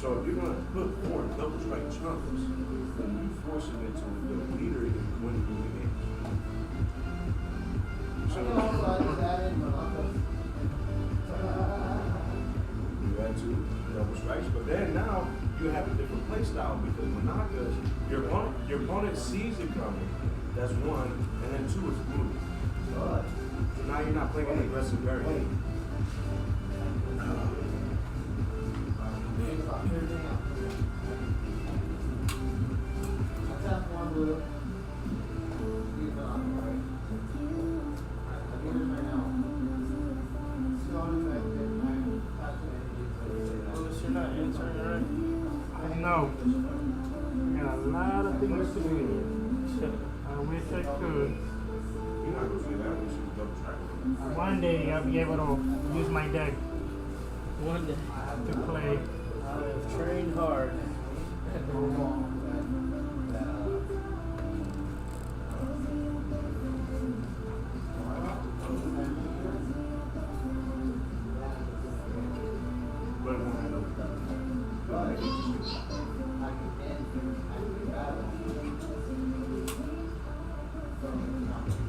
So if you're gonna put 4 double strike chunks, then you forcing it to the leader is winning the game. So you had 2 double strikes, but then now you have a different play style because Monaca's, your opponent sees it coming. That's 1, and then 2 is blue. So now you're not playing an aggressive variant. No. I got a lot of things to do. I wish I could. You're not going to see that when you double strike. One day I'll be able to use my deck One day. to play. I have trained hard.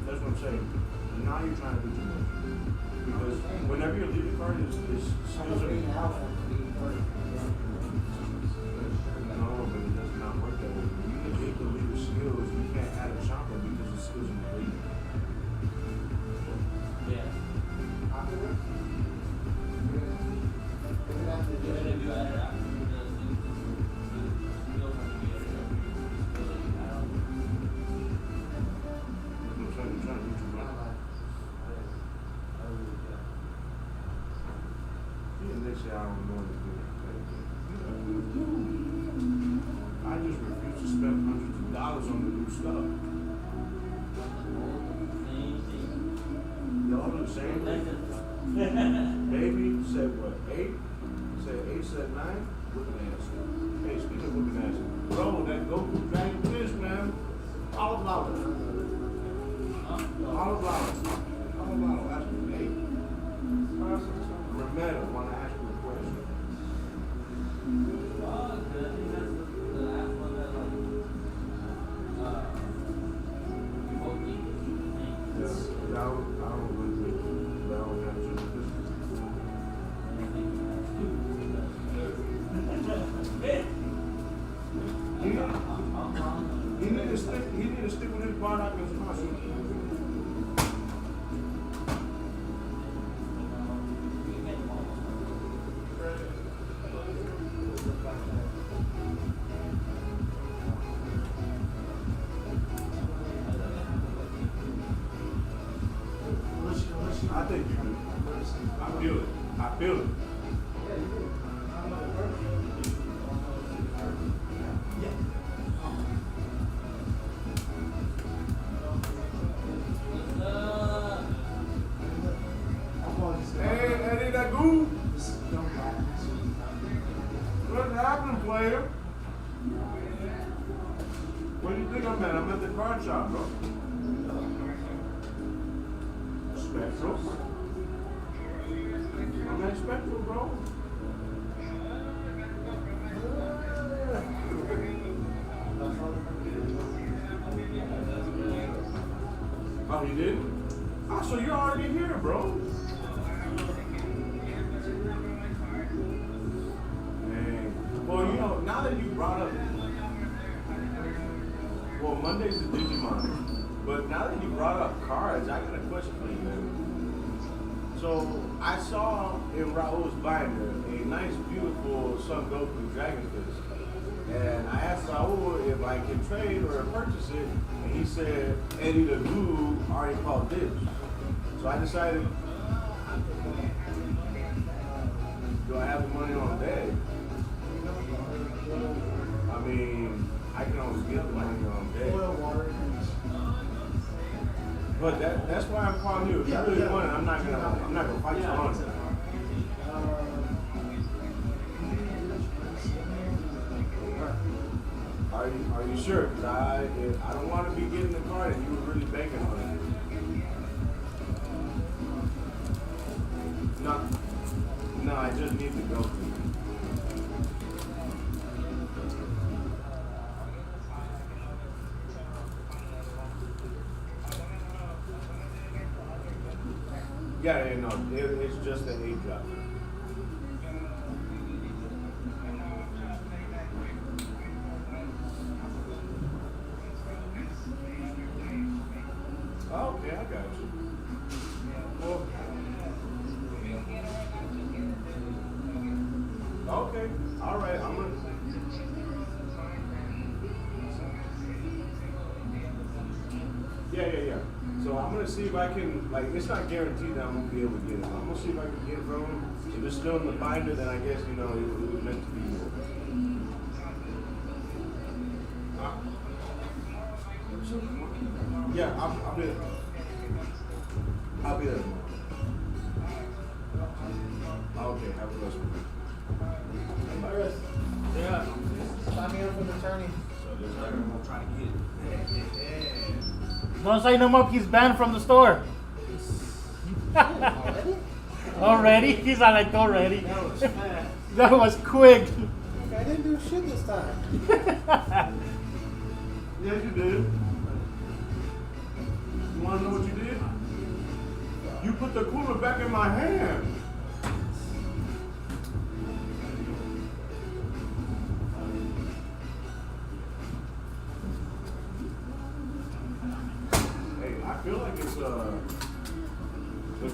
That's what I'm saying. Now you're trying to do too much. Because whenever your leader card is skills are no, but it does not work that way. When you negate the leader skills, you can't add a chopper because the skills are negated. Yeah. I don't know anything. I just refuse to spend hundreds of dollars on the new stuff. Y'all do the same thing. Baby said what? 8? Said 8, said 9? Looking ass. Hey, speaking of looking ass, bro, that Goku Dragon Fish, man. Cauliflower. Cauliflower. Cauliflower. Ask me 8. Remember, when I ask you a question. He need to stick with his product and his muscle. I think you do. I feel it. I feel it. Hey, Eddie, that goo. What's happening, player? Where do you think I'm at? I'm at the card shop, bro. Spectral. I'm at Spectral, bro. Oh, you did? Oh, so you're already here, bro. Dang. Well, you know, now that you brought up, well, Monday's the Digimon, but now that you brought up cards, I got a question for you, man. So I saw in Raul's binder a nice, beautiful Son Goku Dragon Fist. And I asked Raul if I can trade or purchase it, and he said Eddie the Goo already called dibs. So I decided, do I have the money on deck? I mean, I can always get the money on deck. But that's why I'm calling you. If you really want it, I'm not gonna fight you on it. Are you sure? Because I don't want to be getting the card and you were really banking on it. No, I just need to go. Yeah, no, it's just an 8-drop. Oh, okay, I got you. Well, okay, all right. I'm gonna. Yeah. So I'm gonna see if I can. Like, it's not guaranteed that I'm gonna be able to get it. I'm gonna see if I can get it from him. If it's still in the binder, then I guess it was meant to be. Yeah, I'll be there. I'll be there tomorrow. Okay, have a blessed one. Chris. Yeah. Sign me up for the attorney. So this letter I'm gonna try to get. Don't sign him up, he's banned from the store. Already? Already? He's not like already. That was fast. That was quick. I didn't do shit this time. Yes, you did. You wanna know what you did? You put the cooler back in my hand. Hey, I feel like it's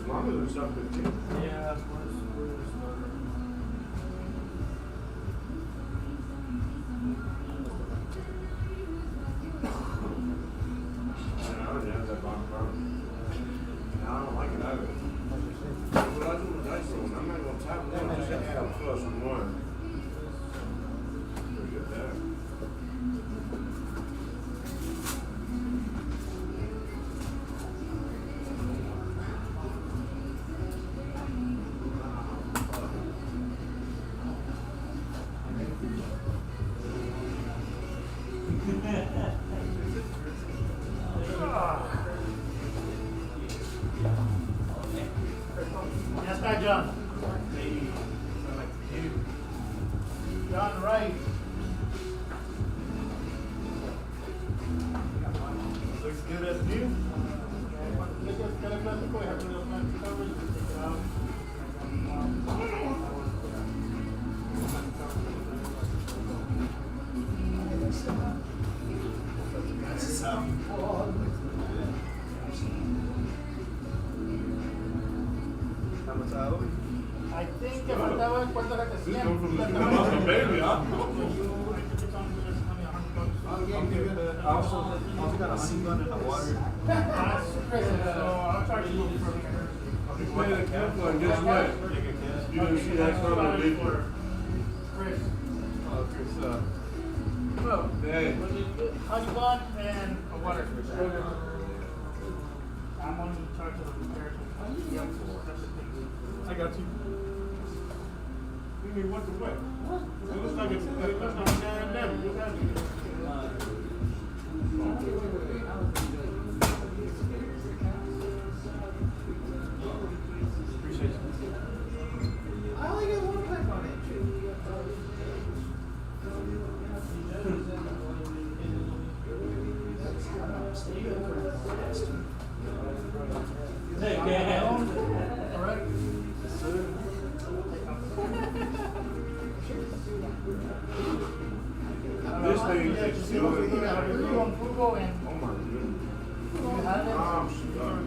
longer than something too. Yeah, I already have that box problem. I don't like it either. But I do the dice roll. I'm not gonna tap one. I'm just gonna have plus one. Look at that. Yes, guy John. John Wright. Looks good as new. I think que faltaba en cuanto a la This cuestión. comes from the baby, huh? I also got a honey bun in the water. I'll charge you for You play the camper and guess what? You didn't see that coming, did you? Chris. Oh, Chris, Oh, Hey. honey bun and a water. I'm only in charge of the repairs. Yep, that's the thing. I got you. You mean what the what? It looks like it's not damn damage. What's happening? Appreciate you. I only get one click on it. Alright. This thing is still in You got there. Google and Google and Oh my goodness. you have it. I'm stuck.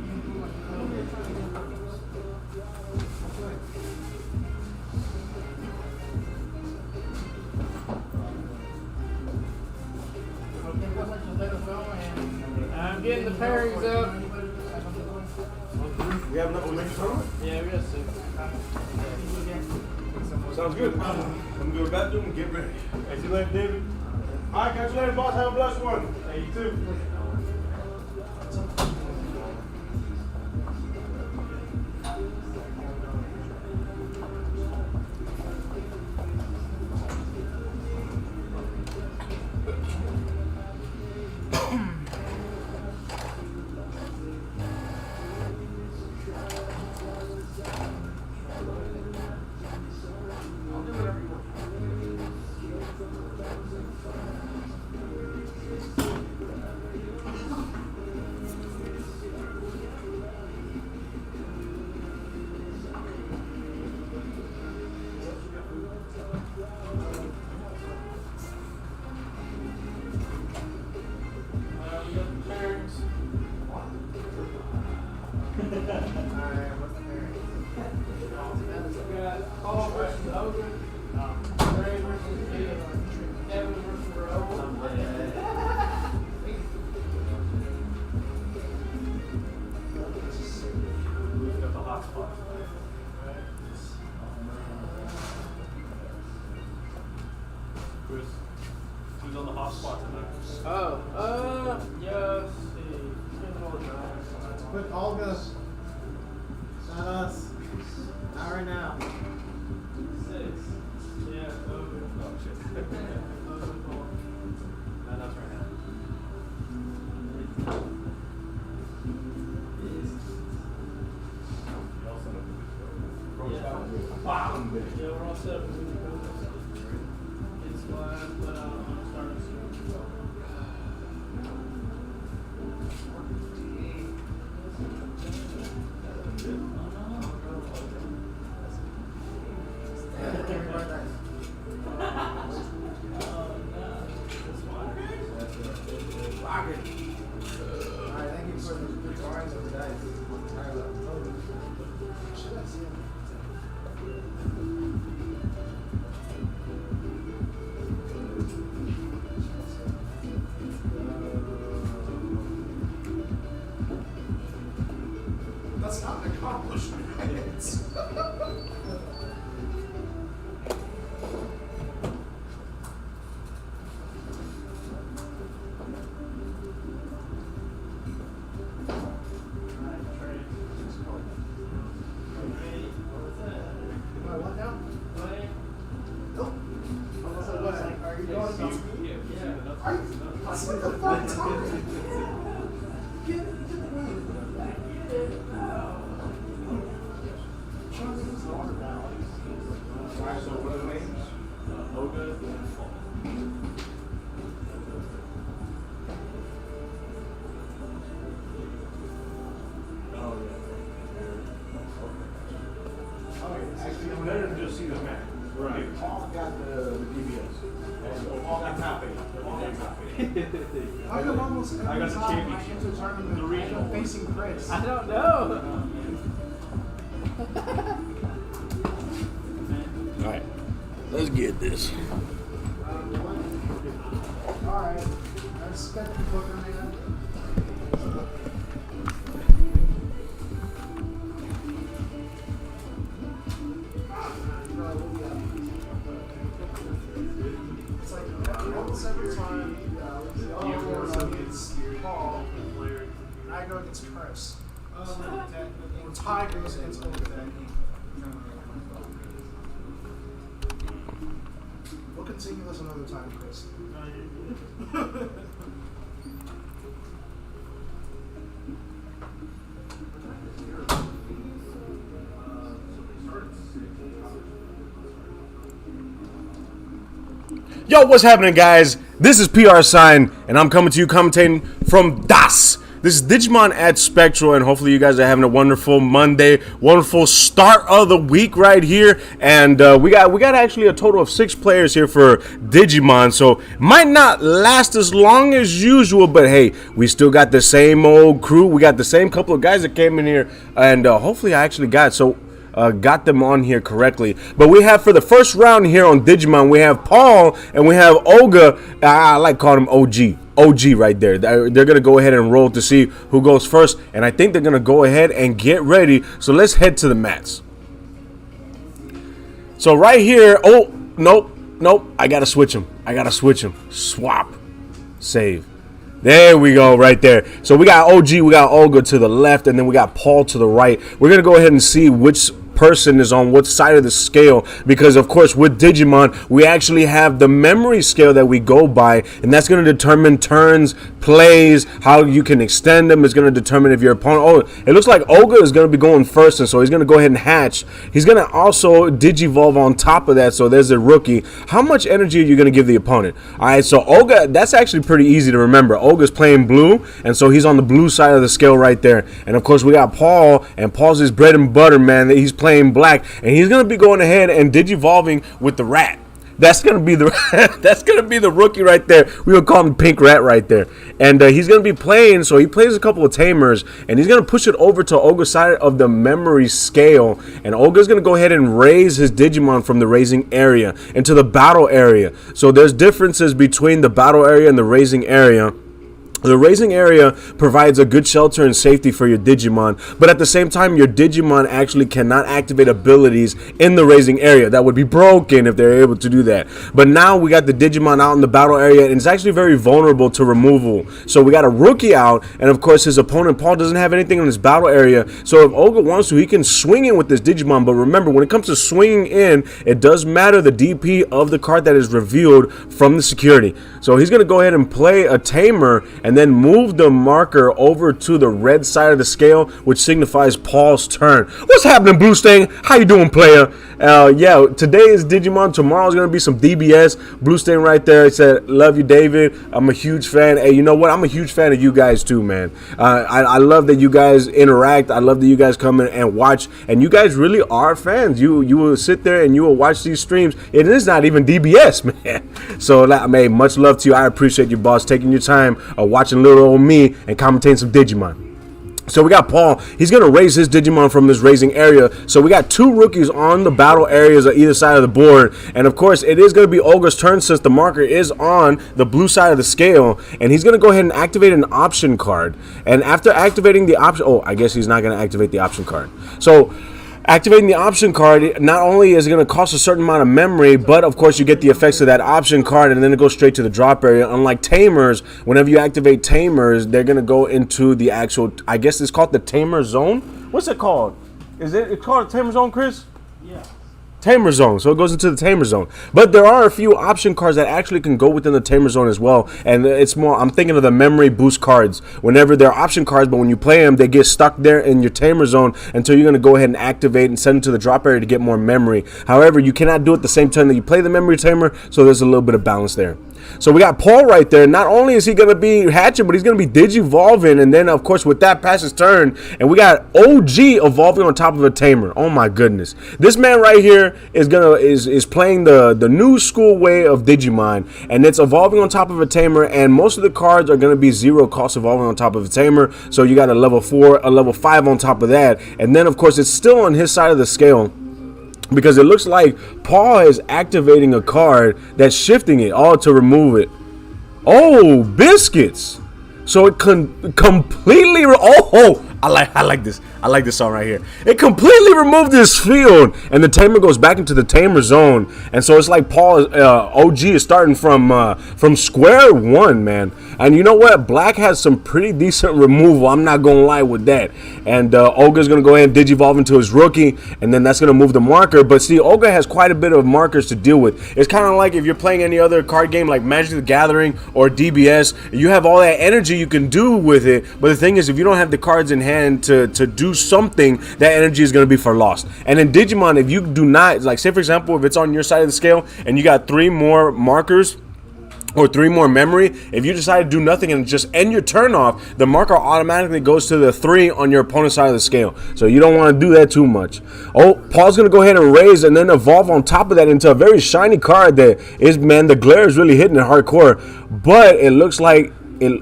I'm getting the pairings up. We have enough to make some? Yeah, we got 6. Sounds good. I'm gonna go to the bathroom and get ready. Hey, see you later, David. All right, catch you later, boss. Have a blessed one. Hey, you too. I'll do whatever you want. Who's on the hot spot tonight? Yeah, let's see. Let's put Olga. Not us. Not right now. 6. Yeah, over. Oh, shit. Not us right now. Yeah, we're all set. It's fine, but I'm starting soon. Alright, thank you for the good cards of the dice. Alright, look. Should I see him? That's not an accomplishment. What now? Nope. I was like, are you going to me? Are you? That's like the third time. Alright, so what are the names? Olga and Paul. Actually, I'm better than just see the match. Right. Paul got the DBS. And Paul got top 8. Paul got top 8. How come almost every I got the time championship. I enter tournament, The regional. I'm facing Chris? I don't know. Alright, let's get this. Alright. I respect the booker, man. It's like almost every time against Paul, I go against Chris. Or Ty goes against Olga. We'll continue this another time, Chris. Yo, what's happening, guys? This is PR Sign, and I'm coming to you commentating from DAS. This is Digimon at Spectral, and hopefully you guys are having a wonderful Monday, wonderful start of the week right here. And we got actually a total of 6 players here for Digimon, so might not last as long as usual, but hey, we still got the same old crew. We got the same couple of guys that came in here, and hopefully I actually got them on here correctly. But we have, for the first round here on Digimon, we have Paul and we have Olga. I like calling him OG. OG right there. They're going to go ahead and roll to see who goes first. And I think they're going to go ahead and get ready. So let's head to the mats. So right here. Oh, nope. I got to switch them. Swap. Save. There we go, right there. So we got OG, we got Olga to the left, and then we got Paul to the right. We're going to go ahead and see which person is on what side of the scale, because of course with Digimon we actually have the memory scale that we go by, and that's going to determine turns, plays, how you can extend them. Is going to determine if your opponent, it looks like Olga is going to be going first, and so he's going to go ahead and hatch. He's going to also digivolve on top of that, so there's a rookie. How much energy are you going to give the opponent? Alright, so Olga, that's actually pretty easy to remember. Olga's playing blue, and so he's on the blue side of the scale right there. And of course we got Paul, and Paul's his bread and butter, man. He's playing black, and he's going to be going ahead and digivolving with the rat. That's gonna be the that's gonna be the rookie right there. We would call him Pink Rat right there, and he's gonna be playing. So he plays a couple of tamers, and he's gonna push it over to Olga's side of the memory scale, and Olga's gonna go ahead and raise his Digimon from the raising area into the battle area. So there's differences between the battle area and the raising area. The raising area provides a good shelter and safety for your Digimon, but at the same time, your Digimon actually cannot activate abilities in the raising area. That would be broken if they're able to do that. But now we got the Digimon out in the battle area, and it's actually very vulnerable to removal. So we got a rookie out, and of course, his opponent, Paul, doesn't have anything in his battle area. So if Olga wants to, he can swing in with this Digimon. But remember, when it comes to swinging in, it does matter the DP of the card that is revealed from the security. So he's going to go ahead and play a Tamer, and then move the marker over to the red side of the scale, which signifies Paul's turn. What's happening, Blue Stain? How you doing, player? Yeah, today is Digimon. Tomorrow's gonna be some DBS. Blue Stain right there. He said, "Love you, David. I'm a huge fan." Hey, you know what? I'm a huge fan of you guys too, man. I love that you guys interact. I love that you guys come in and watch, and you guys really are fans. You will sit there and you will watch these streams. It is not even DBS, man. So, man, much love to you. I appreciate you, boss, taking your time watching little old me and commentating some Digimon. So we got Paul. He's going to raise his Digimon from this raising area. So we got two rookies on the battle areas on either side of the board. And of course, it is going to be Olga's turn since the marker is on the blue side of the scale. And he's going to go ahead and activate an option card. And after activating the option... Oh, I guess he's not going to activate the option card. So... activating the option card, not only is it going to cost a certain amount of memory, but of course you get the effects of that option card, and then it goes straight to the drop area. Unlike Tamers, whenever you activate Tamers, they're going to go into the actual, I guess it's called the Tamer Zone? What's it called? It's called a Tamer Zone, Chris? Yeah. Tamer Zone, so it goes into the Tamer Zone. But there are a few option cards that actually can go within the Tamer Zone as well, and it's more, I'm thinking of the memory boost cards. Whenever they're option cards, but when you play them, they get stuck there in your Tamer Zone until you're going to go ahead and activate and send them to the drop area to get more memory. However, you cannot do it the same time that you play the memory Tamer, so there's a little bit of balance there. So we got Paul right there. Not only is he going to be hatching, but he's going to be Digivolving. And then, of course, with that, pass his turn. And we got OG evolving on top of a Tamer. Oh, my goodness. This man right here is playing the new school way of Digimon. And it's evolving on top of a Tamer. And most of the cards are going to be 0 cost evolving on top of a Tamer. So you got a level 4, a level 5 on top of that. And then, of course, it's still on his side of the scale, because it looks like Paul is activating a card that's shifting it all to remove it. Oh, biscuits. So it completely... I like this. I like this song right here. It completely removed this field, and the Tamer goes back into the Tamer Zone. And so it's like Paul, OG is starting from square one, man. And you know what? Black has some pretty decent removal. I'm not gonna lie with that. And Olga's gonna go ahead and Digivolve into his rookie, and then that's gonna move the marker. But see, Olga has quite a bit of markers to deal with. It's kind of like if you're playing any other card game like Magic the Gathering or DBS, you have all that energy you can do with it. But the thing is, if you don't have the cards in hand to do something, that energy is going to be for lost. And in Digimon, if you do not, like, say for example, if it's on your side of the scale and you got 3 more markers or 3 more memory, if you decide to do nothing and just end your turn off, the marker automatically goes to the 3 on your opponent's side of the scale. So you don't want to do that too much. Oh, Paul's going to go ahead and raise and then evolve on top of that into a very shiny card that is, man, the glare is really hitting it hardcore. But it looks like...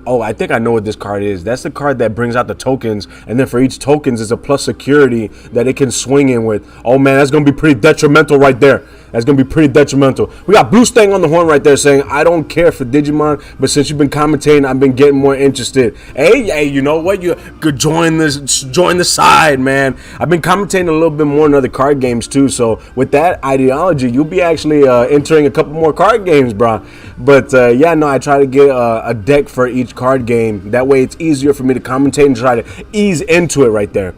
Oh, I think I know what this card is. That's the card that brings out the tokens, and then for each tokens is a plus security that it can swing in with. Oh man, that's gonna be pretty detrimental right there. That's gonna be pretty detrimental. We got Blue Stang on the horn right there saying, "I don't care for Digimon, but since you've been commentating, I've been getting more interested." Hey, you know what? You could join the side, man. I've been commentating a little bit more in other card games too. So with that ideology, you'll be actually entering a couple more card games, bro. But yeah, no, I try to get a deck for each card game. That way, it's easier for me to commentate and try to ease into it right there.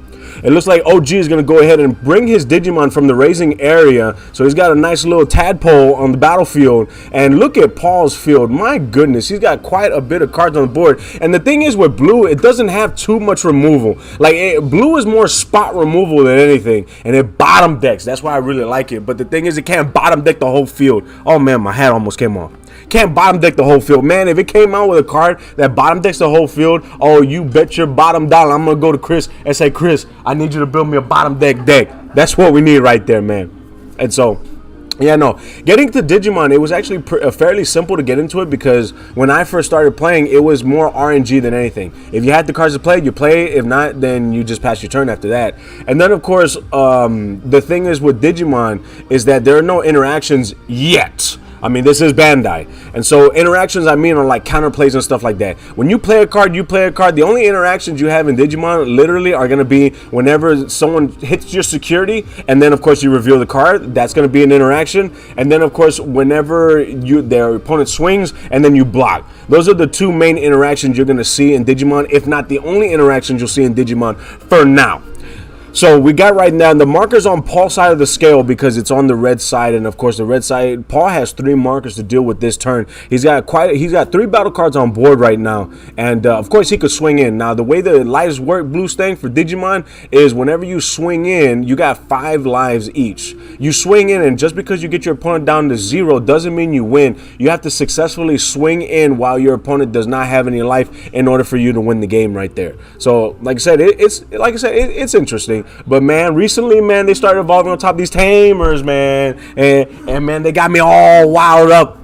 It looks like OG is going to go ahead and bring his Digimon from the raising area. So he's got a nice little tadpole on the battlefield. And look at Paul's field. My goodness, he's got quite a bit of cards on the board. And the thing is with blue, it doesn't have too much removal. Like, blue is more spot removal than anything. And it bottom decks. That's why I really like it. But the thing is, it can't bottom deck the whole field. Oh, man, my hat almost came off. Can't bottom deck the whole field. Man, if it came out with a card that bottom decks the whole field, oh, you bet your bottom dollar I'm going to go to Chris and say, "Chris, I need you to build me a bottom deck deck." That's what we need right there, man. And so Yeah, no. Getting to Digimon, it was actually fairly simple to get into it because when I first started playing, it was more RNG than anything. If you had the cards to play, you play. If not, then you just pass your turn after that. And then, of course, the thing is with Digimon is that there are no interactions yet. I mean, this is Bandai. And so interactions, I mean, are like counterplays and stuff like that. When you play a card, you play a card. The only interactions you have in Digimon literally are going to be whenever someone hits your security, and then, of course, you reveal the card. That's going to be an interaction. And then, of course, whenever their opponent swings, and then you block. Those are the two main interactions you're going to see in Digimon, if not the only interactions you'll see in Digimon for now. So we got right now the markers on Paul's side of the scale because it's on the red side, and of course the red side. Paul has 3 markers to deal with this turn. He's got 3 battle cards on board right now, and of course he could swing in. Now the way the lives work, Blue Stang, for Digimon is whenever you swing in, you got 5 lives each. You swing in, and just because you get your opponent down to 0 doesn't mean you win. You have to successfully swing in while your opponent does not have any life in order for you to win the game right there. So like I said, it's interesting. But man, recently, man, they started evolving on top of these tamers, man, and man, they got me all wild up.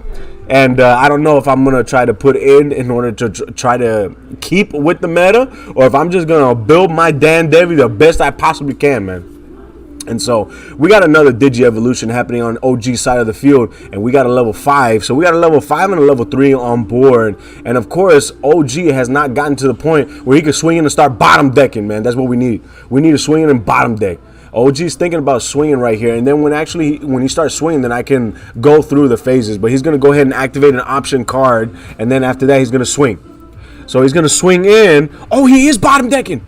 And I don't know if I'm gonna try to put in order to try to keep with the meta, or if I'm just gonna build my Dan Devi the best I possibly can, man. And so we got another Digi evolution happening on OG side of the field, and we got a level 5. So we got a level 5 and a level 3 on board. And of course, OG has not gotten to the point where he can swing in and start bottom decking, man. That's what we need. We need to swing in and bottom deck. OG's thinking about swinging right here, and then when he starts swinging, then I can go through the phases. But he's going to go ahead and activate an option card, and then after that, he's going to swing. So he's going to swing in. Oh, he is bottom decking.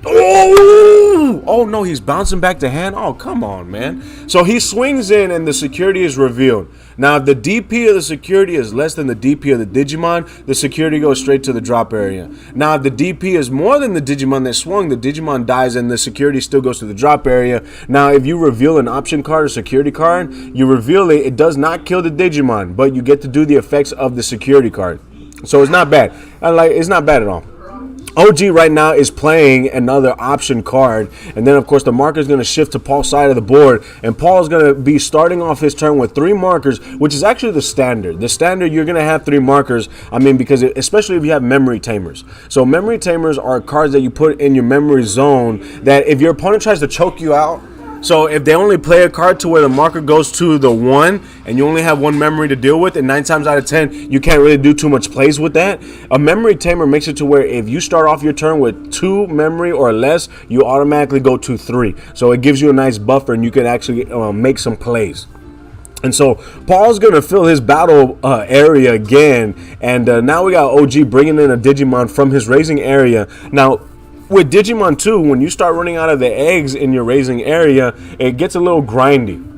Oh no, he's bouncing back to hand. Oh, come on, man. So he swings in and the security is revealed. Now, if the DP of the security is less than the DP of the Digimon, the security goes straight to the drop area. Now, if the DP is more than the Digimon that swung, the Digimon dies and the security still goes to the drop area. Now, if you reveal an option card or security card, you reveal it. It does not kill the Digimon, but you get to do the effects of the security card. So it's not bad. It's not bad at all. OG right now is playing another option card, and then of course the marker is going to shift to Paul's side of the board, and Paul is going to be starting off his turn with 3 markers, which is actually the standard. The standard, you're going to have 3 markers. I mean, because especially if you have memory tamers. So memory tamers are cards that you put in your memory zone that if your opponent tries to choke you out, so if they only play a card to where the marker goes to the 1 and you only have 1 memory to deal with, and 9 times out of 10 you can't really do too much plays with that, a memory tamer makes it to where if you start off your turn with 2 memory or less, you automatically go to 3. So it gives you a nice buffer and you can actually make some plays. And so Paul's going to fill his battle area again, and now we got OG bringing in a Digimon from his raising area. Now, with Digimon 2, when you start running out of the eggs in your raising area, it gets a little grindy.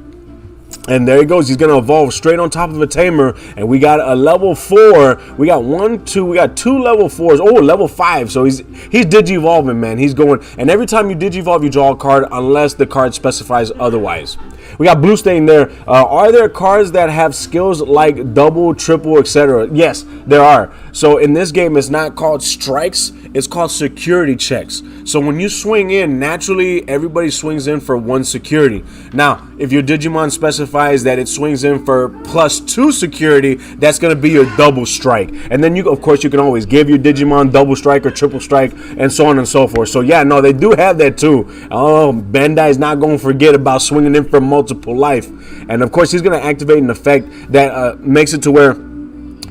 And there he goes. He's going to evolve straight on top of a tamer. And we got a level 4. We got 2 level 4s. Oh, level 5. So he's Digi-evolving, man. He's going. And every time you Digi-evolve, you draw a card unless the card specifies otherwise. We got Blue Stain there. Are there cards that have skills like double, triple, etc.? Yes, there are. So in this game, it's not called strikes. It's called security checks. So when you swing in, naturally, everybody swings in for 1 security. Now, if your Digimon specifies that it swings in for +2 security, that's going to be your double strike. And then, of course, you can always give your Digimon double strike or triple strike and so on and so forth. So, yeah, no, they do have that too. Oh, Bandai's not going to forget about swinging in for multiple life. And, of course, he's going to activate an effect that makes it to where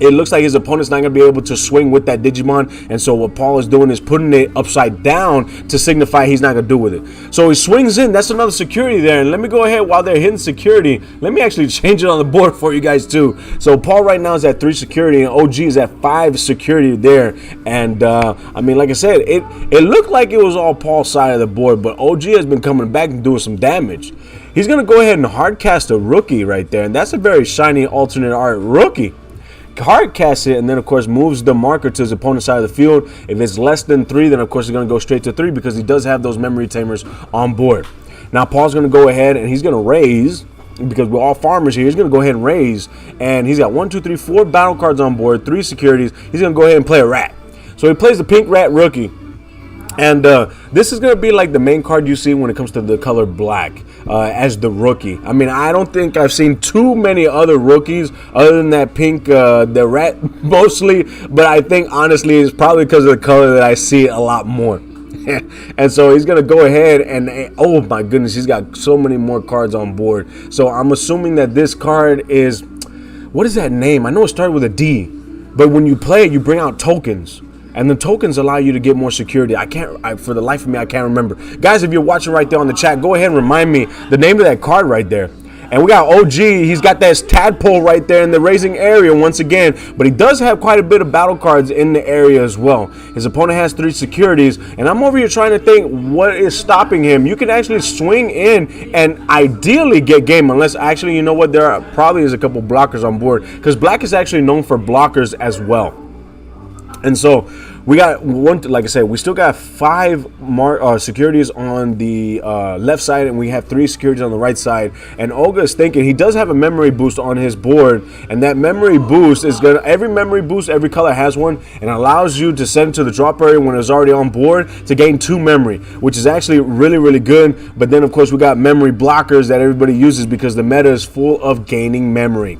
it looks like his opponent's not going to be able to swing with that Digimon. And so what Paul is doing is putting it upside down to signify he's not going to do with it. So he swings in. That's another security there. And let me go ahead while they're hitting security. Let me actually change it on the board for you guys too. So Paul right now is at 3 security and OG is at 5 security there. And I mean, like I said, it looked like it was all Paul's side of the board. But OG has been coming back and doing some damage. He's going to go ahead and hardcast a rookie right there. And that's a very shiny alternate art rookie. Hard cast it, and then of course moves the marker to his opponent's side of the field. If it's less than 3, then of course he's going to go straight to 3 because he does have those memory tamers on board. Now Paul's going to go ahead and he's going to raise, because we're all farmers here. He's going to go ahead and raise, and he's got 1, 2, 3, 4 battle cards on board, 3 securities. He's going to go ahead and play a rat. So he plays the pink rat rookie. And this is going to be like the main card you see when it comes to the color black as the rookie. I mean, I don't think I've seen too many other rookies other than that pink, the rat mostly. But I think, honestly, it's probably because of the color that I see it a lot more. And so he's going to go ahead and, oh my goodness, he's got so many more cards on board. So I'm assuming that this card is, what is that name? I know it started with a D. But when you play it, you bring out tokens. And the tokens allow you to get more security. For the life of me, I can't remember. Guys, if you're watching right there on the chat, go ahead and remind me the name of that card right there. And we got OG. He's got that tadpole right there in the raising area once again. But he does have quite a bit of battle cards in the area as well. His opponent has 3 securities. And I'm over here trying to think what is stopping him. You can actually swing in and ideally get game. Unless, actually, you know what? There probably is a couple blockers on board. Because black is actually known for blockers as well. And so we got one, like I said, we still got 5 securities on the left side, and we have 3 securities on the right side. And Olga is thinking he does have a memory boost on his board, and that memory boost is gonna, every memory boost, every color has one, and allows you to send it to the drop area when it's already on board to gain 2 memory, which is actually really, really good. But then of course we got memory blockers that everybody uses because the meta is full of gaining memory.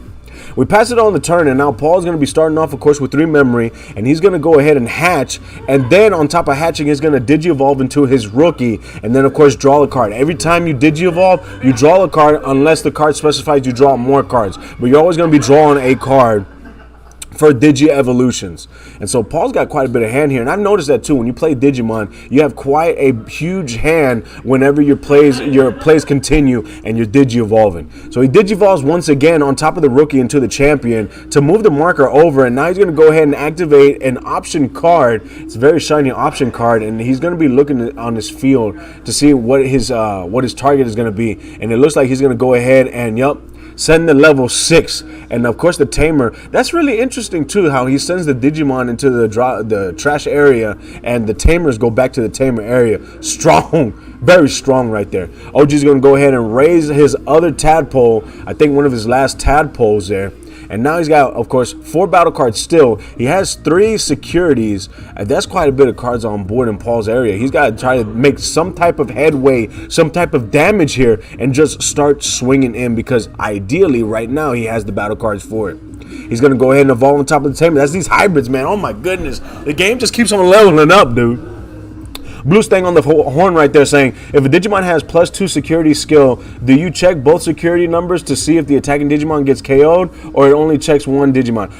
We pass it on the turn, and now Paul's going to be starting off, of course, with 3 memory, and he's going to go ahead and hatch, and then on top of hatching, he's going to Digi-Evolve into his rookie, and then, of course, draw a card. Every time you Digi-Evolve, you draw a card unless the card specifies you draw more cards, but you're always going to be drawing a card for Digi-Evolutions. And so Paul's got quite a bit of hand here, and I've noticed that too. When you play Digimon, you have quite a huge hand whenever your plays continue and you're Digi-Evolving. So he Digi-Evolves once again on top of the rookie into the champion to move the marker over, and now he's going to go ahead and activate an option card. It's a very shiny option card, and he's going to be looking on his field to see what his target is going to be. And it looks like he's going to go ahead and, send the level 6, and of course the tamer. That's really interesting too, how he sends the Digimon into the trash area, and the tamers go back to the tamer area. Strong, very strong right there. OG's gonna go ahead and raise his other tadpole. I think one of his last tadpoles there. And now he's got, of course, 4 battle cards still. He has 3 securities. That's quite a bit of cards on board in Paul's area. He's got to try to make some type of headway, some type of damage here, and just start swinging in, because ideally right now he has the battle cards for it. He's going to go ahead and evolve on top of the tamer. That's these hybrids, man. Oh my goodness. The game just keeps on leveling up, dude. Blue's thing on the horn right there saying, if a Digimon has +2 security skill, do you check both security numbers to see if the attacking Digimon gets KO'd, or it only checks one Digimon?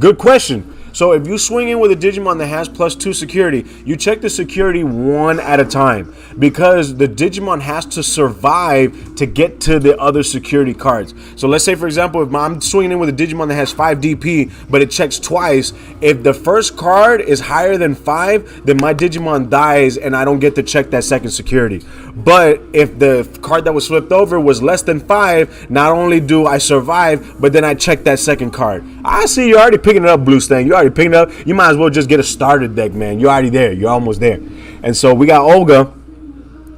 Good question. So if you swing in with a Digimon that has +2 security, you check the security one at a time, because the Digimon has to survive to get to the other security cards. So let's say, for example, if I'm swinging in with a Digimon that has 5 DP, but it checks twice, if the first card is higher than 5, then my Digimon dies and I don't get to check that second security. But if the card that was flipped over was less than 5, not only do I survive, but then I check that second card. I see you're already picking it up, Blue Stang. You're already picking it up. You might as well just get a starter deck, man. You're already there. You're almost there. And so we got Olga.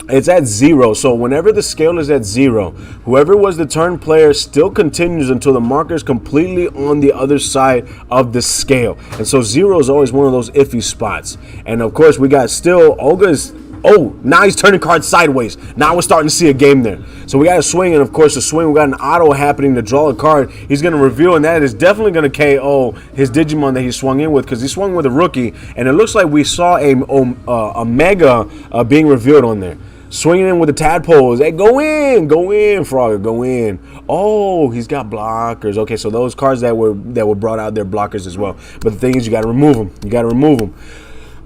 It's at 0. So whenever the scale is at 0, whoever was the turn player still continues until the marker is completely on the other side of the scale. And so 0 is always one of those iffy spots. And of course, we got still Olga's. Oh, now he's turning cards sideways. Now we're starting to see a game there. So we got a swing, and of course the swing, we got an auto happening to draw a card. He's going to reveal, and that is definitely going to KO his Digimon that he swung in with, because he swung with a rookie, and it looks like we saw a Mega being revealed on there. Swinging in with the tadpoles. Hey, go in, Frogger, go in. Oh, he's got blockers. Okay, so those cards that were brought out, they're blockers as well. But the thing is, you got to remove them.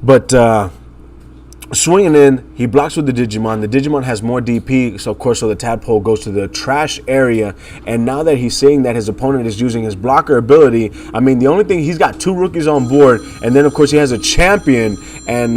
But swinging in, he blocks with the Digimon. The Digimon has more DP, so of course, the tadpole goes to the trash area. And now that he's seeing that his opponent is using his blocker ability, I mean, the only thing, he's got 2 rookies on board, and then of course he has a champion, and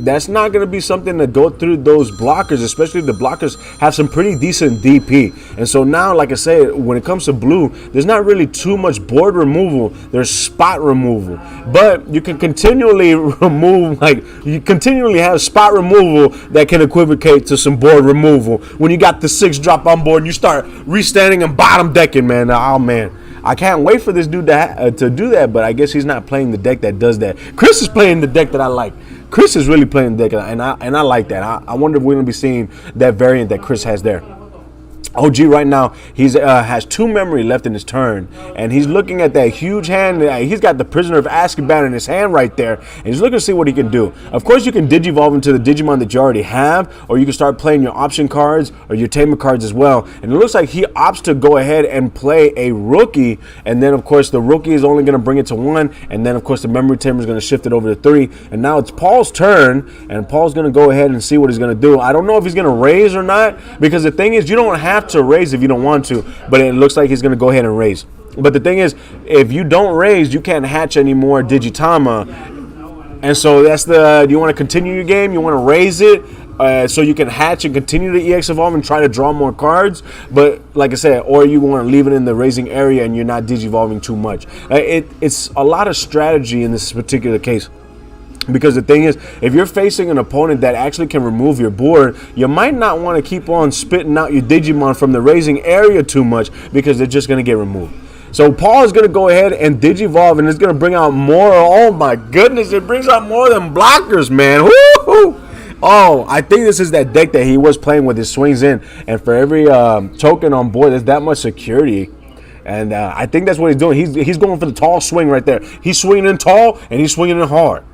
that's not going to be something to go through those blockers, especially if the blockers have some pretty decent DP. And so now, like I said, when it comes to blue, there's not really too much board removal. There's spot removal, but you can continually remove, you continually have spot removal that can equivocate to some board removal. When you got the 6 drop on board and you start restanding and bottom decking, man. Oh man, I can't wait for this dude to do that, but I guess he's not playing the deck that does that. Chris is playing the deck that I like. Chris is really playing the deck, and I like that. I wonder if we're gonna be seeing that variant that Chris has there. OG right now, he's has 2 memory left in his turn, and he's looking at that huge hand. He's got the Prisoner of Azkaban in his hand right there, and he's looking to see what he can do. Of course, you can Digivolve into the Digimon that you already have, or you can start playing your option cards or your Tamer cards as well. And it looks like he opts to go ahead and play a Rookie, and then of course the Rookie is only going to bring it to 1, and then of course the Memory Tamer is going to shift it over to 3. And now it's Paul's turn, and Paul's going to go ahead and see what he's going to do. I don't know if he's going to raise or not, because the thing is, you don't have to raise if you don't want to, but it looks like he's going to go ahead and raise. But the thing is, if you don't raise, you can't hatch any more Digitama. And so that's do you want to continue your game? You want to raise it so you can hatch and continue to EX evolve and try to draw more cards. But like I said, or you want to leave it in the raising area and you're not Digivolving too much. It's a lot of strategy in this particular case. Because the thing is, if you're facing an opponent that actually can remove your board, you might not want to keep on spitting out your Digimon from the raising area too much, because they're just going to get removed. So Paul is going to go ahead and Digivolve, and it's going to bring out more. Oh my goodness, it brings out more than blockers, man. Woo-hoo! Oh, I think this is that deck that he was playing with his swings in, and for every token on board, there's that much security. And I think that's what he's doing. He's going for the tall swing right there. He's swinging in tall, and he's swinging in hard.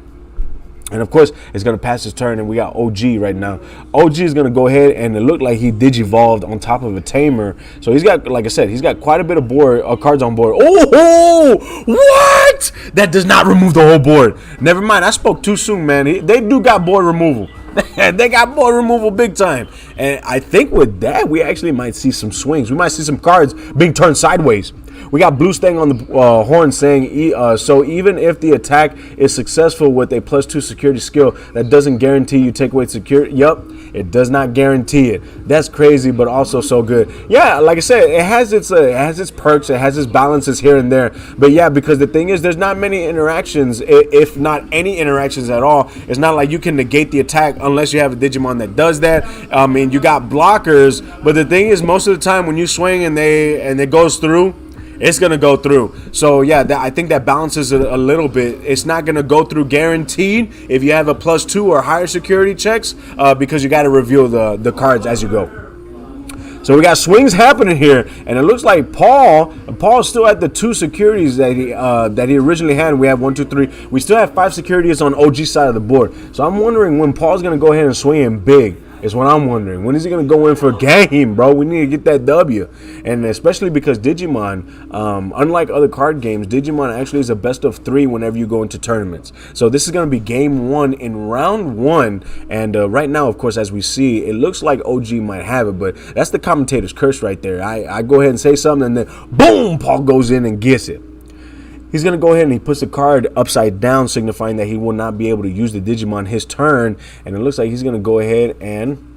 And of course, it's going to pass his turn, and we got OG right now. OG is going to go ahead, and it looked like he Digivolved on top of a Tamer. So he's got, like I said, he's got quite a bit of cards on board. Oh, what? That does not remove the whole board. Never mind, I spoke too soon, man. They do got board removal. They got board removal big time. And I think with that, we actually might see some swings. We might see some cards being turned sideways. We got Blue staying on the horn saying, so even if the attack is successful with a +2 security skill, that doesn't guarantee you take away security. Yup, it does not guarantee it. That's crazy, but also so good. Yeah, like I said, it has its perks, it has its balances here and there. But yeah, because the thing is, there's not many interactions, if not any interactions at all. It's not like you can negate the attack unless you have a Digimon that does that. I mean, you got blockers, but the thing is, most of the time when you swing and it goes through, it's going to go through. So, yeah, I think that balances it a little bit. It's not going to go through guaranteed if you have a +2 or higher security checks, because you got to reveal the cards as you go. So we got swings happening here, and it looks like Paul's still at the 2 securities that he originally had. We have 1, 2, 3. We still have 5 securities on OG side of the board. So I'm wondering when Paul's going to go ahead and swing in big. Is what I'm wondering. When is he going to go in for a game, bro? We need to get that W. And especially because Digimon, unlike other card games, Digimon actually is a best of 3 whenever you go into tournaments. So this is going to be game 1 in round 1. And right now, of course, as we see, it looks like OG might have it. But that's the commentator's curse right there. I go ahead and say something, and then boom, Paul goes in and gets it. He's going to go ahead and he puts the card upside down, signifying that he will not be able to use the Digimon his turn. And it looks like he's going to go ahead and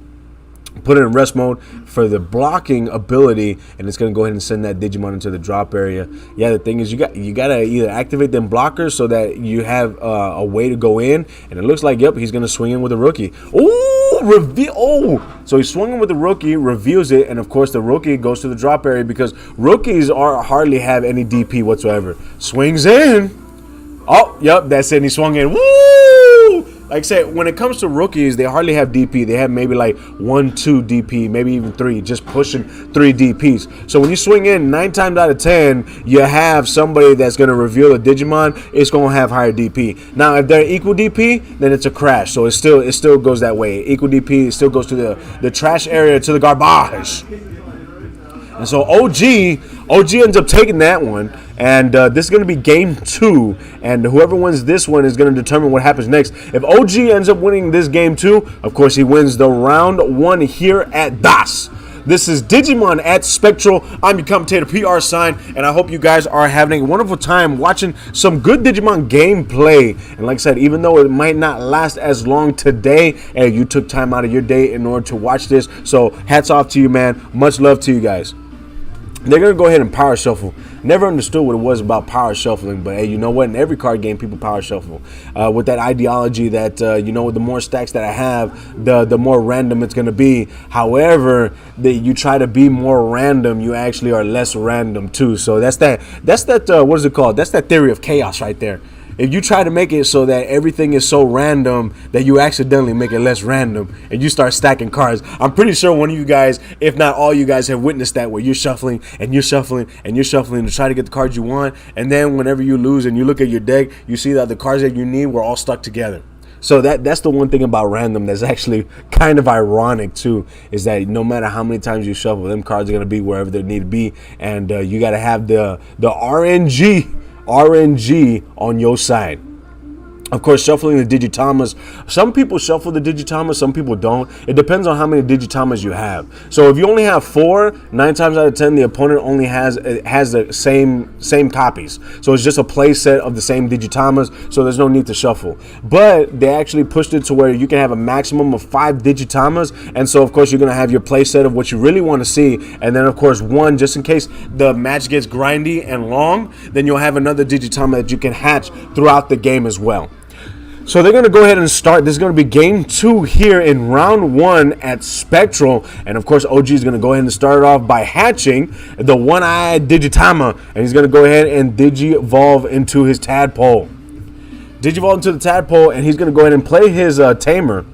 put it in rest mode for the blocking ability, and it's going to go ahead and send that Digimon into the drop area. Yeah, the thing is, you got to either activate them blockers so that you have a way to go in. And it looks like, yep, he's going to swing in with a Rookie. Oh, reveal! Oh, so he's swinging with the Rookie, reveals it, and of course the Rookie goes to the drop area because Rookies hardly have any DP whatsoever. Swings in. Oh, yep, that's it. And he swung in. Woo! Like I said, when it comes to Rookies, they hardly have DP. They have maybe like 1, 2 DP, maybe even 3, just pushing 3 DPs. So when you swing in, 9 times out of 10, you have somebody that's going to reveal a Digimon. It's going to have higher DP. Now, if they're equal DP, then it's a crash. So it still goes that way. Equal DP, it still goes to the trash area, to the garbage. And so OG ends up taking that one, and this is going to be game 2, and whoever wins this one is going to determine what happens next. If OG ends up winning this game 2, of course he wins the round 1 here at DAS. This is Digimon at Spectral. I'm your commentator, PR Sign, and I hope you guys are having a wonderful time watching some good Digimon gameplay. And like I said, even though it might not last as long today, hey, you took time out of your day in order to watch this, so hats off to you, man. Much love to you guys. They're going to go ahead and power shuffle. Never understood what it was about power shuffling, but hey, you know what? In every card game, people power shuffle. With that ideology that, you know, the more stacks that I have, the more random it's going to be. However, you try to be more random, you actually are less random too. So that's that what is it called? That's that theory of chaos right there. if you try to make it so that everything is so random that you accidentally make it less random and you start stacking cards, I'm pretty sure one of you guys, if not all you guys, have witnessed that, where you're shuffling and you're shuffling and you're shuffling to try to get the cards you want, and then whenever you lose and you look at your deck, you see that the cards that you need were all stuck together. So that's the one thing about random that's actually kind of ironic too, is that no matter how many times you shuffle, them cards are going to be wherever they need to be, and you got to have the RNG on your side. Of course, shuffling the Digitamas. Some people shuffle the Digitamas, some people don't. It depends on how many Digitamas you have. So if you only have 4, 9 times out of 10, the opponent only has the same copies. So it's just a play set of the same Digitamas, so there's no need to shuffle. But they actually pushed it to where you can have a maximum of 5 Digitamas, and so of course you're going to have your play set of what you really want to see, and then of course one, just in case the match gets grindy and long, then you'll have another Digitama that you can hatch throughout the game as well. So they're going to go ahead and start. This is going to be game 2 here in round 1 at Spectral. And of course, OG is going to go ahead and start it off by hatching the one-eyed Digitama. And he's going to go ahead and Digivolve into his Tadpole. Digivolve into the Tadpole, and he's going to go ahead and play his Tamer.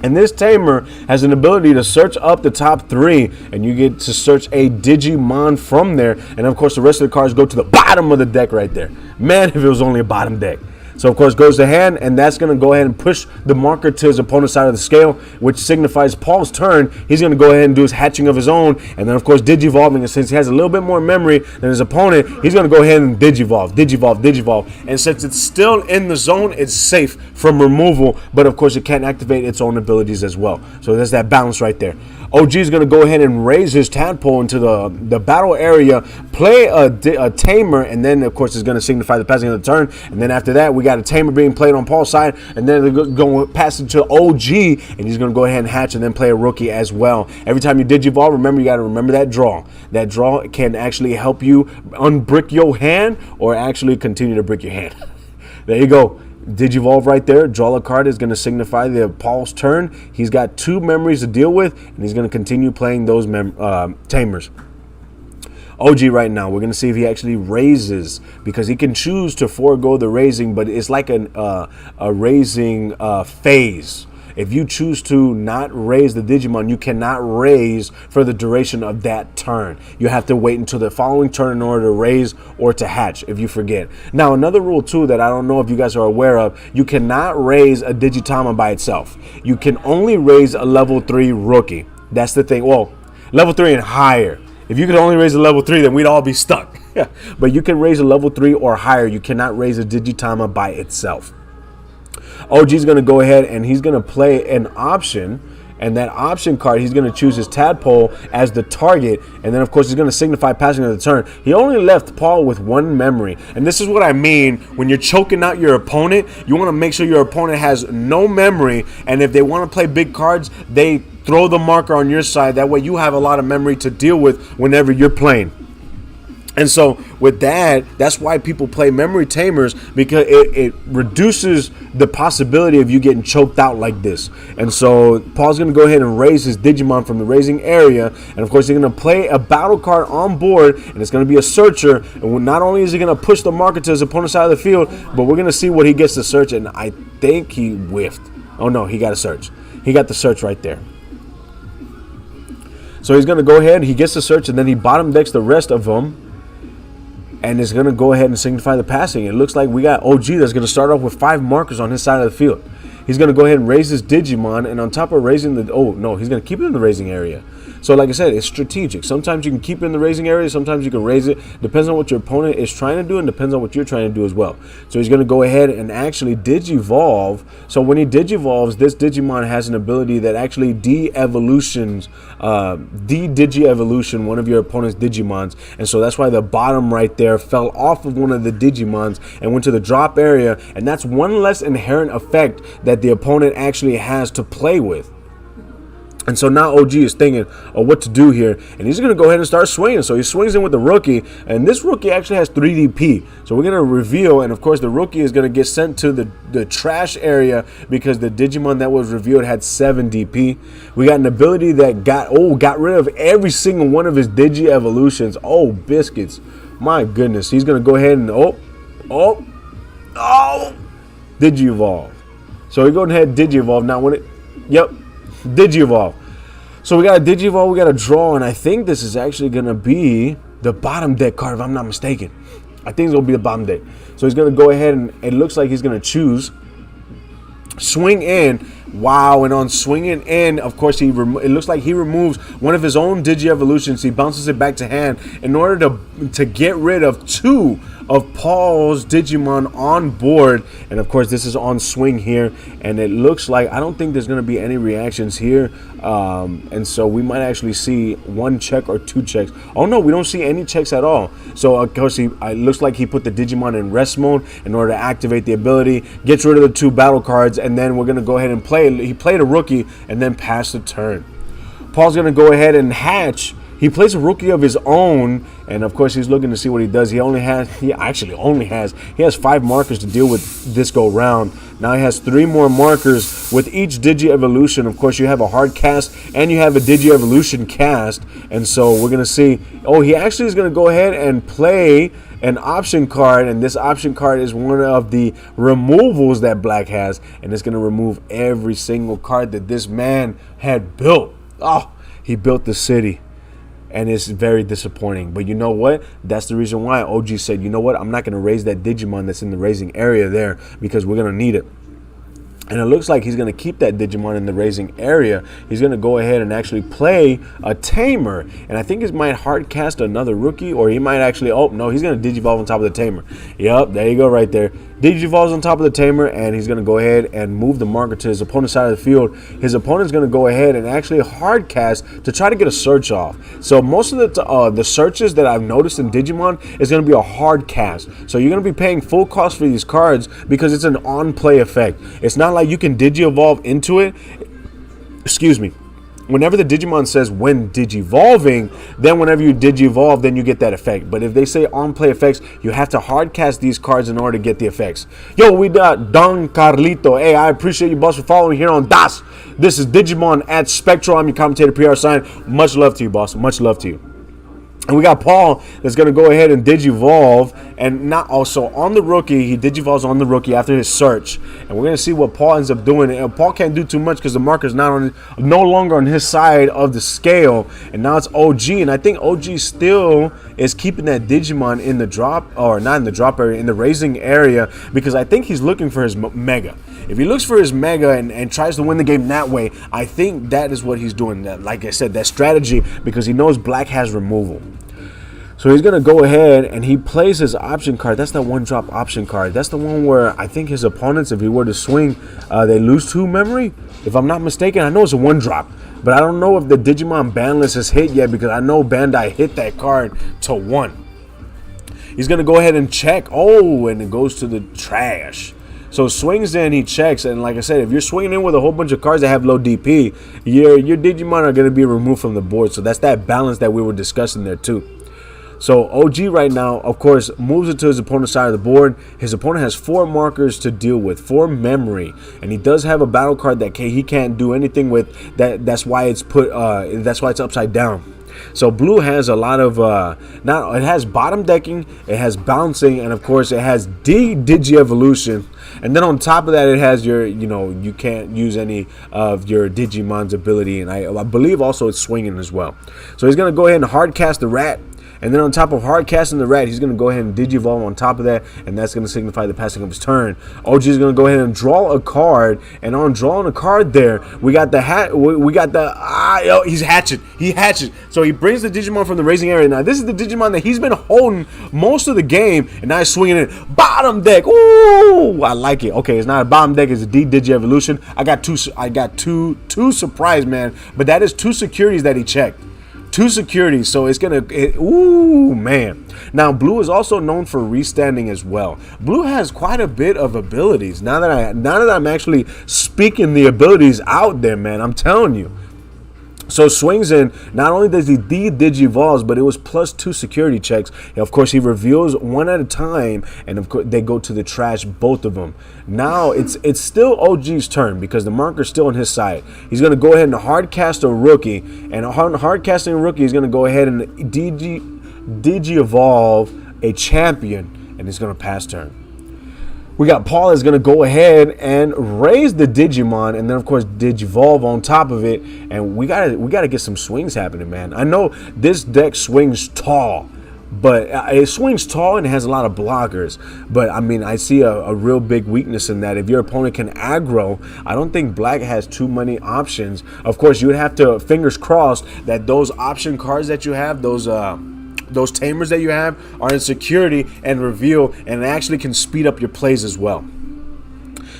And this Tamer has an ability to search up the top 3, and you get to search a Digimon from there. And of course, the rest of the cards go to the bottom of the deck right there. Man, if it was only a bottom deck. So, of course, goes to hand, and that's going to go ahead and push the marker to his opponent's side of the scale, which signifies Paul's turn. He's going to go ahead and do his hatching of his own, and then, of course, Digivolving. And since he has a little bit more memory than his opponent, he's going to go ahead and Digivolve. And since it's still in the zone, it's safe from removal, but, of course, it can activate its own abilities as well. So there's that balance right there. OG is going to go ahead and raise his Tadpole into the battle area, play a Tamer, and then, of course, it's going to signify the passing of the turn. And then after that, we got a Tamer being played on Paul's side, and then they're going to pass it to OG, and he's going to go ahead and hatch and then play a rookie as well. Every time you Digivolve, remember, you got to remember that draw. That draw can actually help you unbrick your hand or actually continue to brick your hand. There you go. Digivolve right there. Draw a card is going to signify the Paul's turn. He's got 2 memories to deal with, and he's going to continue playing those Tamers. OG right now, we're going to see if he actually raises, because he can choose to forego the raising, but it's like a raising phase. If you choose to not raise the Digimon, you cannot raise for the duration of that turn. You have to wait until the following turn in order to raise or to hatch, if you forget. Now, another rule, too, that I don't know if you guys are aware of, you cannot raise a Digitama by itself. You can only raise a level 3 rookie. That's the thing. Well, level 3 and higher. If you could only raise a level 3, then we'd all be stuck. But you can raise a level 3 or higher. You cannot raise a Digitama by itself. OG is going to go ahead and he's going to play an option, and that option card, he's going to choose his Tadpole as the target, and then of course he's going to signify passing of the turn. He only left Paul with 1 memory, and this is what I mean when you're choking out your opponent. You want to make sure your opponent has no memory, and if they want to play big cards, they throw the marker on your side. That way you have a lot of memory to deal with whenever you're playing. And so with that, that's why people play memory tamers, because it reduces the possibility of you getting choked out like this. And so Paul's going to go ahead and raise his Digimon from the raising area. And of course, he's going to play a battle card on board, and it's going to be a searcher. And not only is he going to push the marker to his opponent's side of the field, but we're going to see what he gets to search. And I think he whiffed. Oh no, he got a search. He got the search right there. So he's going to go ahead, he gets the search, and then he bottom decks the rest of them. And it's going to go ahead and signify the passing. It looks like we got OG that's going to start off with 5 markers on his side of the field. He's going to go ahead and raise his Digimon, and on top of raising the... Oh, no, he's going to keep it in the raising area. So like I said, it's strategic. Sometimes you can keep it in the raising area. Sometimes you can raise it. Depends on what your opponent is trying to do, and depends on what you're trying to do as well. So he's going to go ahead and actually Digivolve. So when he Digivolves, this Digimon has an ability that actually de-Digi-Evolution one of your opponent's Digimons. And so that's why the bottom right there fell off of one of the Digimons and went to the drop area. And that's one less inherent effect that the opponent actually has to play with. And so now OG is thinking of what to do here, and he's going to go ahead and start swinging. So he swings in with the rookie, and this rookie actually has 3 DP. So we're going to reveal, and of course the rookie is going to get sent to the trash area because the Digimon that was revealed had 7 DP. We got an ability that got rid of every single one of his Digi-Evolutions. Oh, biscuits. My goodness. He's going to go ahead and, Oh, Digi-Evolve. So we go ahead and Digi-Evolve. Now when it, yep, Digi-Evolve. So we got a Digi-Evolve, we got a draw, and I think this is actually going to be the bottom deck card, if I'm not mistaken. I think it's going to be the bottom deck. So he's going to go ahead, and it looks like he's going to choose swing in. Wow, and on swinging in, of course, it looks like he removes one of his own Digi-Evolutions. He bounces it back to hand in order to get rid of 2 of Paul's Digimon on board. And of course, this is on swing here, and it looks like, I don't think there's going to be any reactions here. And so we might actually see 1 check or 2 checks. Oh no, we don't see any checks at all. So of course, it looks like he put the Digimon in rest mode in order to activate the ability, gets rid of the 2 battle cards, and then we're going to go ahead and play. He played a rookie and then passed the turn. Paul's going to go ahead and hatch. He plays a rookie of his own, and of course he's looking to see what he does. He has 5 markers to deal with this go round. Now he has 3 more markers with each Digi-Evolution. Of course, you have a hard cast and you have a Digi-Evolution cast, and so we're gonna see. Oh, he actually is gonna go ahead and play an option card, and this option card is one of the removals that Black has, and it's gonna remove every single card that this man had built. Oh, he built the city. And it's very disappointing. But you know what? That's the reason why OG said, you know what? I'm not going to raise that Digimon that's in the raising area there because we're going to need it. And it looks like he's going to keep that Digimon in the raising area. He's going to go ahead and actually play a Tamer. And I think he might hard cast another rookie, or he might actually, oh, no, he's going to Digivolve on top of the Tamer. Yep, there you go right there. Digivolves on top of the Tamer, and he's going to go ahead and move the marker to his opponent's side of the field. His opponent's going to go ahead and actually hard cast to try to get a search off. So most of the searches that I've noticed in Digimon is going to be a hard cast. So you're going to be paying full cost for these cards because it's an on-play effect. It's not like you can Digi-Evolve into it. Excuse me. Whenever the Digimon says when Digivolving, then whenever you Digi-Evolve, then you get that effect. But if they say on-play effects, you have to hard cast these cards in order to get the effects. Yo, we got Don Carlito. Hey, I appreciate you, boss, for following here on DAS. This is Digimon at Spectral. I'm your commentator, PR Sign. Much love to you, boss. Much love to you. And we got Paul that's going to go ahead and Digivolve. And not also on the rookie, he Digivolves on the rookie after his search. And we're going to see what Paul ends up doing. And Paul can't do too much because the marker's no longer on his side of the scale. And now it's OG. And I think OG still is keeping that Digimon in the drop, or not in the drop area, in the raising area, because I think he's looking for his Mega. If he looks for his Mega and tries to win the game that way, I think that is what he's doing. That, like I said, that strategy, because he knows Black has removal. So he's going to go ahead and he plays his option card. That's that 1-drop option card. That's the one where I think his opponents, if he were to swing, they lose 2 memory. If I'm not mistaken, I know it's a 1-drop. But I don't know if the Digimon ban list has hit yet, because I know Bandai hit that card to 1. He's going to go ahead and check. Oh, and it goes to the trash. So swings in, he checks, and like I said, if you're swinging in with a whole bunch of cards that have low DP, your Digimon are going to be removed from the board. So that's that balance that we were discussing there too. So OG right now, of course, moves it to his opponent's side of the board. His opponent has 4 markers to deal with, 4 memory, and he does have a battle card that he can't do anything with. That's why it's put. That's why it's upside down. So blue has a lot of it has bottom decking, it has bouncing, and of course it has Digi-Evolution. And then on top of that, it has your, you can't use any of your Digimon's ability, and I believe also it's swinging as well. So he's gonna go ahead and hard cast the rat. And then on top of hard casting the rat, he's going to go ahead and Digivolve on top of that, and that's going to signify the passing of his turn. OG is going to go ahead and draw a card, and on drawing a card there, we got the he's hatchet. He hatches. So he brings the Digimon from the raising area. Now this is the Digimon that he's been holding most of the game, and now he's swinging it bottom deck. Ooh, I like it. Okay, it's not a bottom deck, it's a Digi-Evolution. I got two surprise, man, but that is 2 securities that he checked. 2 securities, so it's gonna. Ooh, man. Now, blue is also known for restanding as well. Blue has quite a bit of abilities. Now that I'm actually speaking the abilities out there, man, I'm telling you. So swings in, not only does he Digivolves, but it was plus 2 security checks. And of course, he reveals 1 at a time, and of course they go to the trash, both of them. Now it's still OG's turn because the marker's still on his side. He's going to go ahead and hard cast a rookie, and hard casting a rookie, he's going to go ahead and Digi-Evolve a champion, and he's going to pass turn. We got Paul is going to go ahead and raise the Digimon, and then of course Digivolve on top of it, and we gotta get some swings happening, man. I know this deck swings tall, but it swings tall and it has a lot of blockers. But I mean, I see a real big weakness in that. If your opponent can aggro, I don't think Black has too many options. Of course, you would have to, fingers crossed, that those option cards that you have, those tamers that you have, are in security and reveal, and actually can speed up your plays as well.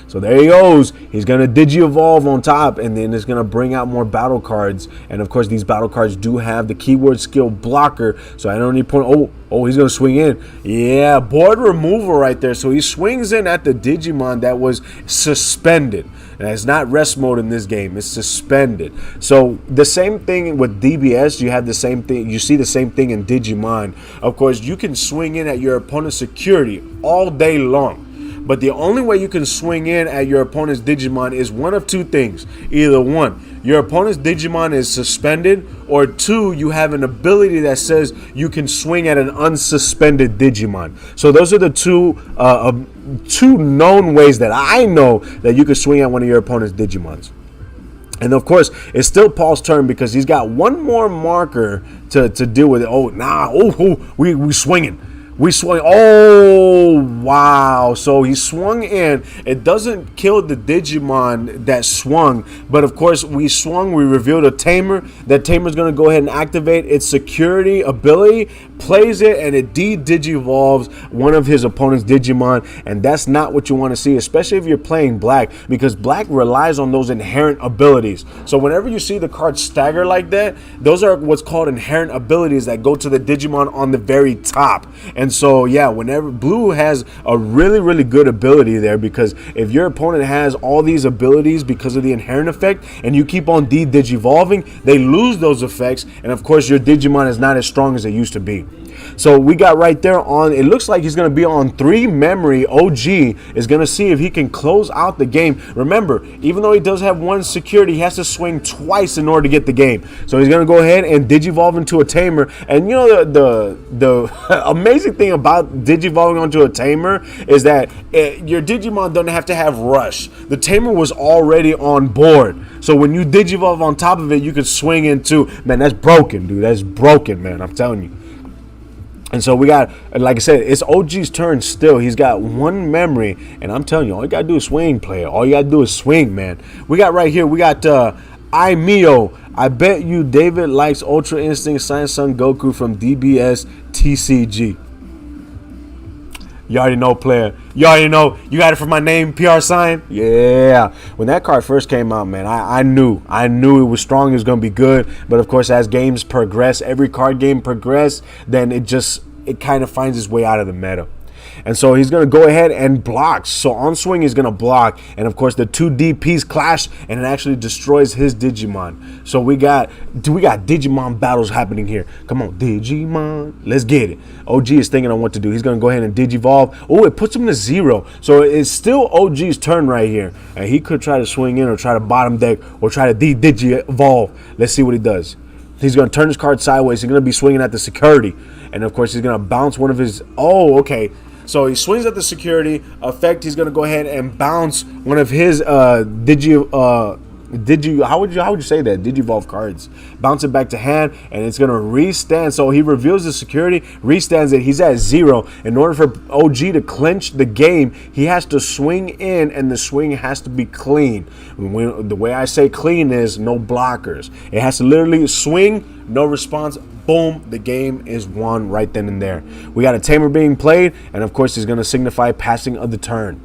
So there he goes. He's going to Digi-Evolve on top, and then it's going to bring out more battle cards. And of course, these battle cards do have the keyword skill blocker. So I don't need point. Oh, he's going to swing in. Yeah, board removal right there. So he swings in at the Digimon that was suspended. And it's not rest mode in this game. It's suspended. So the same thing with DBS. You have the same thing. You see the same thing in Digimon. Of course, you can swing in at your opponent's security all day long. But the only way you can swing in at your opponent's Digimon is one of two things. Either one, your opponent's Digimon is suspended, or two, you have an ability that says you can swing at an unsuspended Digimon. So those are the two known ways that I know that you can swing at one of your opponent's Digimons. And of course, it's still Paul's turn because he's got one more marker to deal with it. We swinging. We swung. Oh, wow. So he swung in. It doesn't kill the Digimon that swung. But of course, we swung. We revealed a tamer. That tamer's going to go ahead and activate its security ability, plays it, and it de-Digivolves one of his opponent's Digimon. And that's not what you want to see, especially if you're playing Black, because Black relies on those inherent abilities. So whenever you see the card stagger like that, those are what's called inherent abilities that go to the Digimon on the very top. And so, yeah, whenever Blue has a really, really good ability there, because if your opponent has all these abilities because of the inherent effect and you keep on de-Digivolving, they lose those effects. And of course, your Digimon is not as strong as it used to be. So we got right there on, it looks like he's going to be on 3 memory. OG is going to see if he can close out the game. Remember, even though he does have 1 security, he has to swing twice in order to get the game. So he's going to go ahead and Digivolve into a tamer. And you know, the amazing thing about Digivolving onto a tamer is that your Digimon doesn't have to have rush. The tamer was already on board. So when you Digivolve on top of it, you can swing into, man, that's broken, dude. That's broken, man. I'm telling you. And so we got, like I said, it's OG's turn still. He's got 1 memory. And I'm telling you, all you got to do is swing, player. All you got to do is swing, man. We got right here, we got Mio. I bet you David likes Ultra Instinct Saiyan Son Goku from DBS TCG. You already know, player. You already know. You got it from my name, PR sign? Yeah. When that card first came out, man, I knew it was strong. It was going to be good. But, of course, as games progress, every card game progress, then it kind of finds its way out of the meta. And so he's going to go ahead and block. So on swing, he's going to block. And, of course, the 2 DPs clash, and it actually destroys his Digimon. So we got Digimon battles happening here. Come on, Digimon. Let's get it. OG is thinking on what to do. He's going to go ahead and Digivolve. Oh, it puts him to 0. So it's still OG's turn right here. And he could try to swing in or try to bottom deck or try to Digivolve. Let's see what he does. He's going to turn his card sideways. He's going to be swinging at the security. And, of course, he's going to bounce one of his... Oh, okay. So he swings at the security effect. He's going to go ahead and bounce one of his how would you say that? Digivolve cards. Bounce it back to hand, and it's going to restand. So he reveals the security, restands it. He's at 0. In order for OG to clinch the game, he has to swing in, and the swing has to be clean. The way I say clean is no blockers. It has to literally swing, no response. Boom, the game is won right then and there. We got a tamer being played, and of course he's going to signify passing of the turn.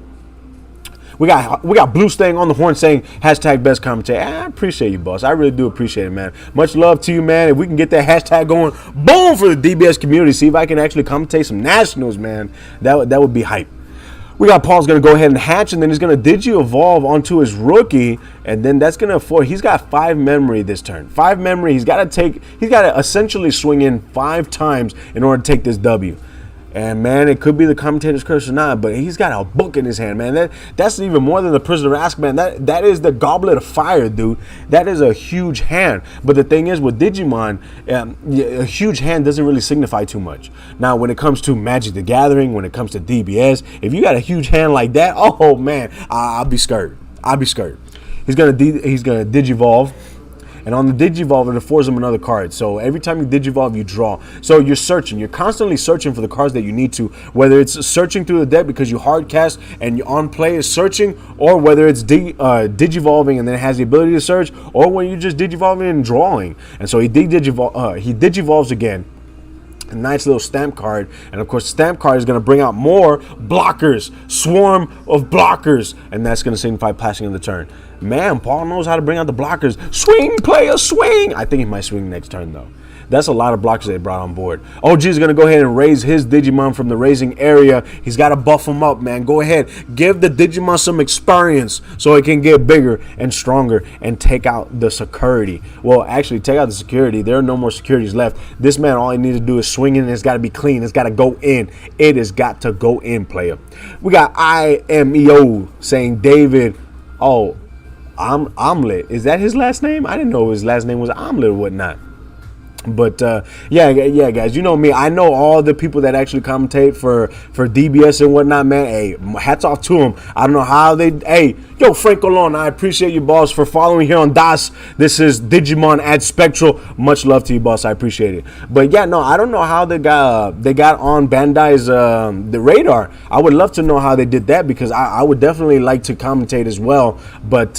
We got Blue staying on the horn saying hashtag best commentator. I appreciate you, boss. I really do appreciate it, man. Much love to you, man. If we can get that hashtag going, boom, for the DBS community. See if I can actually commentate some nationals, man. That would be hype. We got Paul's going to go ahead and hatch, and then he's going to Digi-Evolve onto his rookie, and then that's going to afford. He's got 5 memory this turn. 5 memory. He's got to essentially swing in 5 times in order to take this W. And man, it could be the commentator's curse or not, but he's got a book in his hand, man. That's even more than the Prisoner of Azkaban. That is the Goblet of Fire, dude. That is a huge hand. But the thing is, with Digimon, a huge hand doesn't really signify too much. Now, when it comes to Magic the Gathering, when it comes to DBS, if you got a huge hand like that, oh man, I'll be scared. I'll be scared. He's gonna Digivolve. And on the Digivolve, it affords him another card. So every time you Digivolve, you draw. So you're searching. You're constantly searching for the cards that you need to. Whether it's searching through the deck because you hard cast and you on play is searching, or whether it's Digivolving and then it has the ability to search, or when you're just Digivolving and drawing. And so he Digivolves again. A nice little stamp card, and of course the stamp card is going to bring out more blockers, swarm of blockers, and that's going to signify passing on the turn. Man, Paul knows how to bring out the blockers. Swing, player, swing. I think he might swing next turn though. That's a lot of blockers they brought on board. OG is going to go ahead and raise his Digimon from the raising area. He's got to buff him up, man. Go ahead. Give the Digimon some experience so it can get bigger and stronger and take out the security. Well, actually, take out the security. There are no more securities left. This man, all he needs to do is swing in. It's got to be clean. It's got to go in. It has got to go in, player. We got IMEO saying David. Oh, Omelet. Is that his last name? I didn't know his last name was Omelet or whatnot. But yeah, guys, you know me. I know all the people that actually commentate for DBS and whatnot, man. Hey, hats off to them. I don't know how they. Hey, yo, Frank Olon, I appreciate you, boss, for following here on DAS. This is Digimon at Spectral. Much love to you, boss. I appreciate it. But yeah, no, I don't know how they got on Bandai's the radar. I would love to know how they did that because I would definitely like to commentate as well. But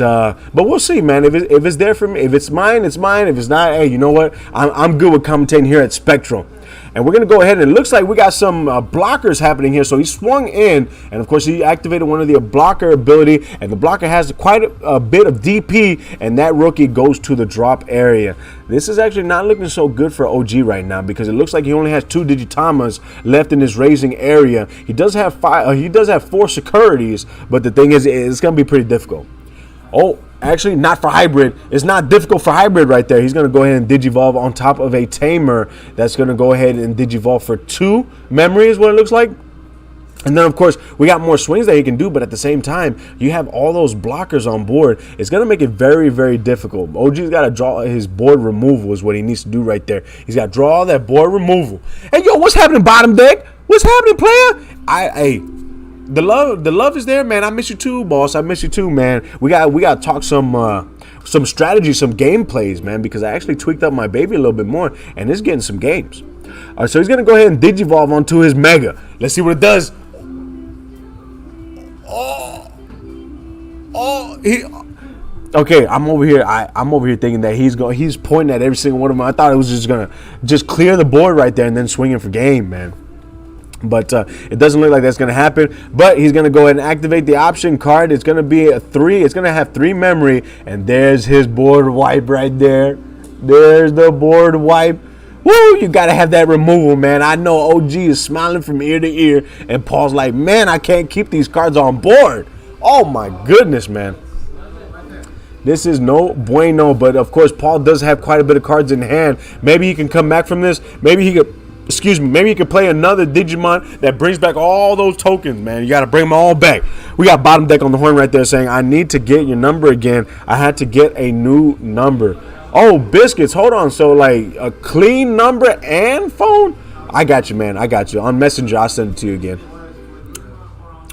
we'll see, man. If it's there for me, if it's mine, it's mine. If it's not, hey, you know what? I'm good with commentating here at Spectral. And we're going to go ahead, and it looks like we got some blockers happening here. So he swung in, and of course he activated one of the blocker ability, and the blocker has quite a bit of DP, and that rookie goes to the drop area. This is actually not looking so good for OG right now because it looks like he only has 2 Digitamas left in his raising area. He does have 4 securities, but the thing is, it's going to be pretty difficult. Oh, actually, not for hybrid. It's not difficult for hybrid right there. He's going to go ahead and Digivolve on top of a Tamer. That's going to go ahead and Digivolve for 2 memory is what it looks like. And then, of course, we got more swings that he can do, but at the same time, you have all those blockers on board. It's going to make it very, very difficult. OG's got to draw his board removal is what he needs to do right there. He's got to draw all that board removal. Hey, yo, what's happening, bottom deck? What's happening, player? The love is there, man. I miss you too, boss. I miss you too, man. We got to talk some strategy, some gameplays, man, because I actually tweaked up my baby a little bit more, and it's getting some games. All right, so he's gonna go ahead and Digivolve onto his Mega. Let's see what it does. Okay, I'm over here. I'm over here thinking that he's pointing at every single one of them. I thought it was just gonna clear the board right there and then swinging for game, man. But it doesn't look like that's going to happen. But he's going to go ahead and activate the option card. It's going to be a 3. It's going to have 3 memory. And there's his board wipe right there. There's the board wipe. Woo! You got to have that removal, man. I know OG is smiling from ear to ear. And Paul's like, man, I can't keep these cards on board. Oh, my goodness, man. This is no bueno. But, of course, Paul does have quite a bit of cards in hand. Maybe he can come back from this. Maybe he could... maybe you could play another Digimon that brings back all those tokens, man. You got to bring them all back. We got bottom deck on the horn right there saying, I need to get your number again. I had to get a new number. Oh, biscuits. Hold on. So, like, a clean number and phone? I got you, man. I got you. On Messenger, I'll send it to you again.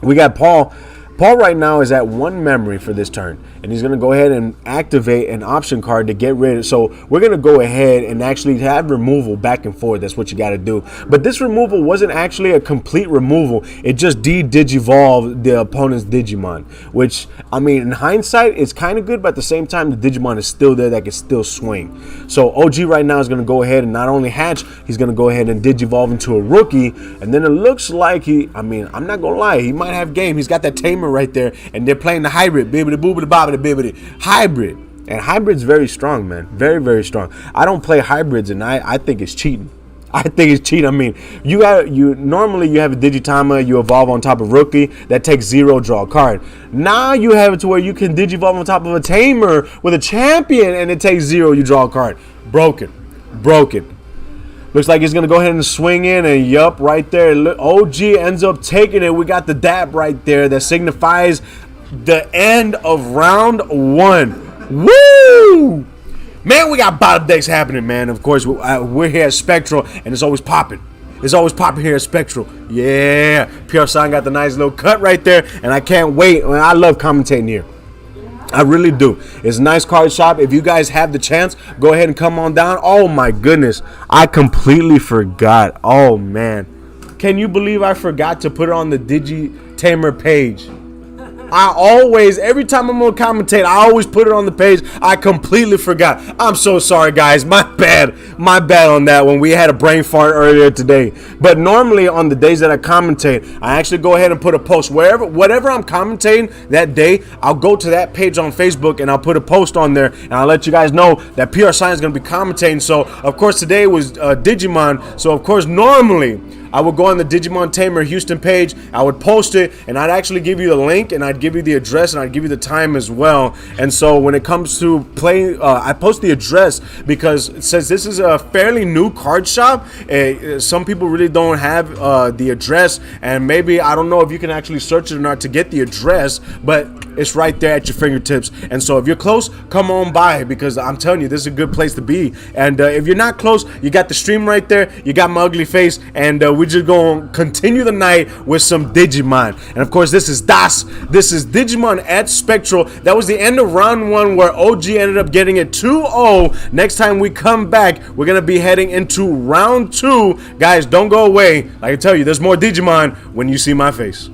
We got Paul. Paul right now is at 1 memory for this turn, and he's going to go ahead and activate an option card to get rid of. So we're going to go ahead and actually have removal back and forth. That's what you got to do. But this removal wasn't actually a complete removal. It just de-digivolved the opponent's Digimon, which, I mean, in hindsight, it's kind of good, but at the same time, the Digimon is still there that can still swing. So OG right now is going to go ahead and not only hatch, he's going to go ahead and Digivolve into a rookie, and then it looks like I'm not going to lie, he might have game. He's got that Tamer right there, and they're playing the hybrid, bibbidi boobidi bobbidi bibbidi hybrid, and hybrid's very strong, man, very, very strong. I don't play hybrids, and I think it's cheating. I think it's cheating. I mean, normally you have a Digitama, you evolve on top of rookie that takes 0, draw a card. Now you have it to where you can Digivolve on top of a Tamer with a champion, and it takes 0, you draw a card. Broken. Looks like he's going to go ahead and swing in. And yup, right there. OG ends up taking it. We got the dab right there that signifies the end of round 1. Woo! Man, we got bottom decks happening, man. Of course, we're here at Spectral, and it's always popping. It's always popping here at Spectral. Yeah. PR Sign got the nice little cut right there, and I can't wait. I love commentating here. I really do. It's a nice card shop. If you guys have the chance, go ahead and come on down. Oh my goodness, I completely forgot. Oh man, can you believe I forgot to put it on the Digitamer page? I always, every time I'm gonna commentate, I always put it on the page. I completely forgot. I'm so sorry, guys. My bad on that one. We had a brain fart earlier today. But normally on the days that I commentate, I actually go ahead and put a post whatever I'm commentating that day. I'll go to that page on Facebook and I'll put a post on there, and I'll let you guys know that PR Sign is gonna be commentating. So of course today was Digimon. So of course normally I would go on the Digimon Tamer Houston page, I would post it, and I'd actually give you the link, and I'd give you the address, and I'd give you the time as well. And so when it comes to playing, I post the address because it says this is a fairly new card shop. Some people really don't have the address, and maybe, I don't know if you can actually search it or not to get the address, but it's right there at your fingertips. And so if you're close, come on by, because I'm telling you, this is a good place to be. And if you're not close, you got the stream right there, you got my ugly face, and we're just going to continue the night with some Digimon. And of course, this is Das. This is Digimon at Spectral. That was the end of round 1 where OG ended up getting it 2-0. Next time we come back, we're going to be heading into round 2. Guys, don't go away. Like I tell you, there's more Digimon when you see my face.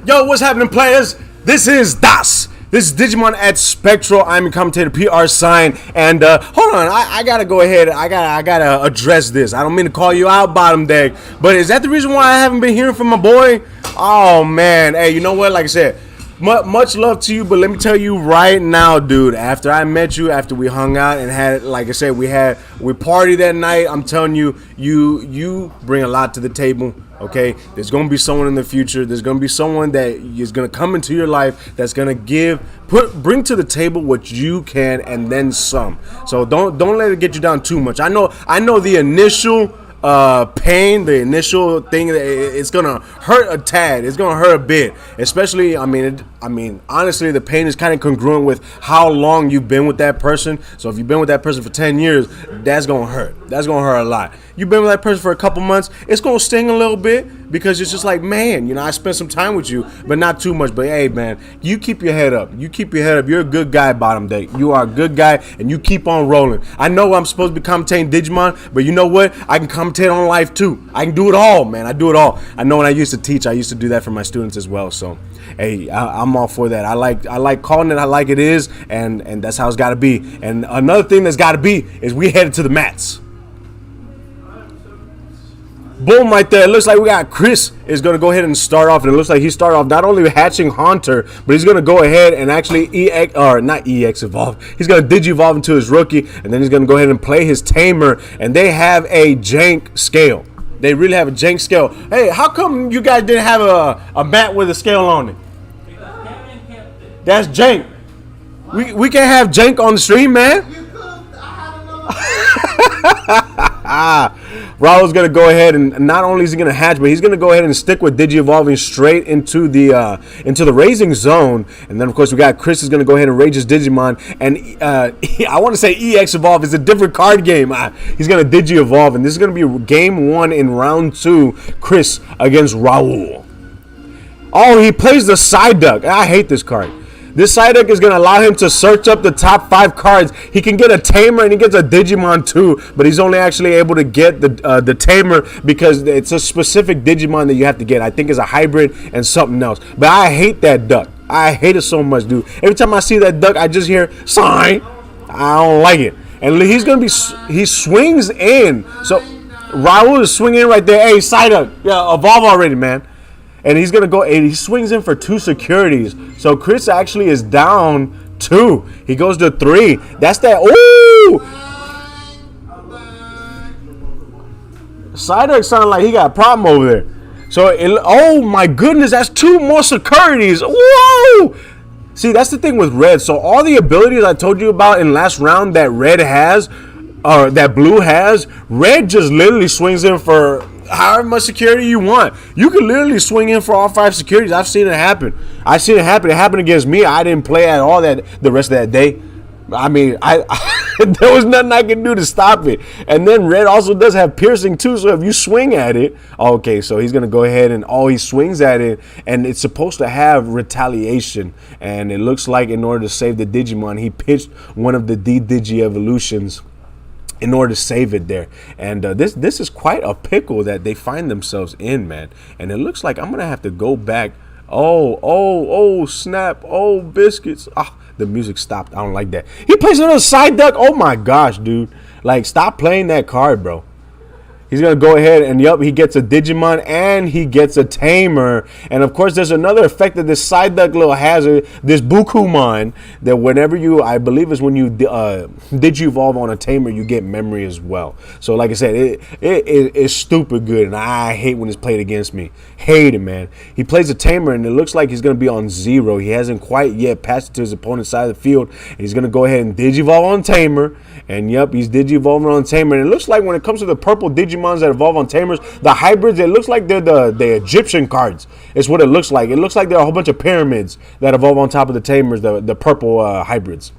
Yo, what's happening, players? This is Das. This is Digimon at Spectral. I'm your commentator, PR Sign. And hold on, I gotta go ahead. I gotta address this. I don't mean to call you out, Bottom Deck, but is that the reason why I haven't been hearing from my boy? Oh man, hey, you know what? Like I said, much love to you, but let me tell you right now, dude. After I met you, after we hung out and had, like I said, we partied that night. I'm telling you, you bring a lot to the table. Okay, there's gonna be someone in the future. There's gonna be someone that is gonna come into your life that's gonna bring to the table what you can and then some. So don't let it get you down too much. I know the initial pain, the initial thing, it's gonna hurt a tad. It's gonna hurt a bit, especially. I mean, honestly, the pain is kind of congruent with how long you've been with that person. So if you've been with that person for 10 years, that's gonna hurt. That's gonna hurt a lot. You've been with that person for a couple months, it's gonna sting a little bit because it's just like, man, you know, I spent some time with you, but not too much. But hey, man, you keep your head up. You keep your head up. You're a good guy, Bottom Deck. You are a good guy, and you keep on rolling. I know I'm supposed to be commentating Digimon, but you know what? I can commentate on life too. I can do it all, man. I do it all. I know when I used to teach, I used to do that for my students as well. So, hey, I'm all for that. I like calling it. I like it is, and that's how it's got to be. And another thing that's got to be is we headed to the mats. Boom, right there. It looks like we got Chris is going to go ahead and start off. And it looks like he started off not only hatching Haunter, but he's going to go ahead and actually not evolve. He's going to Digivolve into his rookie. And then he's going to go ahead and play his Tamer. And they have a jank scale. They really have a jank scale. Hey, how come you guys didn't have a mat with a scale on it? That's jank. We can't have jank on the stream, man. Raul's gonna go ahead and not only is he gonna hatch, but he's gonna go ahead and stick with Digi-evolving straight into the raising zone. And then of course we got Chris is gonna go ahead and rage his Digimon. And I want to say EX Evolve is a different card game. He's gonna Digi-evolve, and this is gonna be game 1 in round 2. Chris against Raul. Oh, he plays the side duck. I hate this card. This side deck is going to allow him to search up the top 5 cards. He can get a Tamer and he gets a Digimon too, but he's only actually able to get the Tamer because it's a specific Digimon that you have to get. I think it's a hybrid and something else. But I hate that duck. I hate it so much, dude. Every time I see that duck, I just hear, sign. I don't like it. And he's going to be, he swings in. So Raul is swinging in right there. Hey, side duck. Yeah, evolve already, man. And he's going to go, and he swings in for 2 securities. So Chris actually is down 2. He goes to 3. That's that. Ooh! Psyduck sounded like he got a problem over there. So, oh my goodness, that's 2 more securities. Whoa! See, that's the thing with red. So all the abilities I told you about in last round that red has, or that blue has, red just literally swings in for however much security you want. You can literally swing in for all 5 securities. I've seen it happen. I've seen it happen. It happened against me. I didn't play at all the rest of that day. I mean, there was nothing I could do to stop it. And then red also does have piercing too. So if you swing at it, okay, so he's gonna go ahead and he swings at it, and it's supposed to have retaliation. And it looks like in order to save the Digimon, he pitched one of the D-Digi evolutions in order to save it there. And this is quite a pickle that they find themselves in, man. And it looks like I'm gonna have to go back. Oh snap. Oh biscuits. The music stopped. I don't like that. He plays another side duck. Oh my gosh, dude. Like, stop playing that card, bro. He's going to go ahead and, yup, he gets a Digimon and he gets a Tamer. And, of course, there's another effect that this side duck little has, this Bukumon, that whenever you, I believe is when you Digi-evolve on a Tamer, you get memory as well. So, like I said, it's stupid good, and I hate when it's played against me. Hate it, man. He plays a Tamer, and it looks like he's going to be on 0. He hasn't quite yet passed it to his opponent's side of the field. And he's going to go ahead and Digi-evolve on Tamer. And, yup, he's Digi-evolving on Tamer. And it looks like when it comes to the purple Digimon that evolve on Tamers, the hybrids, it looks like they're the Egyptian cards. It's what it looks like. It looks like there are a whole bunch of pyramids that evolve on top of the Tamers, the purple hybrids.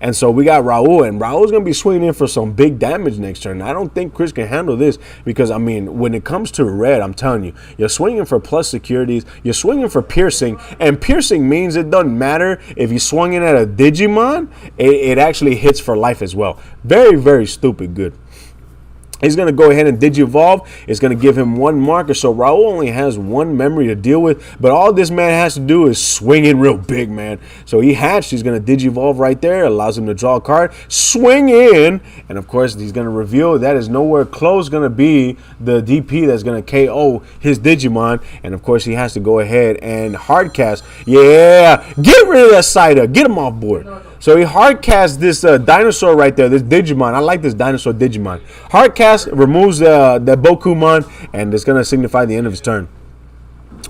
And so we got Raul, and Raul's going to be swinging in for some big damage next turn. I don't think Chris can handle this because, I mean, when it comes to red, I'm telling you, you're swinging for plus securities, you're swinging for piercing, and piercing means it doesn't matter if you swung in at a Digimon, it actually hits for life as well. Very, very stupid good. He's going to go ahead and Digivolve. It's going to give him one marker. So Raul only has one memory to deal with. But all this man has to do is swing in real big, man. So he hatched. He's going to Digivolve right there. Allows him to draw a card. Swing in. And, of course, he's going to reveal that is nowhere close going to be the DP that's going to KO his Digimon. And, of course, he has to go ahead and hardcast. Yeah. Get rid of that Psyduck. Get him off board. So he hardcast this dinosaur right there, this Digimon. I like this dinosaur Digimon. Hardcast removes the Bokumon, and it's going to signify the end of his turn.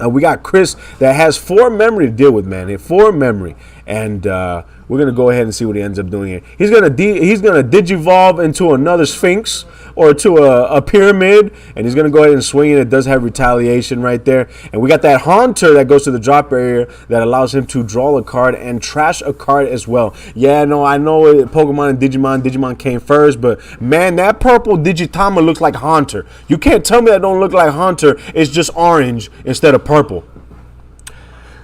We got Chris that has 4 memory to deal with, man. He has 4 memory, and we're gonna go ahead and see what he ends up doing here. He's gonna Digivolve into another Sphinx or to a pyramid, and he's gonna go ahead and swing it. It does have retaliation right there, and we got that Haunter that goes to the drop area that allows him to draw a card and trash a card as well. Yeah, no, I know Pokemon and Digimon came first, but man, that purple Digitama looks like Haunter. You can't tell me that don't look like Haunter. It's just orange instead of purple.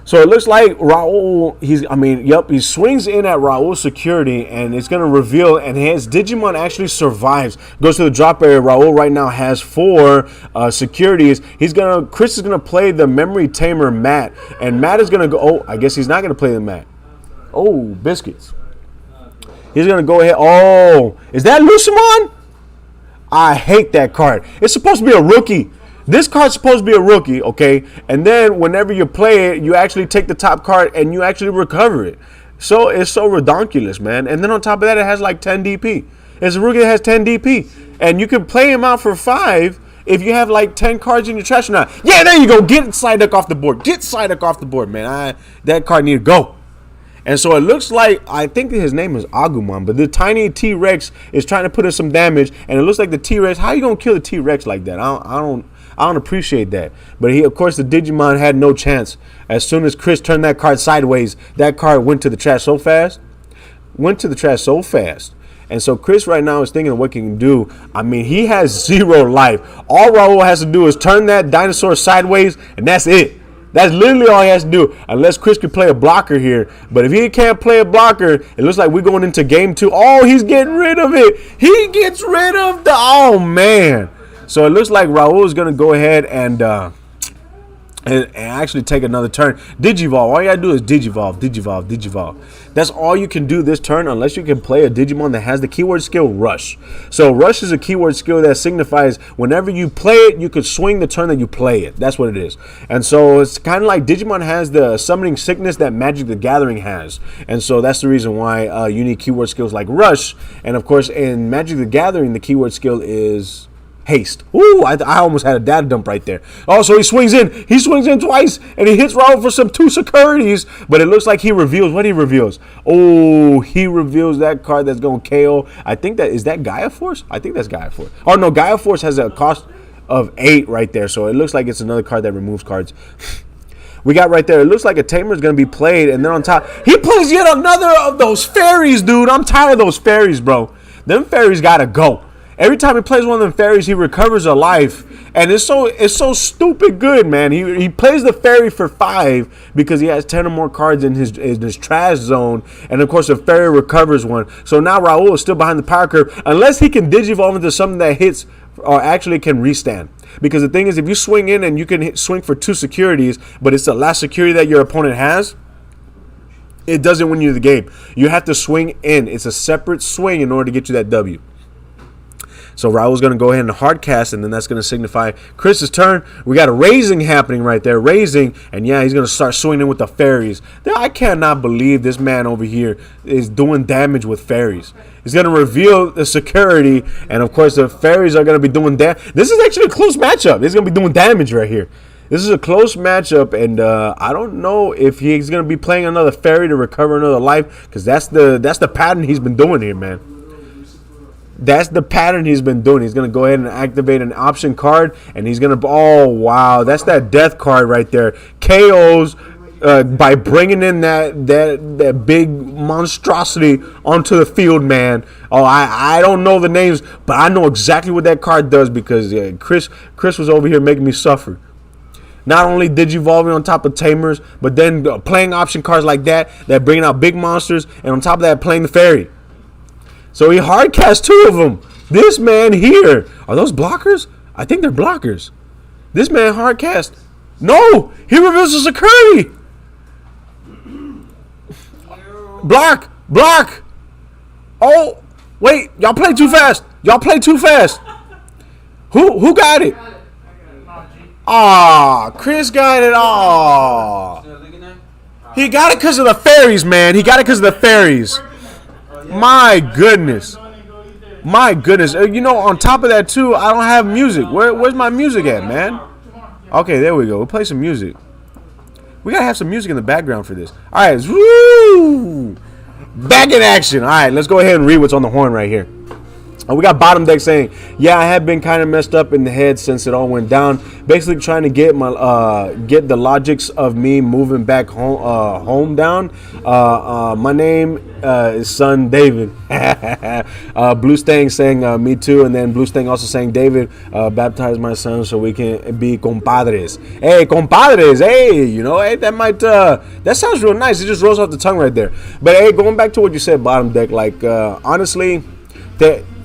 So it looks like Raul, he swings in at Raul's security, and it's going to reveal, and his Digimon actually survives. Goes to the drop area. Raul right now has 4 securities. Chris is going to play the Memory Tamer Matt, and Matt is going to go, oh, I guess he's not going to play the Matt. Oh, biscuits. He's going to go ahead. Oh, is that Lucimon? I hate that card. It's supposed to be a rookie. This card's supposed to be a rookie, okay? And then whenever you play it, you actually take the top card and you actually recover it. So it's so redonkulous, man. And then on top of that, it has like 10 DP. It's a rookie that has 10 DP. And you can play him out for 5 if you have like 10 cards in your trash or not. Yeah, there you go. Get Psyduck off the board. Get Psyduck off the board, man. That card need to go. And so it looks like, I think his name is Agumon, but the tiny T-Rex is trying to put in some damage. And it looks like the T-Rex, how you going to kill the T-Rex like that? I don't appreciate that. But of course, the Digimon had no chance. As soon as Chris turned that card sideways, that card went to the trash so fast. And so Chris right now is thinking of what he can do. I mean, he has 0 life. All Raul has to do is turn that dinosaur sideways, and that's it. That's literally all he has to do, unless Chris can play a blocker here. But if he can't play a blocker, it looks like we're going into game 2. Oh, he's getting rid of it. He gets rid of the, oh, man. So it looks like Raul is going to go ahead and actually take another turn. Digivolve. All you got to do is Digivolve. That's all you can do this turn unless you can play a Digimon that has the keyword skill Rush. So Rush is a keyword skill that signifies whenever you play it, you could swing the turn that you play it. That's what it is. And so it's kind of like Digimon has the summoning sickness that Magic the Gathering has. And so that's the reason why you need keyword skills like Rush. And of course, in Magic the Gathering, the keyword skill is Haste. Ooh, I almost had a data dump right there. Oh, so he swings in. He swings in twice, and he hits Raul for some 2 securities. But it looks like he reveals. What he reveals? Oh, he reveals that card that's going to KO. I think that, is that Gaia Force? I think that's Gaia Force. Oh, no, Gaia Force has a cost of 8 right there. So it looks like it's another card that removes cards. We got right there. It looks like a Tamer is going to be played. And then on top, he plays yet another of those fairies, dude. I'm tired of those fairies, bro. Them fairies got to go. Every time he plays one of them fairies, he recovers a life, and it's so stupid good, man. He plays the fairy for 5 because he has 10 or more cards in his trash zone, and of course the fairy recovers one. So now Raul is still behind the power curve unless he can Digivolve into something that hits or actually can restand. Because the thing is, if you swing in and you can swing for 2 securities, but it's the last security that your opponent has, it doesn't win you the game. You have to swing in. It's a separate swing in order to get you that W. So Raul's going to go ahead and hardcast, and then that's going to signify Chris's turn. We got a raising happening right there. Raising, and yeah, he's going to start swinging with the fairies. I cannot believe this man over here is doing damage with fairies. He's going to reveal the security, and of course the fairies are going to be doing damage. This is actually a close matchup. He's going to be doing damage right here. This is a close matchup, and I don't know if he's going to be playing another fairy to recover another life, because that's the pattern he's been doing here, man. That's the pattern he's been doing. He's going to go ahead and activate an option card, and he's going to, oh, wow, that's that death card right there. KOs by bringing in that big monstrosity onto the field, man. Oh, I don't know the names, but I know exactly what that card does because Chris was over here making me suffer. Not only Digivolving on top of Tamers, but then playing option cards like that bringing out big monsters, and on top of that, playing the fairy. So he hardcast 2 of them. This man here. Are those blockers? I think they're blockers. This man hard cast. No! He reveals a Curry! Block! Block! Oh! Wait! Y'all play too fast! Y'all play too fast! Who got it? Ah, Chris got it. Ah, he got it because of the fairies, man. He got it because of the fairies. My goodness. My goodness. You know, on top of that, too, I don't have music. Where's my music at, man? Okay, there we go. We'll play some music. We got to have some music in the background for this. All right. Woo! Back in action. All right, let's go ahead and read what's on the horn right here. We got Bottom Deck saying, yeah, I have been kind of messed up in the head since it all went down. Basically trying to get my get the logics of me moving back home down. My name is Son David. Blue Stang saying me too, and then Blue Stang also saying, David, baptize my son so we can be compadres. Hey, compadres. Hey, you know, hey, that might that sounds real nice. It just rolls off the tongue right there. But hey, going back to what you said, Bottom Deck, like honestly,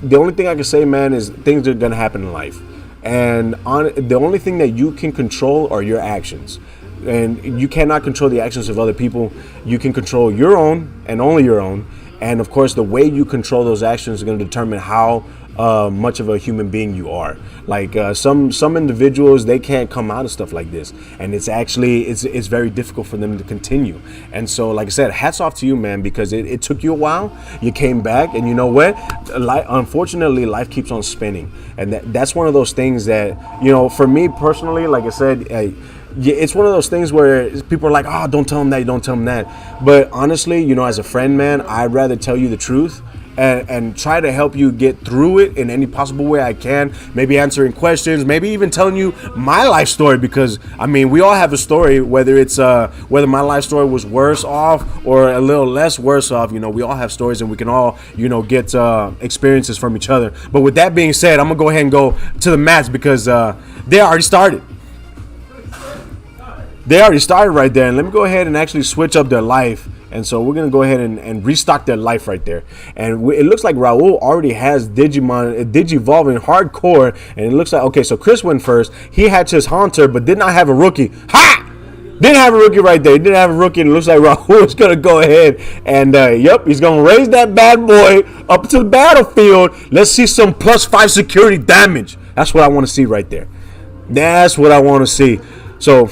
the only thing I can say, man, is things are going to happen in life. And the only thing that you can control are your actions. And you cannot control the actions of other people. You can control your own and only your own. And, of course, the way you control those actions is going to determine how much of a human being you are. Like some individuals, they can't come out of stuff like this, and it's very difficult for them to continue. And so, like I said, hats off to you, man, because it took you a while. You came back, and you know what? Unfortunately, life keeps on spinning, and that's one of those things that, you know, for me personally, like I said, it's one of those things where people are like, oh, don't tell him that, don't tell him that. But honestly, you know, as a friend, man, I'd rather tell you the truth and try to help you get through it in any possible way I can. Maybe answering questions, maybe even telling you my life story, because I mean, we all have a story, whether it's whether my life story was worse off or a little less worse off. You know, we all have stories, and we can all, you know, get experiences from each other. But with that being said, I'm gonna go ahead and go to the Mats because they already started. They already started right there, and let me go ahead and actually switch up their life. And so we're going to go ahead and restock their life right there. And it looks like Raul already has Digimon, Digivolving hardcore. And it looks like, okay, so Chris went first. He had his Haunter, but did not have a rookie. Ha! Didn't have a rookie right there. He didn't have a rookie. And it looks like Raul is going to go ahead and, he's going to raise that bad boy up to the battlefield. Let's see some +5 security damage. That's what I want to see right there. That's what I want to see. So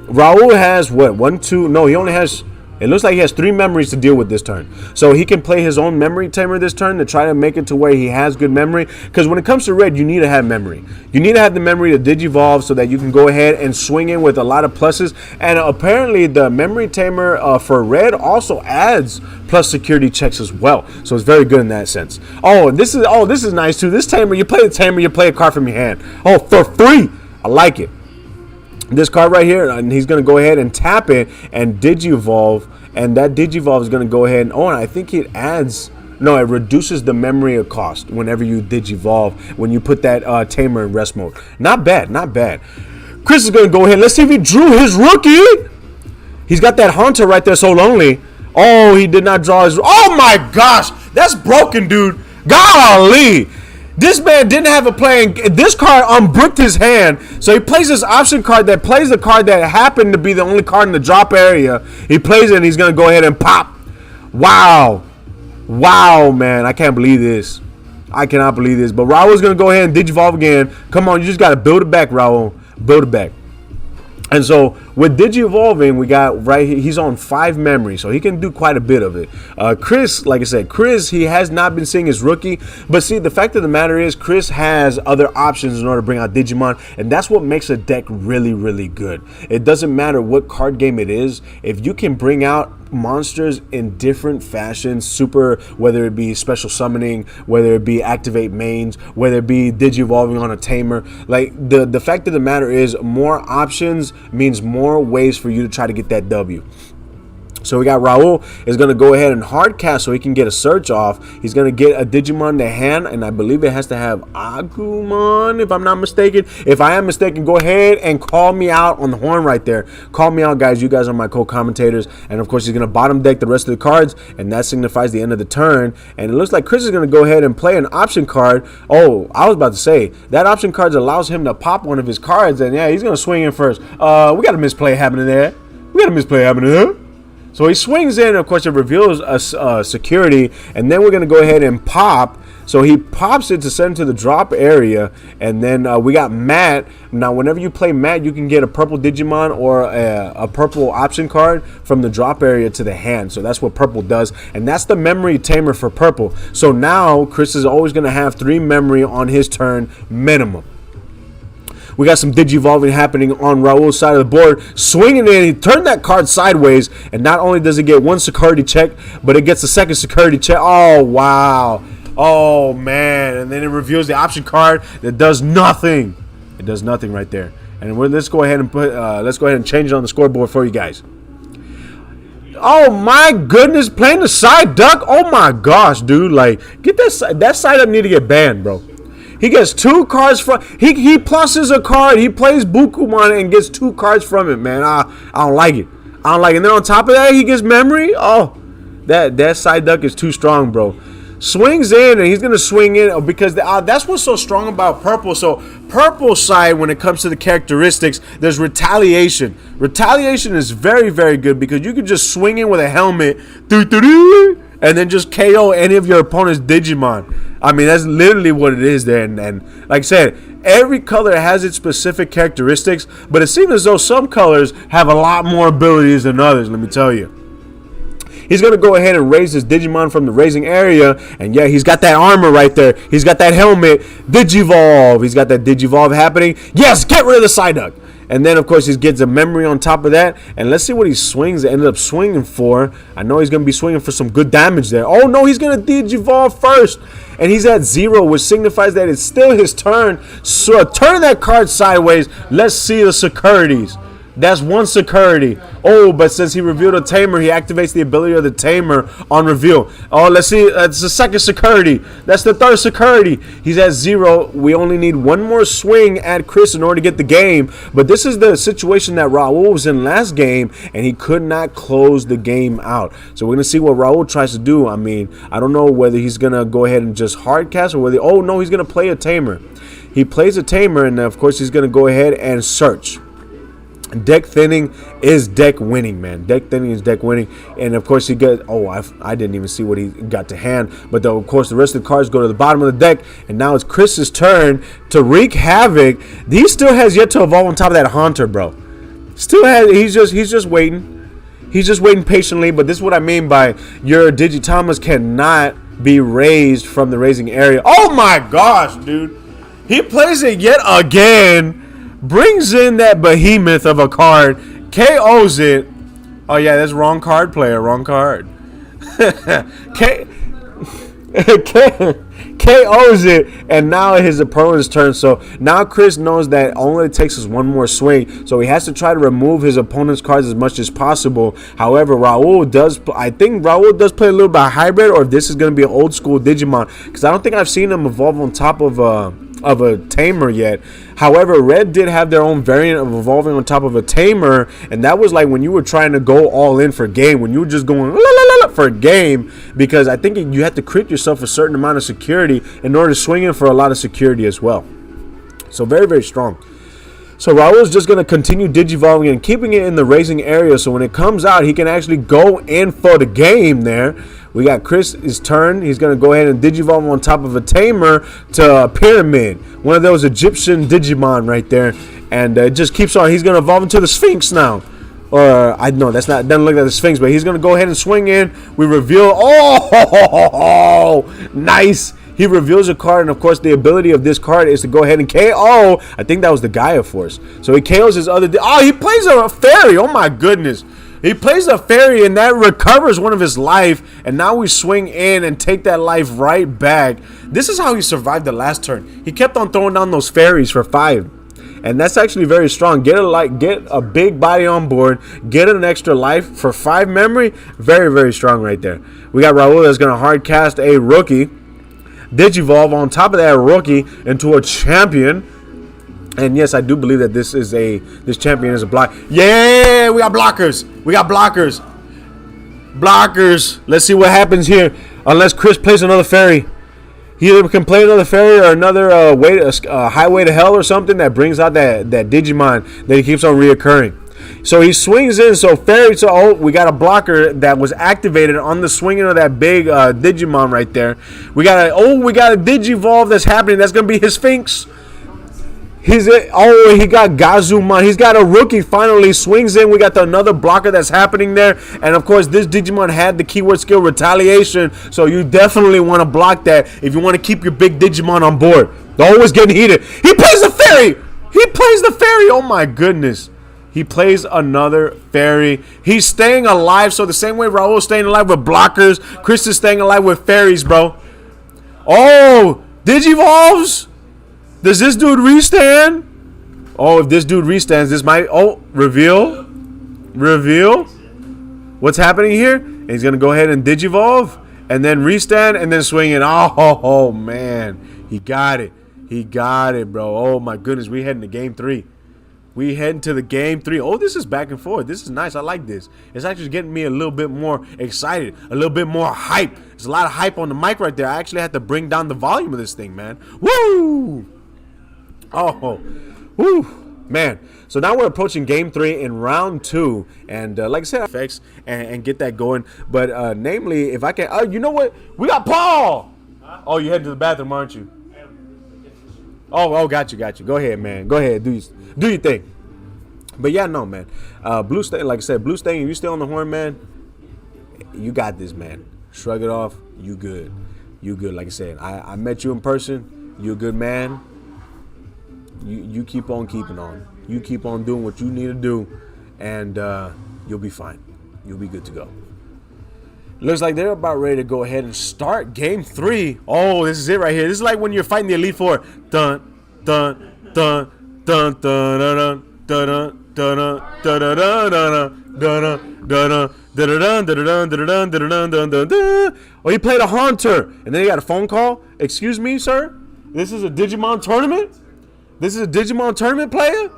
Raul has what? 1, 2. No, he only has. It looks like he has 3 memories to deal with this turn. So he can play his own memory tamer this turn to try to make it to where he has good memory. Because when it comes to red, you need to have memory. You need to have the memory to Digivolve so that you can go ahead and swing in with a lot of pluses. And apparently the memory tamer for red also adds plus security checks as well. So it's very good in that sense. This is nice too. This tamer, you play the tamer, you play a card from your hand. Oh, for free. I like it. This card right here, and he's going to go ahead and tap it and Digivolve, and that Digivolve is going to go ahead and I think it reduces the memory cost whenever you Digivolve, when you put that tamer in rest mode. Not bad, not bad. Chris is going to go ahead. Let's see if he drew his rookie. He's got that Haunter right there, so lonely. Oh, he did not draw his. Oh my gosh, that's broken, dude. Golly. This man didn't have a playing. This card unbricked his hand, so he plays this option card that plays the card that happened to be the only card in the drop area. He plays it, and he's going to go ahead and pop. Wow. Wow, man. I can't believe this. I cannot believe this. But Raul's going to go ahead and Digivolve again. Come on, you just got to build it back, Raul. Build it back. And so with Digivolving, we got right here, he's on 5 memory, so he can do quite a bit of it. Chris, like I said, he has not been seeing his rookie. But see, the fact of the matter is, Chris has other options in order to bring out Digimon, and that's what makes a deck really, really good. It doesn't matter what card game it is. If you can bring out monsters in different fashions, whether it be special summoning, whether it be activate mains, whether it be Digivolving on a tamer, like the fact of the matter is, more options means more ways for you to try to get that W. So we got Raul is going to go ahead and hard cast so he can get a search off. He's going to get a Digimon to hand, and I believe it has to have Agumon, if I'm not mistaken. If I am mistaken, go ahead and call me out on the horn right there. Call me out, guys. You guys are my co-commentators. And, of course, he's going to bottom deck the rest of the cards, and that signifies the end of the turn. And it looks like Chris is going to go ahead and play an option card. Oh, I was about to say, that option card allows him to pop one of his cards, and, yeah, he's going to swing in first. We got a misplay happening there. So he swings in, of course, it reveals a security, and then we're going to go ahead and pop. So he pops it to send to the drop area, and then we got Matt. Now, whenever you play Matt, you can get a purple Digimon or a purple option card from the drop area to the hand. So that's what purple does, and that's the memory tamer for purple. So now Chris is always going to have 3 memory on his turn minimum. We got some Digivolving happening on Raul's side of the board. Swinging in, he turned that card sideways, and not only does it get 1 security check, but it gets a 2nd security check. Oh, wow. Oh, man. And then it reveals the option card that does nothing. It does nothing right there. And let's go ahead and change it on the scoreboard for you guys. Oh, my goodness. Playing the side duck? Oh, my gosh, dude. Like, get that side up need to get banned, bro. He gets 2 cards from. He pluses a card. He plays Bukumon and gets 2 cards from it, man. I don't like it. I don't like it. And then on top of that, he gets memory. Oh, that side duck is too strong, bro. Swings in, and he's gonna swing in because that's what's so strong about purple. So purple side, when it comes to the characteristics, there's retaliation. Retaliation is very, very good because you can just swing in with a helmet, and then just KO any of your opponent's Digimon. I mean, that's literally what it is there. And like I said, every color has its specific characteristics, but it seems as though some colors have a lot more abilities than others, let me tell you. He's going to go ahead and raise his Digimon from the raising area. And yeah, he's got that armor right there. He's got that helmet. Digivolve. He's got that Digivolve happening. Yes, get rid of the Psyduck. And then, of course, he gets a memory on top of that. And let's see what he ended up swinging for. I know he's going to be swinging for some good damage there. Oh, no, he's going to Digivolve first. And he's at 0, which signifies that it's still his turn. So turn that card sideways. Let's see the securities. That's 1 security. Oh, but since he revealed a tamer, he activates the ability of the tamer on reveal. Oh, let's see. That's the 2nd security. That's the 3rd security. He's at 0. We only need 1 more swing at Chris in order to get the game. But this is the situation that Raul was in last game, and he could not close the game out. So we're going to see what Raul tries to do. I mean, I don't know whether he's going to go ahead and just hard cast or whether, oh, no, he's going to play a tamer. He plays a tamer, and of course, he's going to go ahead and search. Deck thinning is deck winning, man. Deck thinning is deck winning. And, of course, he got... Oh, I didn't even see what he got to hand. But, of course, the rest of the cards go to the bottom of the deck. And now it's Chris's turn to wreak havoc. He still has yet to evolve on top of that Haunter, bro. Still has... He's just waiting. He's just waiting patiently. But this is what I mean by your Digitamas cannot be raised from the raising area. Oh, my gosh, dude. He plays it yet again. Brings in that behemoth of a card, KOs it. Oh yeah, that's wrong card player, wrong card. KOs it, and now his opponent's turn. So now Chris knows that only it takes us 1 more swing. So he has to try to remove his opponent's cards as much as possible. However, I think Raul does play a little bit of hybrid, or if this is going to be an old school Digimon, because I don't think I've seen him evolve on top of a tamer yet. However, Red did have their own variant of evolving on top of a tamer, and that was like when you were trying to go all in for game, when you were just going for game, because I think you had to crit yourself a certain amount of security in order to swing in for a lot of security as well. So very, very strong. So Raul's just going to continue Digivolving and keeping it in the raising area, so when it comes out, he can actually go in for the game there. We got Chris's turn. He's going to go ahead and Digivolve on top of a tamer to a Pyramid. One of those Egyptian Digimon right there. And it just keeps on. He's going to evolve into the Sphinx now. Or, I know, that's not, doesn't look like the Sphinx, but he's going to go ahead and swing in. We reveal, oh, nice. He reveals a card, and of course, the ability of this card is to go ahead and KO. I think that was the Gaia Force. So he KOs his other, he plays a fairy. Oh my goodness. He plays a fairy, and that recovers 1 of his life, and now we swing in and take that life right back. This is how he survived the last turn. He kept on throwing down those fairies for 5. and that's actually very strong. Get a big body on board, get an extra life for 5 memory. Very, very strong right there. We got Raul that's going to hard cast a rookie. Digivolve on top of that rookie into a champion. And yes, I do believe that this champion is a block. Yeah, we got blockers. Blockers. Let's see what happens here. Unless Chris plays another fairy. He either can play another fairy or another highway to hell or something that brings out that Digimon that he keeps on reoccurring. So he swings in. So fairy. So we got a blocker that was activated on the swinging of that big Digimon right there. We got a Digivolve that's happening. That's gonna be his Sphinx. He got Gazumon. He's got a rookie finally. Swings in. We got another blocker that's happening there. And, of course, this Digimon had the keyword skill Retaliation. So you definitely want to block that if you want to keep your big Digimon on board. They're always getting heated. He plays the fairy. Oh, my goodness. He plays another fairy. He's staying alive. So the same way Raul's staying alive with blockers, Chris is staying alive with fairies, bro. Oh, Digivolves. Does this dude restand? Oh, if this dude restands, this might... Oh, reveal. What's happening here? And he's going to go ahead and Digivolve. And then restand and then swing it. Oh, man. He got it. Bro. Oh, my goodness. We heading to game 3. Oh, this is back and forth. This is nice. I like this. It's actually getting me a little bit more excited. A little bit more hype. There's a lot of hype on the mic right there. I actually had to bring down the volume of this thing, man. Woo! Oh, woo, man. So now we're approaching game 3 in round 2. And like I said, effects and get that going. But namely, if I can... Oh, you know what? We got Paul! Huh? Oh, you're heading to the bathroom, aren't you? Oh, got you. Go ahead, man. Go ahead. Do your thing. But yeah, no, man. Blue Stain, like I said, Blue Stain, if you stay on the horn, man, you got this, man. Shrug it off. You good. Like I said, I met you in person. You're a good man. You keep on keeping on. You keep on doing what you need to do, and you'll be fine. You'll be good to go. Looks like they're about ready to go ahead and start game 3. Oh, this is it right here. This is like when you're fighting the Elite Four. Dun dun dun dun dun dun dun dun dun dun dun. Oh, he played a Haunter, and then he got a phone call. Excuse me, sir. This is a Digimon tournament. Player?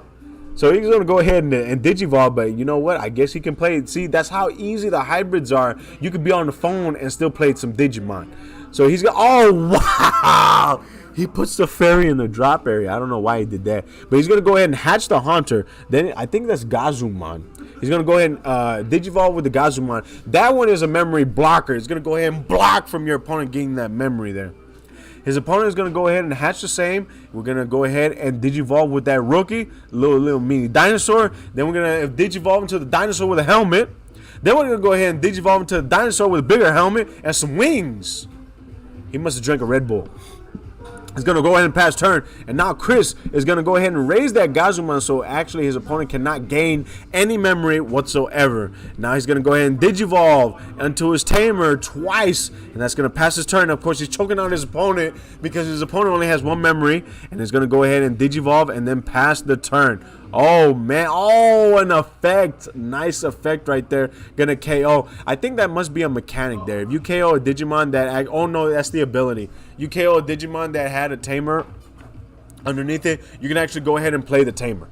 So he's going to go ahead and Digivolve, but you know what? I guess he can play. See, that's how easy the hybrids are. You could be on the phone and still play some Digimon. So he's got... Oh, wow! He puts the fairy in the drop area. I don't know why he did that. But he's going to go ahead and hatch the Haunter. Then I think that's Gazumon. He's going to go ahead and Digivolve with the Gazumon. That one is a memory blocker. It's going to go ahead and block from your opponent getting that memory there. His opponent is going to go ahead and hatch the same. We're going to go ahead and Digivolve with that rookie. Little mini dinosaur. Then we're going to Digivolve into the dinosaur with a helmet. Then we're going to go ahead and Digivolve into the dinosaur with a bigger helmet and some wings. He must have drank a Red Bull. He's going to go ahead and pass turn. And now Chris is going to go ahead and raise that Gazumon so actually his opponent cannot gain any memory whatsoever. Now he's going to go ahead and Digivolve into his Tamer twice. And that's going to pass his turn. Of course, he's choking out his opponent because his opponent only has 1 memory. And he's going to go ahead and Digivolve and then pass the turn. Oh, man. Oh, an effect. Nice effect right there. Gonna KO. I think that must be a mechanic there. If you KO a Digimon that... Oh, no, that's the ability. You KO a Digimon that had a Tamer underneath it, you can actually go ahead and play the Tamer.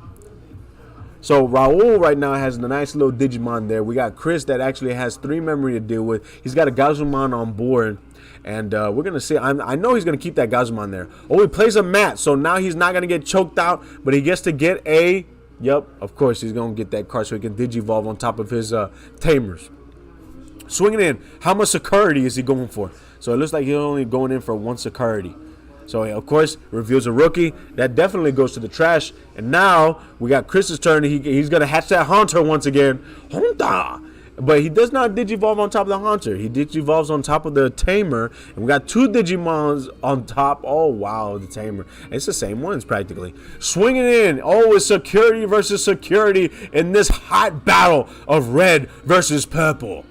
So Raul right now has a nice little Digimon there. We got Chris that actually has 3 memory to deal with. He's got a Gazumon on board. And we're going to see. I know he's going to keep that Gazumon there. Oh, he plays a mat. So now he's not going to get choked out. But he gets to get a... Yep, of course he's going to get that card so he can Digivolve on top of his Tamers. Swinging in. How much security is he going for? So it looks like he's only going in for 1 security. So, of course, reveals a rookie. That definitely goes to the trash. And now we got Chris's turn. He's going to hatch that Haunter once again. Honda! But he does not Digivolve on top of the Haunter. He Digivolves on top of the Tamer. And we got 2 Digimons on top. Oh, wow, the Tamer. It's the same ones, practically. Swinging in. Oh, it's security versus security in this hot battle of red versus purple.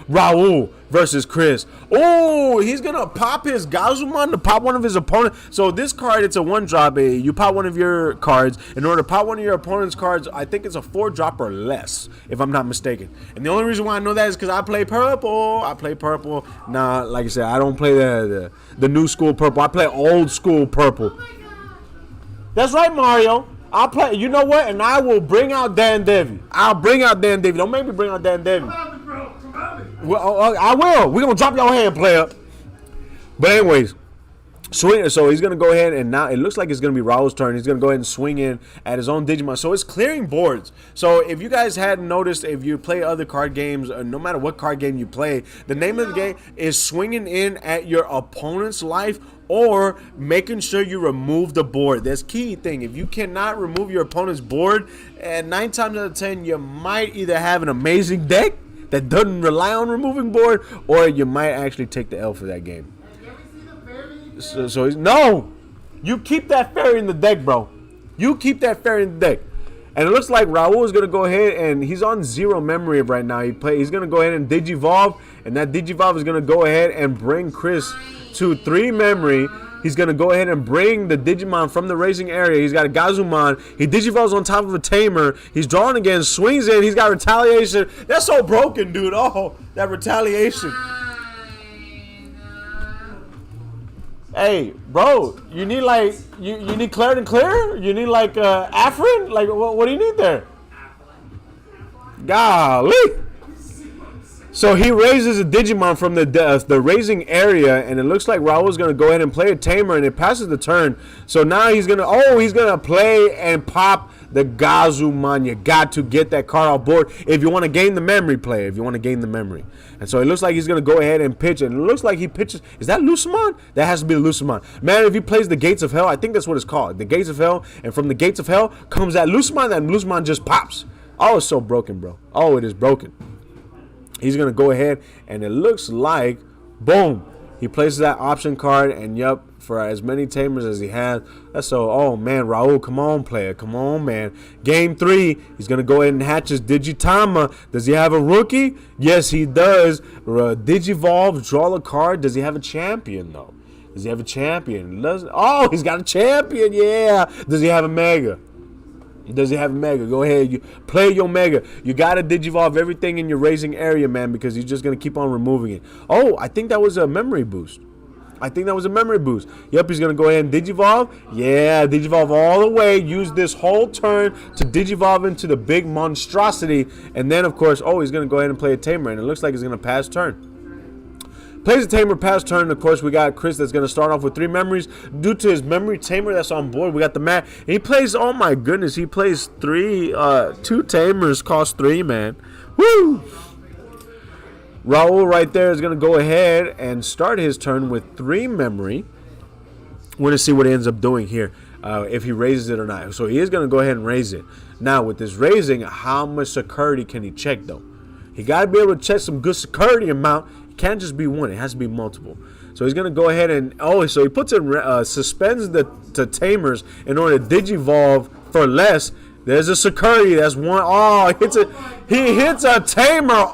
Raul versus Chris. Oh, he's gonna pop his Gazumon to pop one of his opponents. So this card, it's a 1-drop. You pop one of your cards. In order to pop one of your opponent's cards, I think it's a 4-drop or less, if I'm not mistaken. And the only reason why I know that is because I play purple. Nah, like I said, I don't play the new school purple. I play old school purple. That's right, Mario. I'll play. You know what? And I will bring out Dan Devi. I'll bring out Dan Devi. Don't make me bring out Dan Devi. Well, I will. We're going to drop your hand, player. But anyways, swing. So he's going to go ahead and now it looks like it's going to be Raul's turn. He's going to go ahead and swing in at his own Digimon. So it's clearing boards. So if you guys hadn't noticed, if you play other card games, no matter what card game you play, the name of the game is swinging in at your opponent's life or making sure you remove the board. That's key thing. If you cannot remove your opponent's board, and 9 times out of 10, you might either have an amazing deck that doesn't rely on removing board, or you might actually take the L for that game. So he's, no, you keep that fairy in the deck, bro. You keep that fairy in the deck. And it looks like Raul is gonna go ahead and he's on 0 memory right now. He's gonna go ahead and Digivolve, and that Digivolve is gonna go ahead and bring Chris to 3 memory. He's going to go ahead and bring the Digimon from the racing area. He's got a Gazumon. He Digivolves on top of a Tamer. He's drawing again, swings in. He's got retaliation. That's so broken, dude. Oh, that retaliation. Hey, bro, you need like, you need Claret and Clear? You need like Afrin? Like, what do you need there? Golly. So he raises a Digimon from the raising area, and it looks like Raul's going to go ahead and play a Tamer, and it passes the turn. So now he's going to play and pop the Gazumon. You got to get that card off board if you want to gain the memory, player, if you want to gain the memory. And so it looks like he's going to go ahead and pitch, and it looks like he pitches. Is that Lucemon? That has to be Lucemon. Man, if he plays the Gates of Hell, I think that's what it's called, the Gates of Hell, and from the Gates of Hell comes that Lucemon, and Lucemon just pops. Oh, it's so broken, bro. Oh, it is broken. He's going to go ahead, and it looks like, boom, he places that option card, and yup, for as many Tamers as he has. That's so, oh, man, Raul, come on, player. Come on, man. Game 3, he's going to go ahead and hatch his Digitama. Does he have a rookie? Yes, he does. Digivolve, draw a card. Does he have a champion, though? Does he have a champion? Oh, he's got a champion, yeah. Does he have a Mega? Does he have a Mega? Go ahead. You play your Mega. You got to Digivolve everything in your raising area, man, because he's just going to keep on removing it. Oh, I think that was a memory boost. Yep, he's going to go ahead and Digivolve. Yeah, Digivolve all the way. Use this whole turn to Digivolve into the big monstrosity. And then, of course, oh, he's going to go ahead and play a Tamer. And it looks like he's going to pass turn. Plays a Tamer, pass turn. Of course, we got Chris that's going to start off with 3 memories. Due to his memory Tamer that's on board, we got the Matt. And he plays, oh my goodness, he plays 2 Tamers, cost 3, man. Woo! Raul right there is going to go ahead and start his turn with 3 memory. We're going to see what he ends up doing here, if he raises it or not. So he is going to go ahead and raise it. Now, with this raising, how much security can he check, though? He got to be able to check some good security amount. Can't just be 1, it has to be multiple. So he's gonna go ahead and so he puts in suspends the Tamers in order to Digivolve for less. There's a security, that's 1. Oh, he hits a Tamer.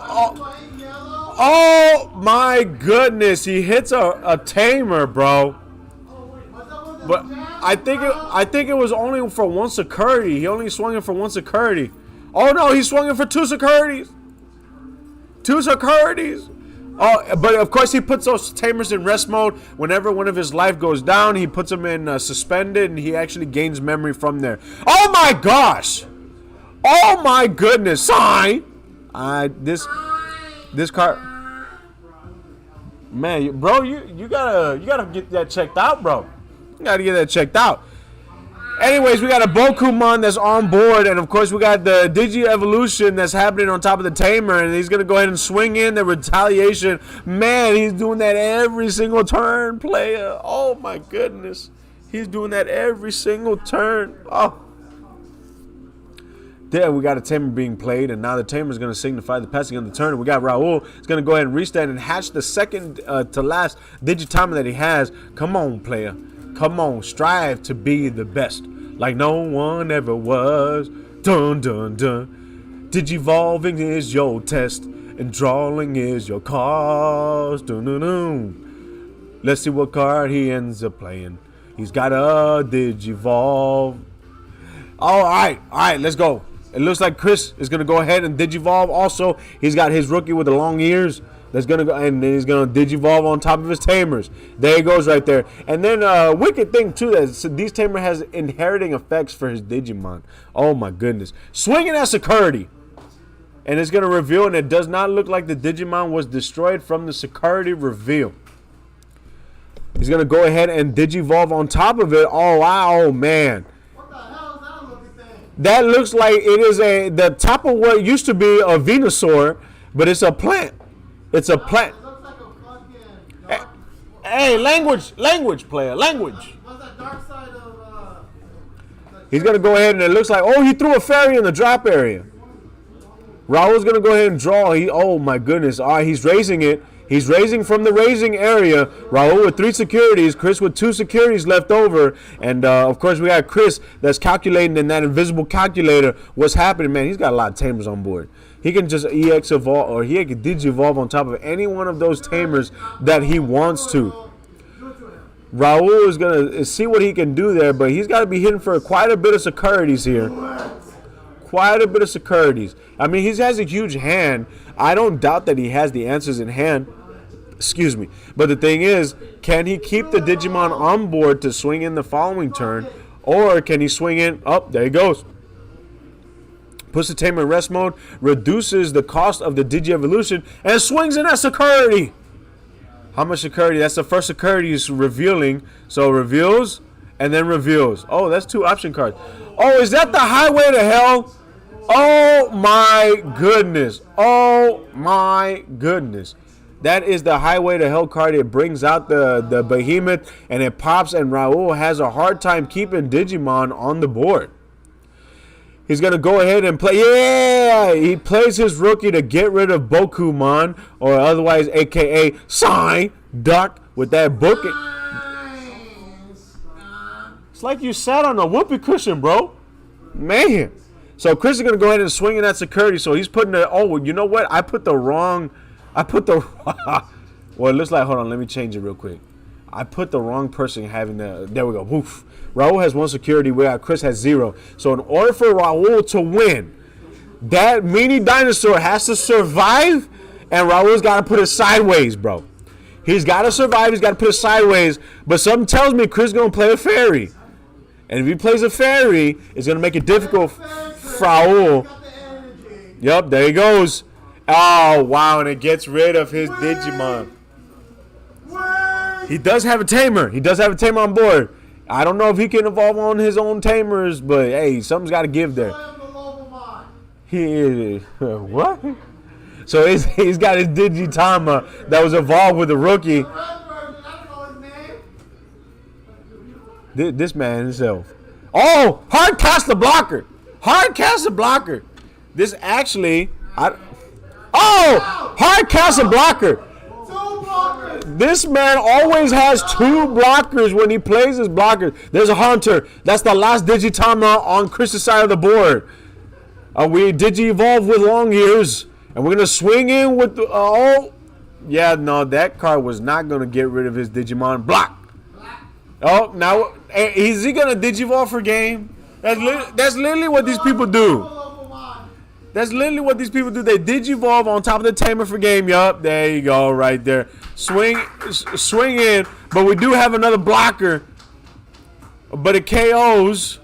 Oh my goodness, he hits a Tamer, bro. But I think it was only for 1 security. He only swung it for 1 security. Oh no, he swung it for 2 securities. 2 securities. Oh, but of course he puts those Tamers in rest mode. Whenever one of his life goes down, he puts them in suspended, and he actually gains memory from there. Oh my gosh! Oh my goodness! Sign. This card, man, bro, you gotta get that checked out, bro. You gotta get that checked out. Anyways, we got a Bokumon that's on board, and of course we got the Digi Evolution that's happening on top of the Tamer, and he's gonna go ahead and swing in the retaliation. Man, he's doing that every single turn, player. Oh my goodness, he's doing that every single turn. Oh, there we got a Tamer being played, and now the Tamer is gonna signify the passing of the turn. We got Raul. He's gonna go ahead and restand and hatch the second to last Digitama that he has. Come on, player. Come on, strive to be the best, like no one ever was. Dun dun dun. Digivolving is your test. and drawing is your cause. Doo-doo-doo. Let's see what card he ends up playing. He's got a Digivolve. All right, let's go. It looks like Chris is gonna go ahead and Digivolve. Also, he's got his rookie with the long ears. That's gonna go, and then he's gonna Digivolve on top of his tamers. There he goes, right there. And then wicked thing too that these tamer has inheriting effects for his Digimon. Oh my goodness, swinging at security, and it's gonna reveal, and it does not look like the Digimon was destroyed from the security reveal. He's gonna go ahead and Digivolve on top of it. Oh wow, man. What the hell is that looking thing? That looks like it is the top of what used to be a Venusaur, but it's a plant. It's a plant. It looks like a fucking dark, Hey, language, player, language. what's that dark side of He's gonna go ahead and it looks like, oh, he threw a fairy in the drop area. Raul's gonna go ahead and draw. Oh my goodness. All right, he's raising it. He's raising from the raising area. Raul with 3 securities. Chris with 2 securities left over. And, of course, we got Chris that's calculating in that invisible calculator what's happening. Man, he's got a lot of tamers on board. He can just EX evolve, or he can Digivolve on top of any one of those tamers that he wants to. Raul is going to see what he can do there, but he's got to be hitting for quite a bit of securities here. Quite a bit of securities. I mean, he has a huge hand. I don't doubt that he has the answers in hand. Excuse me. But the thing is, can he keep the Digimon on board to swing in the following turn? Or can he swing in? Oh, there he goes. Puts the tamer in rest mode, reduces the cost of the Digi-Evolution, and swings in at security. How much security? That's the first security he's revealing. So reveals, and then reveals. Oh, that's 2 option cards. Oh, is that the highway to hell? Oh, my goodness. Oh, my goodness. That is the highway to hell card. It brings out the behemoth, and it pops, and Raul has a hard time keeping Digimon on the board. He's going to go ahead and play. Yeah! He plays his rookie to get rid of Bokumon, or otherwise a.k.a. Psyduck, with that book. It's like you sat on a whoopee cushion, bro. Man. So Chris is going to go ahead and swing in that security. So he's putting the, oh, you know what? I put the, well, it looks like, hold on, let me change it real quick. I put the wrong person having the, there we go. Woof. Raul has 1 security, where Chris has 0. So in order for Raul to win, that mini dinosaur has to survive, and Raul's got to put it sideways, bro. He's got to survive, he's got to put it sideways, but something tells me Chris is going to play a fairy. And if he plays a fairy, it's going to make it difficult for Raul. Yep, there he goes. Oh, wow, and it gets rid of his Digimon. He does have a tamer. He does have a tamer on board. I don't know if he can evolve on his own tamers, but, hey, something's got to give there. What? So he's got his Digitama that was evolved with a rookie. This man himself. Oh, hard cast the blocker. Hard cast the blocker. This actually, hard cast the blocker. This man always has 2 blockers when he plays his blockers. There's a Hunter. That's the last Digitama on Chris's side of the board. We Digi-Evolve with long ears. And we're going to swing in with the, yeah, no, that card was not going to get rid of his Digimon. Block. Oh, now, is he going to Digivolve for game? That's literally what these people do. That's literally what these people do. They Digivolve on top of the tamer for game. Yup, there you go, right there. Swing in, but we do have another blocker. But it KOs.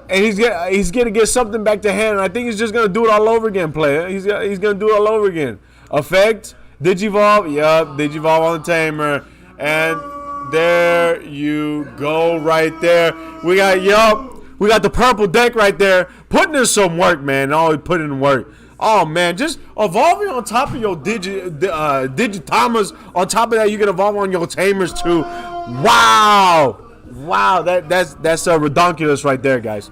And he's gonna get something back to hand. I think he's just gonna do it all over again, player. He's gonna do it all over again. Effect, Digivolve, yup, Digivolve on the tamer, and there you go, right there. We got the purple deck right there, putting in some work, man. Always putting in work. Oh man, just evolving on top of your Digitamas. On top of that, you can evolve on your tamers too. Wow. That's redonkulous right there, guys.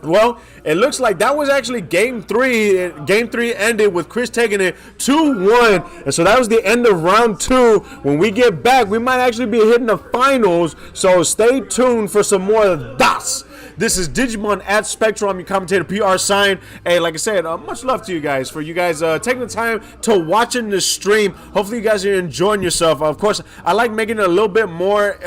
Well, it looks like that was actually game 3. Game 3 ended with Chris taking it 2-1. And so that was the end of round 2. When we get back, we might actually be hitting the finals. So stay tuned for some more of this. This is Digimon at Spectral. I'm your commentator, PR Sign. Hey, like I said, much love to you guys for you guys taking the time to watching this stream. Hopefully you guys are enjoying yourself. Of course, I like making it a little bit more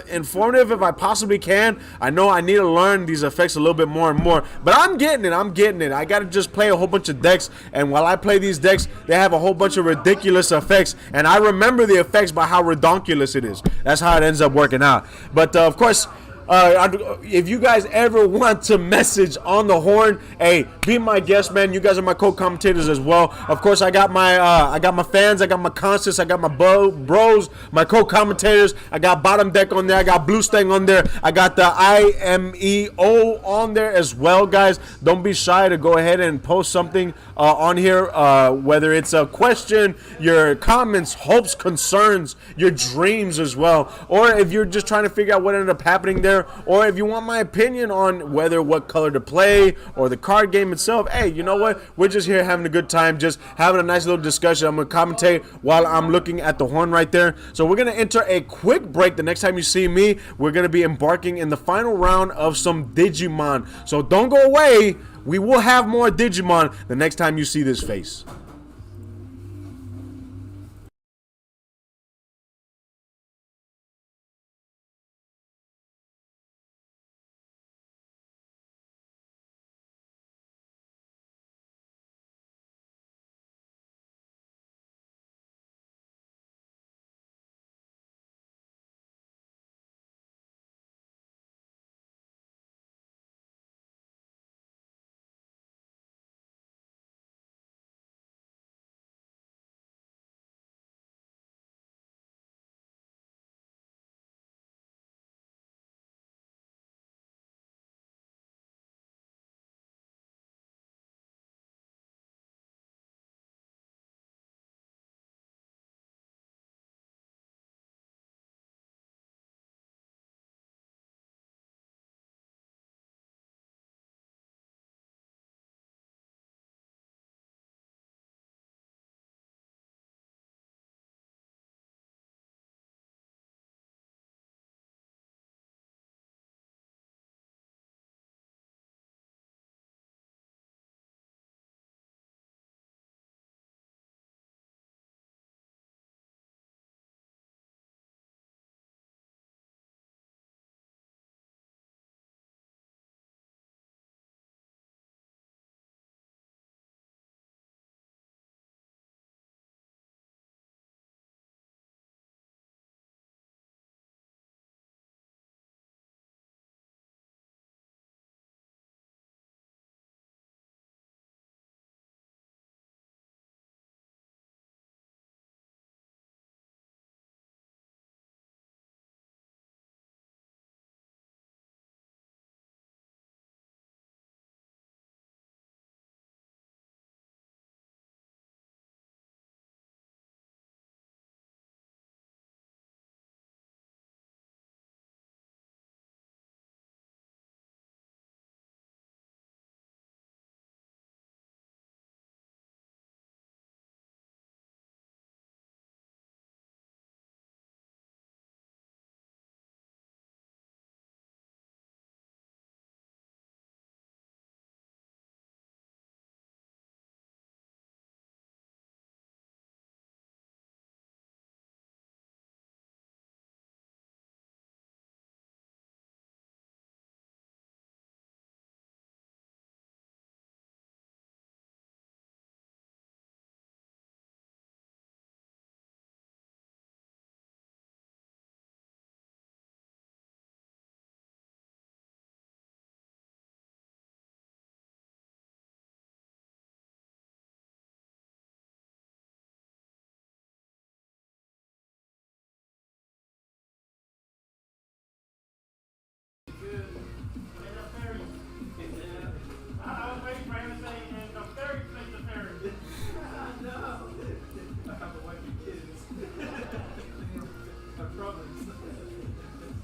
informative if I possibly can. I know I need to learn these effects a little bit more and more, but I'm getting it. I gotta just play a whole bunch of decks, and while I play these decks, they have a whole bunch of ridiculous effects, and I remember the effects by how redonkulous it is. That's how it ends up working out. But of course, if you guys ever want to message on the horn, hey, be my guest, man. You guys are my co-commentators as well. Of course, I got my fans, I got my constants, I got my bros, my co-commentators. I got Bottom Deck on there, I got Blue Stang on there, I got the IMEO on there as well, guys. Don't be shy to go ahead and post something on here, whether it's a question, your comments, hopes, concerns, your dreams as well, or if you're just trying to figure out what ended up happening there, or if you want my opinion on what color to play or the card game itself. Hey, you know what? We're just here having a good time, just having a nice little discussion. I'm going to commentate while I'm looking at the horn right there. So we're going to enter a quick break. The next time you see me, we're going to be embarking in the final round of some Digimon. So don't go away. We will have more Digimon the next time you see this face.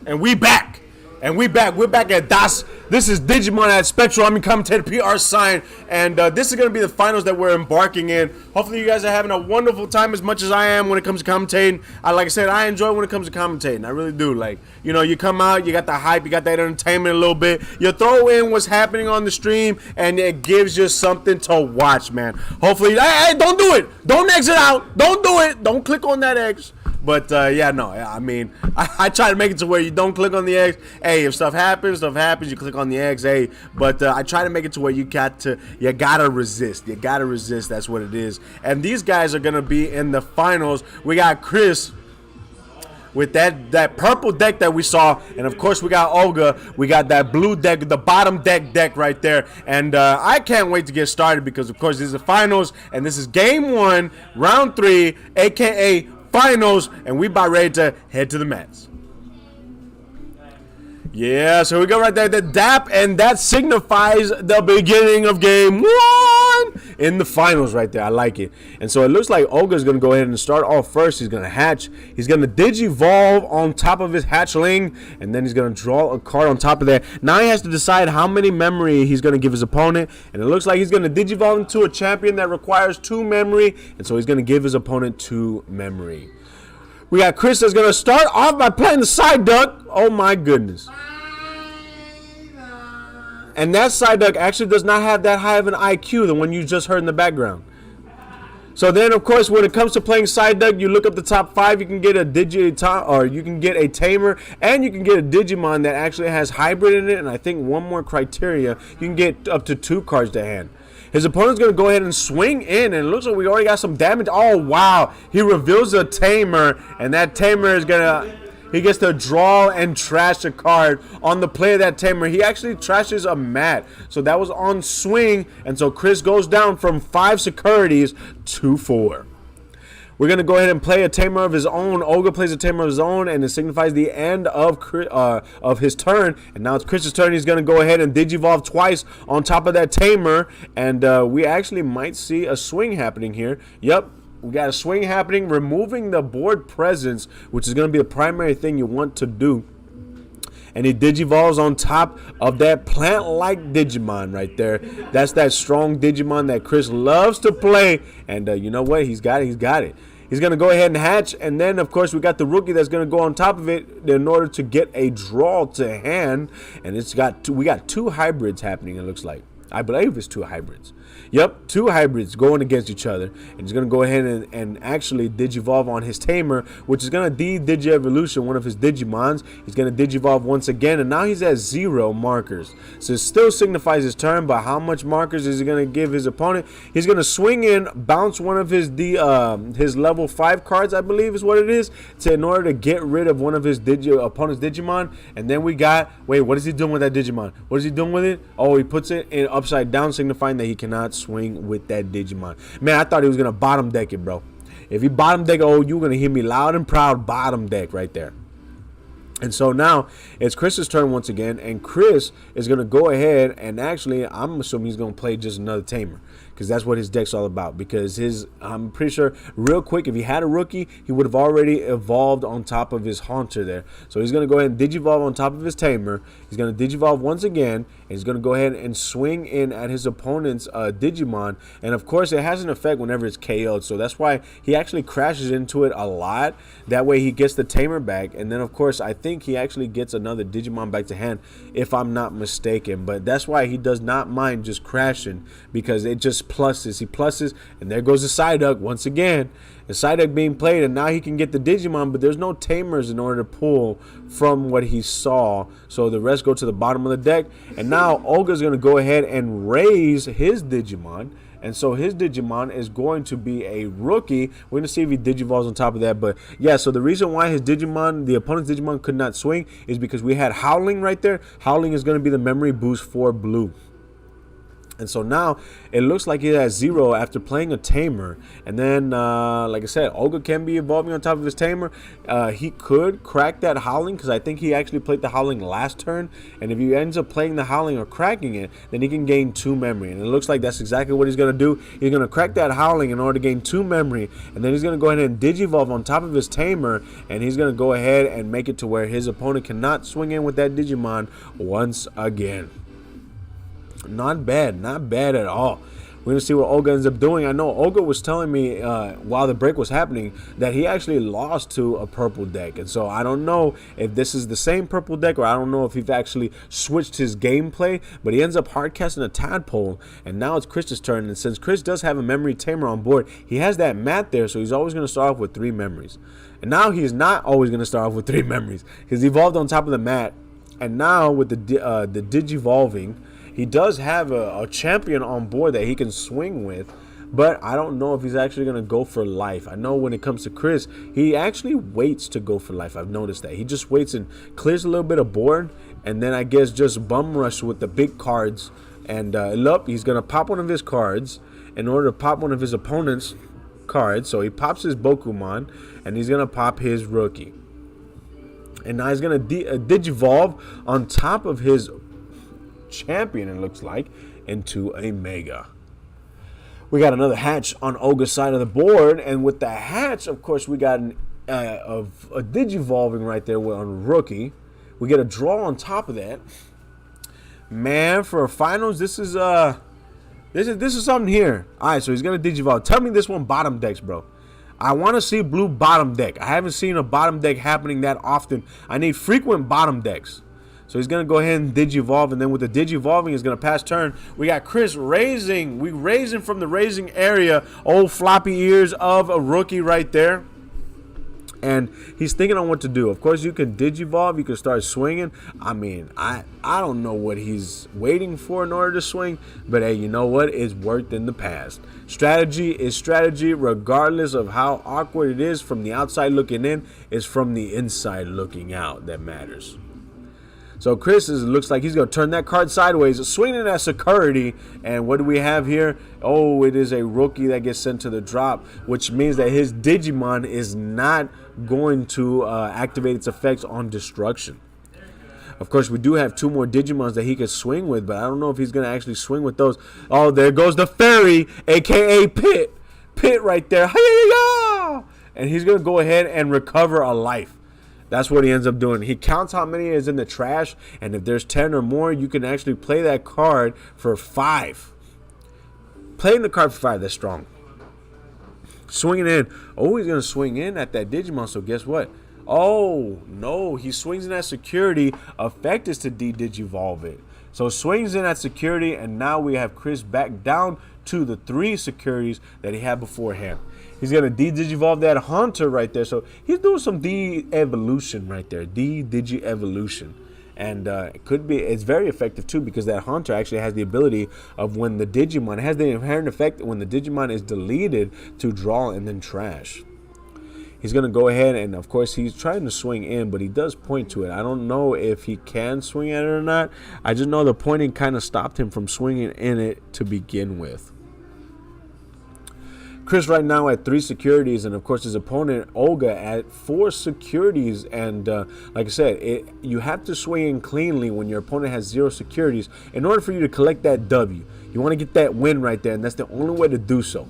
And we back. We're back at Das This is Digimon at Spectral. I'm your commentator, PR Sign, and this is going to be the finals that we're embarking in. Hopefully you guys are having a wonderful time as much as I am when it comes to commentating. Like I said, I enjoy when it comes to commentating. I really do. Like, you know, you come out, you got the hype, you got that entertainment a little bit. You throw in what's happening on the stream, and it gives you something to watch, man. Hopefully, hey, don't do it. Don't exit out. Don't do it. Don't click on that X. But, yeah, no, I mean, I try to make it to where you don't click on the X. Hey, if stuff happens, you click on the X, hey. But I try to make it to where you gotta resist. You gotta resist, that's what it is. And these guys are going to be in the finals. We got Chris with that purple deck that we saw. And, of course, we got Olga. We got that blue deck, the bottom deck right there. And I can't wait to get started because, of course, this is the finals. And this is game 1, round 3, a.k.a. finals, and we about ready to head to the mats. Yeah, so we go right there, the DAP, and that signifies the beginning of game 1 in the finals right there. I like it. And so it looks like Olga's going to go ahead and start off first. He's going to hatch. He's going to Digivolve on top of his hatchling, and then he's going to draw a card on top of that. Now he has to decide how many memory he's going to give his opponent, and it looks like he's going to Digivolve into a champion that requires 2 memory, and so he's going to give his opponent 2 memory. We got Chris that's going to start off by playing the side duck. Oh my goodness. And that side duck actually does not have that high of an IQ, the one you just heard in the background. So then, of course, when it comes to playing side duck, you look up the top 5. You can get you can get a tamer, and you can get a Digimon that actually has hybrid in it. And I think one more criteria, you can get up to 2 cards to hand. His opponent's going to go ahead and swing in, and it looks like we already got some damage. Oh, wow. He reveals a tamer, and that tamer is going to... He gets to draw and trash a card on the play of that tamer. He actually trashes a mat. So that was on swing, and so Chris goes down from 5 securities to 4. We're going to go ahead and play a tamer of his own. Olga plays a tamer of his own, and it signifies the end of his turn. And now it's Chris's turn. He's going to go ahead and Digivolve twice on top of that tamer. And we actually might see a swing happening here. Yep. We got a swing happening, removing the board presence, which is going to be the primary thing you want to do. And he Digivolves on top of that plant-like Digimon right there. That's that strong Digimon that Chris loves to play. And you know what? He's got it. He's got it. He's going to go ahead and hatch. And then, of course, we got the rookie that's going to go on top of it in order to get a draw to hand. And we got 2 hybrids happening, it looks like. I believe it's 2 hybrids. Yep, 2 hybrids going against each other. And he's going to go ahead and actually Digivolve on his tamer, which is going to Digi-Evolution one of his Digimons. He's going to Digivolve once again, and now he's at 0 markers. So it still signifies his turn, but how much markers is he going to give his opponent? He's going to swing in, bounce one of his level 5 cards, I believe is what it is, in order to get rid of one of his opponent's Digimon. And then we got, wait, what is he doing with that Digimon? What is he doing with it? Oh, he puts it in upside down, signifying that he cannot swing with that Digimon. Man, I thought he was going to bottom deck it, bro. If he bottom deck, oh, you're going to hear me loud and proud bottom deck right there. And so now it's Chris's turn once again, and Chris is going to go ahead and actually, I'm assuming he's going to play just another tamer, because that's what his deck's all about. Because I'm pretty sure, real quick, if he had a rookie, he would have already evolved on top of his Haunter there. So he's going to go ahead and Digivolve on top of his tamer. He's going to Digivolve once again, and he's going to go ahead and swing in at his opponent's Digimon. And of course, it has an effect whenever it's KO'd. So that's why he actually crashes into it a lot. That way he gets the tamer back. And then, of course, I think he actually gets another Digimon back to hand, if I'm not mistaken. But that's why he does not mind just crashing, because it just pluses. He pluses, and there goes the Psyduck once again. The Psyduck being played, and now he can get the Digimon, but there's no tamers in order to pull from what he saw. So the rest go to the bottom of the deck. And now Olga's going to go ahead and raise his Digimon. And so his Digimon is going to be a rookie. We're going to see if he Digivolves on top of that. But yeah, so the reason why his Digimon, the opponent's Digimon, could not swing is because we had Howling right there. Howling is going to be the memory boost for blue. And so now it looks like he has 0 after playing a tamer. And then, like I said, Olga can be evolving on top of his tamer. He could crack that howling because I think he actually played the howling last turn. And if he ends up playing the howling or cracking it, then he can gain 2 memory. And it looks like that's exactly what he's going to do. He's going to crack that howling in order to gain 2 memory. And then he's going to go ahead and Digivolve on top of his tamer. And he's going to go ahead and make it to where his opponent cannot swing in with that Digimon once again. Not bad at all. We're gonna see what Olga ends up doing. I know Olga was telling me while the break was happening that he actually lost to a purple deck, and so I don't know if this is the same purple deck, or I don't know if he's actually switched his gameplay, but he ends up hardcasting a tadpole, and now it's Chris's turn. And since Chris does have a memory tamer on board, he has that mat there, so he's always going to start off with 3 memories. And now he's not always going to start off with 3 memories. He's evolved on top of the mat, and now with the Digivolving, he does have a champion on board that he can swing with, but I don't know if he's actually going to go for life. I know when it comes to Chris, he actually waits to go for life. I've noticed that. He just waits and clears a little bit of board, and then I guess just bum rush with the big cards. And look, he's going to pop one of his cards in order to pop one of his opponent's cards. So he pops his Bokumon, and he's going to pop his rookie. And now he's going to Digivolve on top of his champion, it looks like, into a Mega. We got another hatch on Olga's side of the board, and with the hatch, of course, we got a Digivolving right there on rookie. We get a draw on top of that. Man, for finals, this is something here. All right, so he's gonna Digivolve. Tell me this one bottom decks, bro. I want to see blue bottom deck. I haven't seen a bottom deck happening that often. I need frequent bottom decks. So he's going to go ahead and Digivolve, and then with the Digivolving, he's going to pass turn. We got Chris raising. We raising from the raising area. Old floppy ears of a rookie right there. And he's thinking on what to do. Of course, you can Digivolve. You can start swinging. I mean, I don't know what he's waiting for in order to swing. But, hey, you know what? It's worked in the past. Strategy is strategy regardless of how awkward it is from the outside looking in. It's from the inside looking out that matters. So Chris looks like he's going to turn that card sideways, swinging at security. And what do we have here? Oh, it is a rookie that gets sent to the drop, which means that his Digimon is not going to activate its effects on destruction. Of course, we do have 2 more Digimons that he could swing with, but I don't know if he's going to actually swing with those. Oh, there goes the fairy, a.k.a. Pit. Pit right there. And he's going to go ahead and recover a life. That's what he ends up doing. He counts how many is in the trash, and if there's 10 or more, you can actually play that card for 5. Playing the card for 5, that's strong. Swinging in. Oh, he's going to swing in at that Digimon, so guess what? Oh, no, he swings in at security. Effect is to Digivolve it. So swings in at security, and now we have Chris back down to the 3 securities that he had beforehand. He's going to Digivolve that Haunter right there. So he's doing some de-evolution right there. Digi-evolution. And it could be, it's very effective too, because that Haunter actually has the ability of when the Digimon, it has the inherent effect that when the Digimon is deleted to draw and then trash. He's going to go ahead and, of course, he's trying to swing in, but he does point to it. I don't know if he can swing at it or not. I just know the pointing kind of stopped him from swinging in it to begin with. Chris right now at 3 securities, and of course his opponent Olga at 4 securities. And like I said, you have to swing in cleanly when your opponent has 0 securities in order for you to collect that W. You want to get that win right there, and that's the only way to do so.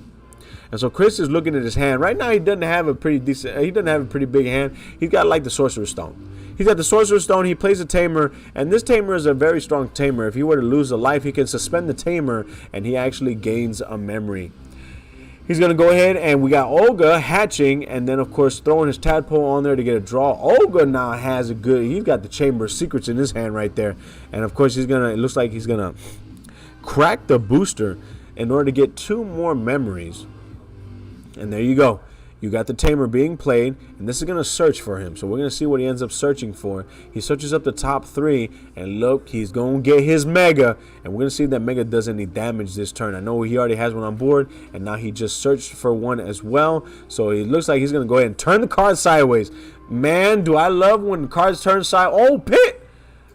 And so Chris is looking at his hand right now. He doesn't have a pretty big hand. He's got like the Sorcerer's Stone. He's got the Sorcerer's Stone. He plays a Tamer, and this Tamer is a very strong Tamer. If he were to lose a life, he can suspend the Tamer, and he actually gains a memory. He's going to go ahead, and we got Olga hatching, and then, of course, throwing his tadpole on there to get a draw. Olga now has a good, he's got the Chamber of Secrets in his hand right there. And, of course, it looks like he's going to crack the booster in order to get 2 more memories. And there you go. You got the Tamer being played, and this is going to search for him. So we're going to see what he ends up searching for. He searches up the top 3, and look, he's going to get his Mega. And we're going to see if that Mega does any damage this turn. I know he already has one on board, and now he just searched for one as well. So it looks like he's going to go ahead and turn the card sideways. Man, do I love when the cards turn side. Oh, Pit!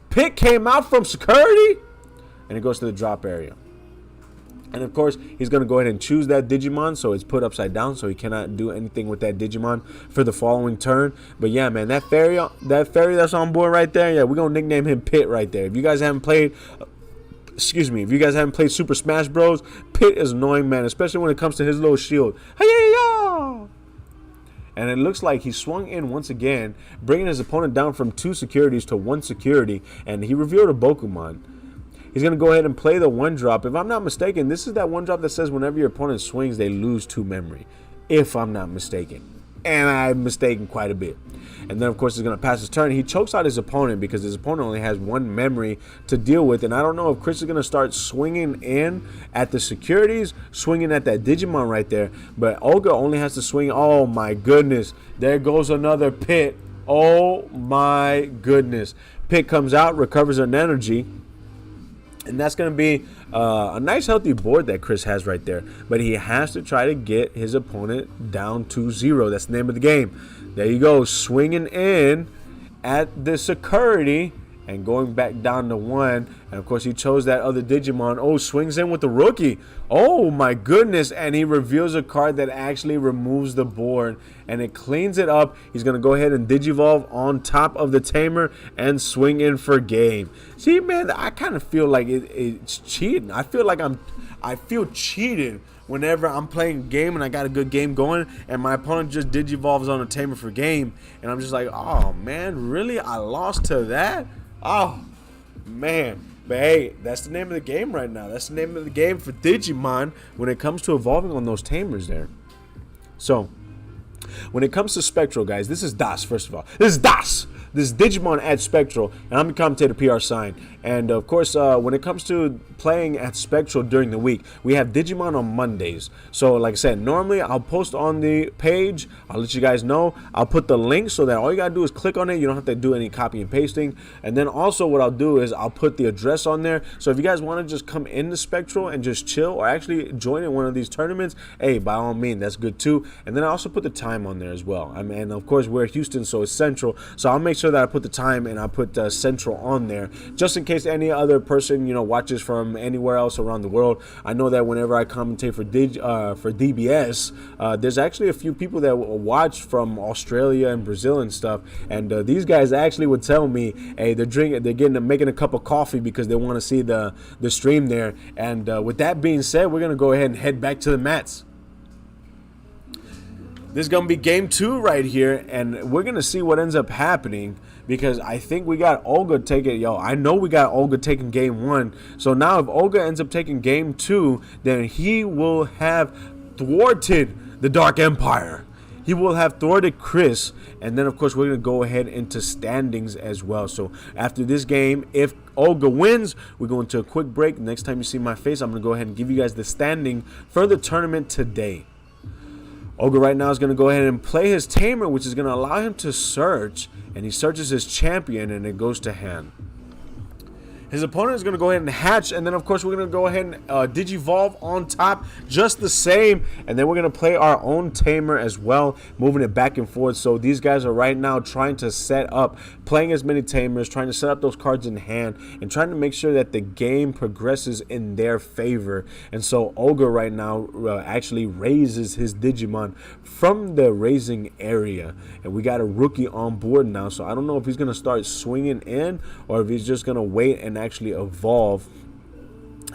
Pit came out from security, and it goes to the drop area. And of course, he's going to go ahead and choose that Digimon, so it's put upside down, so he cannot do anything with that Digimon for the following turn. But yeah, man, that fairy that's on board right there, yeah, we're going to nickname him Pit right there. If you guys haven't played, if you guys haven't played Super Smash Bros., Pit is annoying, man, especially when it comes to his little shield. Hey-ya! And it looks like he swung in once again, bringing his opponent down from 2 securities to 1 security, and he revealed a Bokumon. He's going to go ahead and play the 1-drop. If I'm not mistaken, this is that 1-drop that says whenever your opponent swings, they lose 2 memory. If I'm not mistaken. And I'm mistaken quite a bit. And then, of course, he's going to pass his turn. He chokes out his opponent because his opponent only has 1 memory to deal with. And I don't know if Chris is going to start swinging in at the securities, swinging at that Digimon right there. But Olga only has to swing. Oh, my goodness. There goes another Pit. Oh, my goodness. Pit comes out, recovers an energy. And that's going to be a nice healthy board that Chris has right there. But he has to try to get his opponent down to 0. That's the name of the game. There you go. Swinging in at the security and going back down to 1. And, of course, he chose that other Digimon. Oh, swings in with the rookie. Oh, my goodness. And he reveals a card that actually removes the board. And it cleans it up. He's going to go ahead and Digivolve on top of the Tamer and swing in for game. See, man, I kind of feel like it's cheating. I feel cheated whenever I'm playing a game and I got a good game going and my opponent just Digivolves on a Tamer for game. And I'm just like, oh, man, really? I lost to that? Oh, man. But hey, that's the name of the game right now. That's the name of the game for Digimon when it comes to evolving on those Tamers there. So, when it comes to Spectral, guys, this is Das, first of all. This is Das. This is Digimon at Spectral, and I'm the commentator PR Sign. And of course, when it comes to playing at Spectral during the week, we have Digimon on Mondays. So like I said, normally I'll post on the page. I'll let you guys know. I'll put the link so that all you gotta do is click on it. You don't have to do any copy and pasting. And then also what I'll do is I'll put the address on there. So if you guys want to just come into Spectral and just chill or actually join in one of these tournaments, hey, by all means, that's good too. And then I also put the time on there as well. I mean, and of course we're Houston, so it's Central. So I'll make sure that I put the time and I put Central on there just in case any other person watches from anywhere else around the world. I know that whenever I commentate for DBS, there's actually a few people that watch from Australia and Brazil and stuff, and these guys actually would tell me, hey, they're making a cup of coffee because they want to see the stream there. And with that being said, we're gonna go ahead and head back to the mats. This is going to be game 2 right here, and we're going to see what ends up happening because I think we got Olga taking, I know we got Olga taking game 1. So now if Olga ends up taking game 2, then he will have thwarted the Dark Empire. He will have thwarted Chris, and then of course we're going to go ahead into standings as well. So after this game, if Olga wins, we're going to a quick break. Next time you see my face, I'm going to go ahead and give you guys the standing for the tournament today. Olga right now is going to go ahead and play his Tamer, which is going to allow him to search, and he searches his champion, and it goes to hand. His opponent is going to go ahead and hatch, and then of course we're going to go ahead and Digivolve on top just the same, and then we're going to play our own Tamer as well, moving it back and forth. So these guys are right now trying to set up, playing as many Tamers, trying to set up those cards in hand, and trying to make sure that the game progresses in their favor. And so Olga right now actually raises his Digimon from the raising area, and we got a rookie on board now, so I don't know if he's going to start swinging in or if he's just going to wait and actually evolve.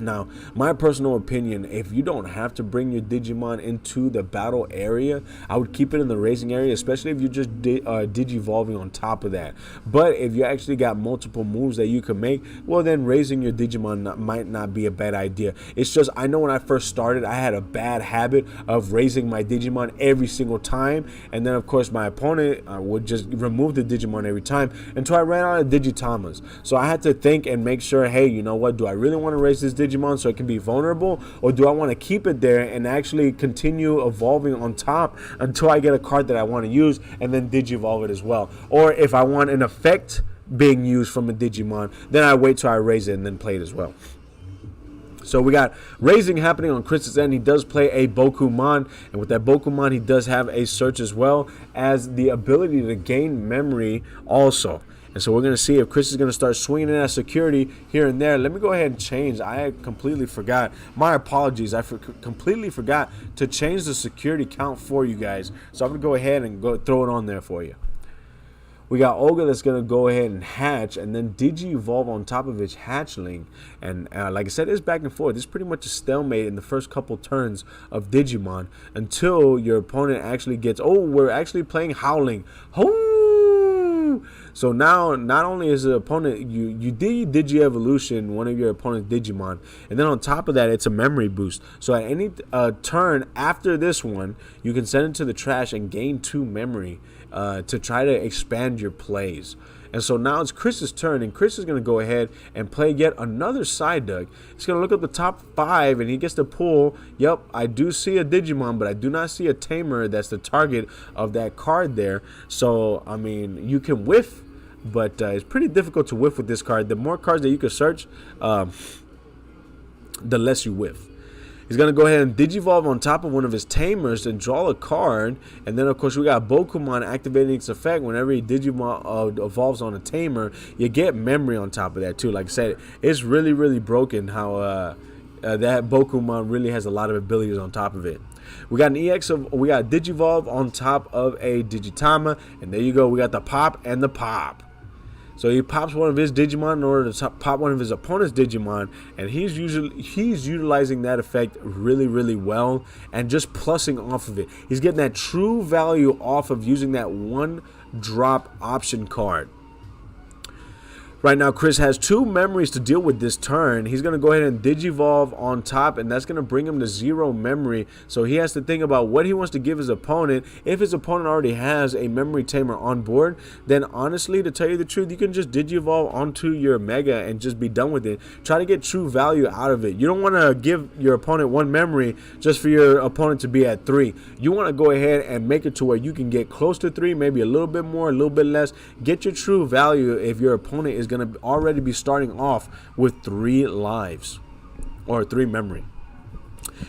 Now, my personal opinion, if you don't have to bring your Digimon into the battle area, I would keep it in the raising area, especially if you're just Digivolving on top of that. But if you actually got multiple moves that you can make, well, then raising your Digimon might not be a bad idea. It's just, I know when I first started, I had a bad habit of raising my Digimon every single time. And then, of course, my opponent would just remove the Digimon every time until I ran out of Digitamas. So I had to think and make sure, hey, you know what, do I really want to raise this Digimon so it can be vulnerable, or do I want to keep it there and actually continue evolving on top until I get a card that I want to use and then Digivolve it as well? Or if I want an effect being used from a Digimon, then I wait till I raise it and then play it as well. So we got raising happening on Chris's end. He does play a Bokumon, and with that Bokumon, he does have a search as well as the ability to gain memory also. And so we're going to see if Chris is going to start swinging in at security here and there. Let me go ahead and change. I had completely forgot. My apologies. I completely forgot to change the security count for you guys. So I'm going to go ahead and throw it on there for you. We got Olga that's going to go ahead and hatch and then Digi-Evolve on top of its hatchling. And like I said, it's back and forth. It's pretty much a stalemate in the first couple turns of Digimon until your opponent actually gets... Oh, we're actually playing Howling. Oh! So now, not only is the opponent... You Digi-Evolution one of your opponent's Digimon. And then on top of that, it's a memory boost. So at any turn after this one, you can send it to the trash and gain 2 memory. To try to expand your plays. And so now it's Chris's turn, and Chris is going to go ahead and play yet another side dug. He's going to look up the top 5, and he gets to pull. Yep, I do see a Digimon, but I do not see a Tamer that's the target of that card there. So, I mean, you can whiff, but it's pretty difficult to whiff with this card. The more cards that you can search, the less you whiff. He's going to go ahead and Digivolve on top of one of his Tamers and draw a card. And then, of course, we got Bokumon activating its effect. Whenever he Digimon evolves on a Tamer, you get memory on top of that, too. Like I said, it's really, really broken how that Bokumon really has a lot of abilities on top of it. We got an we got Digivolve on top of a Digitama. And there you go. We got the pop and the pop. So he pops one of his Digimon in order to pop one of his opponent's Digimon, and he's utilizing that effect really, really well and just plussing off of it. He's getting that true value off of using that 1 drop option card. Right now, Chris has 2 memories to deal with this turn. He's going to go ahead and Digivolve on top, and that's going to bring him to 0 memory. So he has to think about what he wants to give his opponent. If his opponent already has a memory tamer on board, then honestly, to tell you the truth, you can just Digivolve onto your Mega and just be done with it. Try to get true value out of it. You don't want to give your opponent 1 memory just for your opponent to be at 3. You want to go ahead and make it to where you can get close to 3, maybe a little bit more, a little bit less. Get your true value if your opponent is going to already be starting off with 3 lives or 3 memory.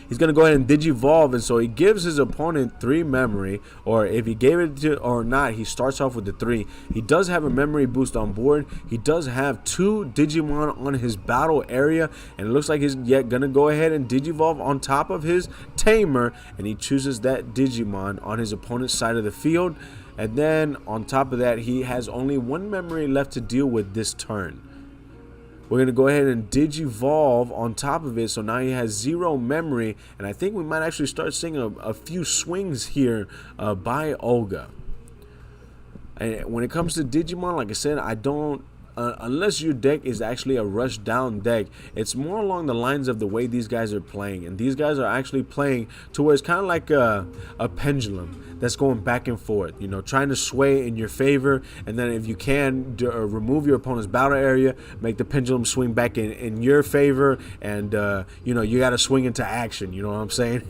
He's going to go ahead and Digivolve, and so he gives his opponent 3 memory, or if he gave it to or not, he starts off with the 3. He does have a memory boost on board. He does have 2 Digimon on his battle area, and it looks like he's yet going to go ahead and Digivolve on top of his Tamer, and he chooses that Digimon on his opponent's side of the field. And then on top of that, he has only 1 memory left to deal with this turn. We're going to go ahead and Digivolve on top of it. So now he has 0 memory. And I think we might actually start seeing a few swings here by Olga. And when it comes to Digimon, like I said, I don't... unless your deck is actually a rush down deck, it's more along the lines of the way these guys are playing. And these guys are actually playing to where it's kind of like a pendulum that's going back and forth, you know, trying to sway in your favor. And then if you can, remove your opponent's battle area, make the pendulum swing back in your favor. And, you know, you got to swing into action. You know what I'm saying?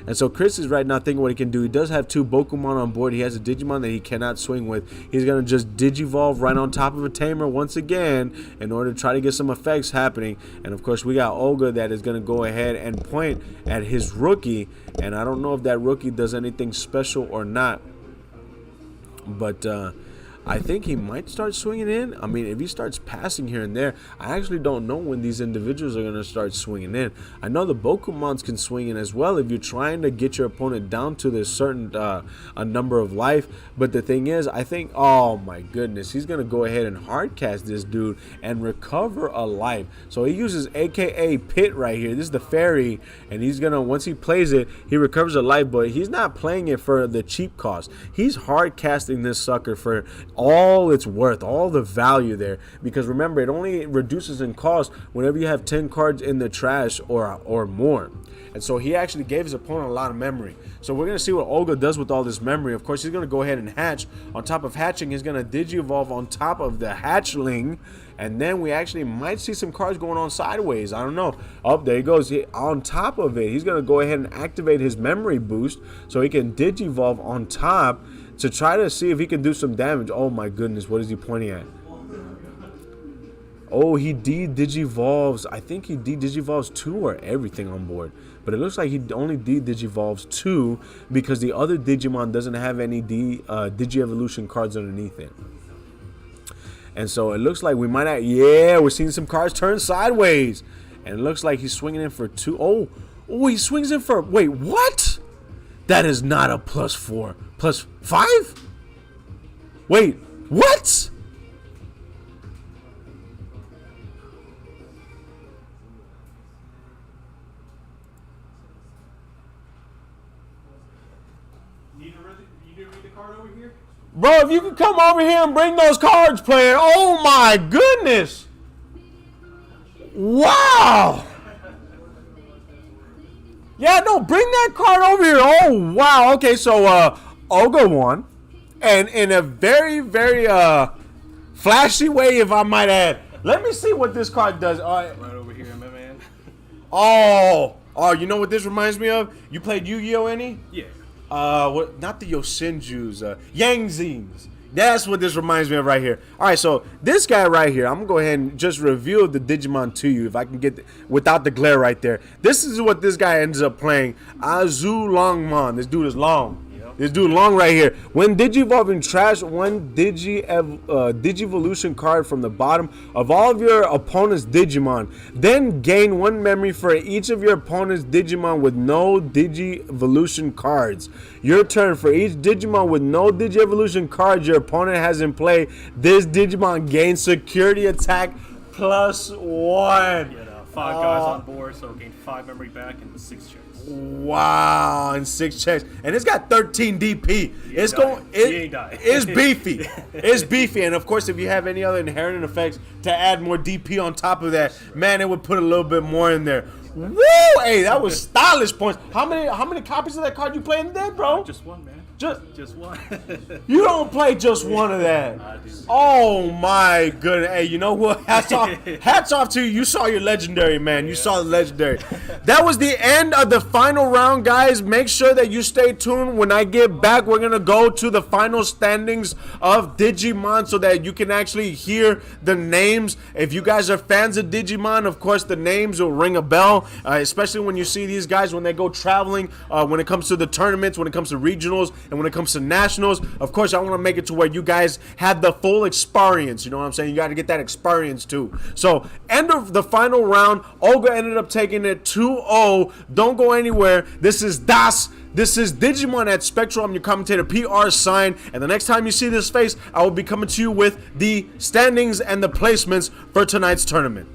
And so Chris is right now thinking what he can do. He does have 2 Bokumon on board. He has a Digimon that he cannot swing with. He's going to just Digivolve right on top of a Tamer once again in order to try to get some effects happening. And of course, we got Olga that is going to go ahead and point at his rookie. And I don't know if that rookie does anything special or not. But I think he might start swinging in. I mean, if he starts passing here and there, I actually don't know when these individuals are going to start swinging in. I know the Bokumons can swing in as well if you're trying to get your opponent down to this certain a number of life. But the thing is, I think, oh my goodness, he's going to go ahead and hardcast this dude and recover a life. So he uses AKA Pit right here. This is the fairy, and he's going to, once he plays it, he recovers a life, but he's not playing it for the cheap cost. He's hardcasting this sucker for all it's worth, all the value there, because remember, it only reduces in cost whenever you have 10 cards in the trash or more. And so he actually gave his opponent a lot of memory. So we're going to see what Olga does with all this memory. Of course, he's going to go ahead and hatch. On top of hatching, he's going to Digivolve on top of the hatchling. And then we actually might see some cards going on sideways. I don't know. Oh, there he goes. On top of it, he's going to go ahead and activate his memory boost so he can Digivolve on top to try to see if he can do some damage. Oh my goodness, what is he pointing at? Oh, he Digivolves. I think he Digivolves 2 or everything on board. But it looks like he only Digivolves 2 because the other Digimon doesn't have any Digi-Evolution cards underneath it. And so it looks like we might have, yeah, we're seeing some cards turn sideways. And it looks like he's swinging in for 2. Oh, he swings in for, wait, what? That is not a +4. +5? Wait, what? You need to read the card over here? Bro, if you could come over here and bring those cards, player. Oh my goodness. Wow. Yeah, no, bring that card over here. Oh, wow. Okay, so Olga won. And in a very, very flashy way, if I might add. Let me see what this card does. Right over here, my man. Oh, you know what this reminds me of? You played Yu-Gi-Oh! Any? Yeah. What? Not the Yosenjus, Yangzines. That's what this reminds me of right here. All right, so this guy right here, I'm gonna go ahead and just reveal the Digimon to you if I can get without the glare right there. This is what this guy ends up playing. Azulongmon. This dude is long. This dude long right here. When Digivolving, trash one Digivolution card from the bottom of all of your opponent's Digimon. Then gain 1 memory for each of your opponent's Digimon with no Digivolution cards. Your turn. For each Digimon with no Digievolution cards your opponent has in play, this Digimon gains security attack +1. Yeah, 5 guys on board, so gain 5 memory back and 6 checks. Wow, and 6 checks, and it's got 13 DP. It's going. It's beefy. It's beefy, and of course, if you have any other inherent effects to add more DP on top of that, man, it would put a little bit more in there. Woo! Hey, that was stylish points. How many copies of that card you playing today, bro? Just one, man. Just one. You don't play just one of that. I do. Oh my goodness. Hey, you know what? Hats off to you. You saw your legendary, man. You saw the legendary. That was the end of the final round, guys. Make sure that you stay tuned. When I get back, we're going to go to the final standings of Digimon so that you can actually hear the names. If you guys are fans of Digimon, of course, the names will ring a bell, especially when you see these guys when they go traveling, when it comes to the tournaments, when it comes to regionals, and when it comes to nationals. Of course, I want to make it to where you guys have the full experience. You know what I'm saying? You got to get that experience too. So, end of the final round. Olga ended up taking it 2-0. Don't go anywhere. This is Das. This is Digimon at Spectral. I'm your commentator, PR Sign. And the next time you see this face, I will be coming to you with the standings and the placements for tonight's tournament.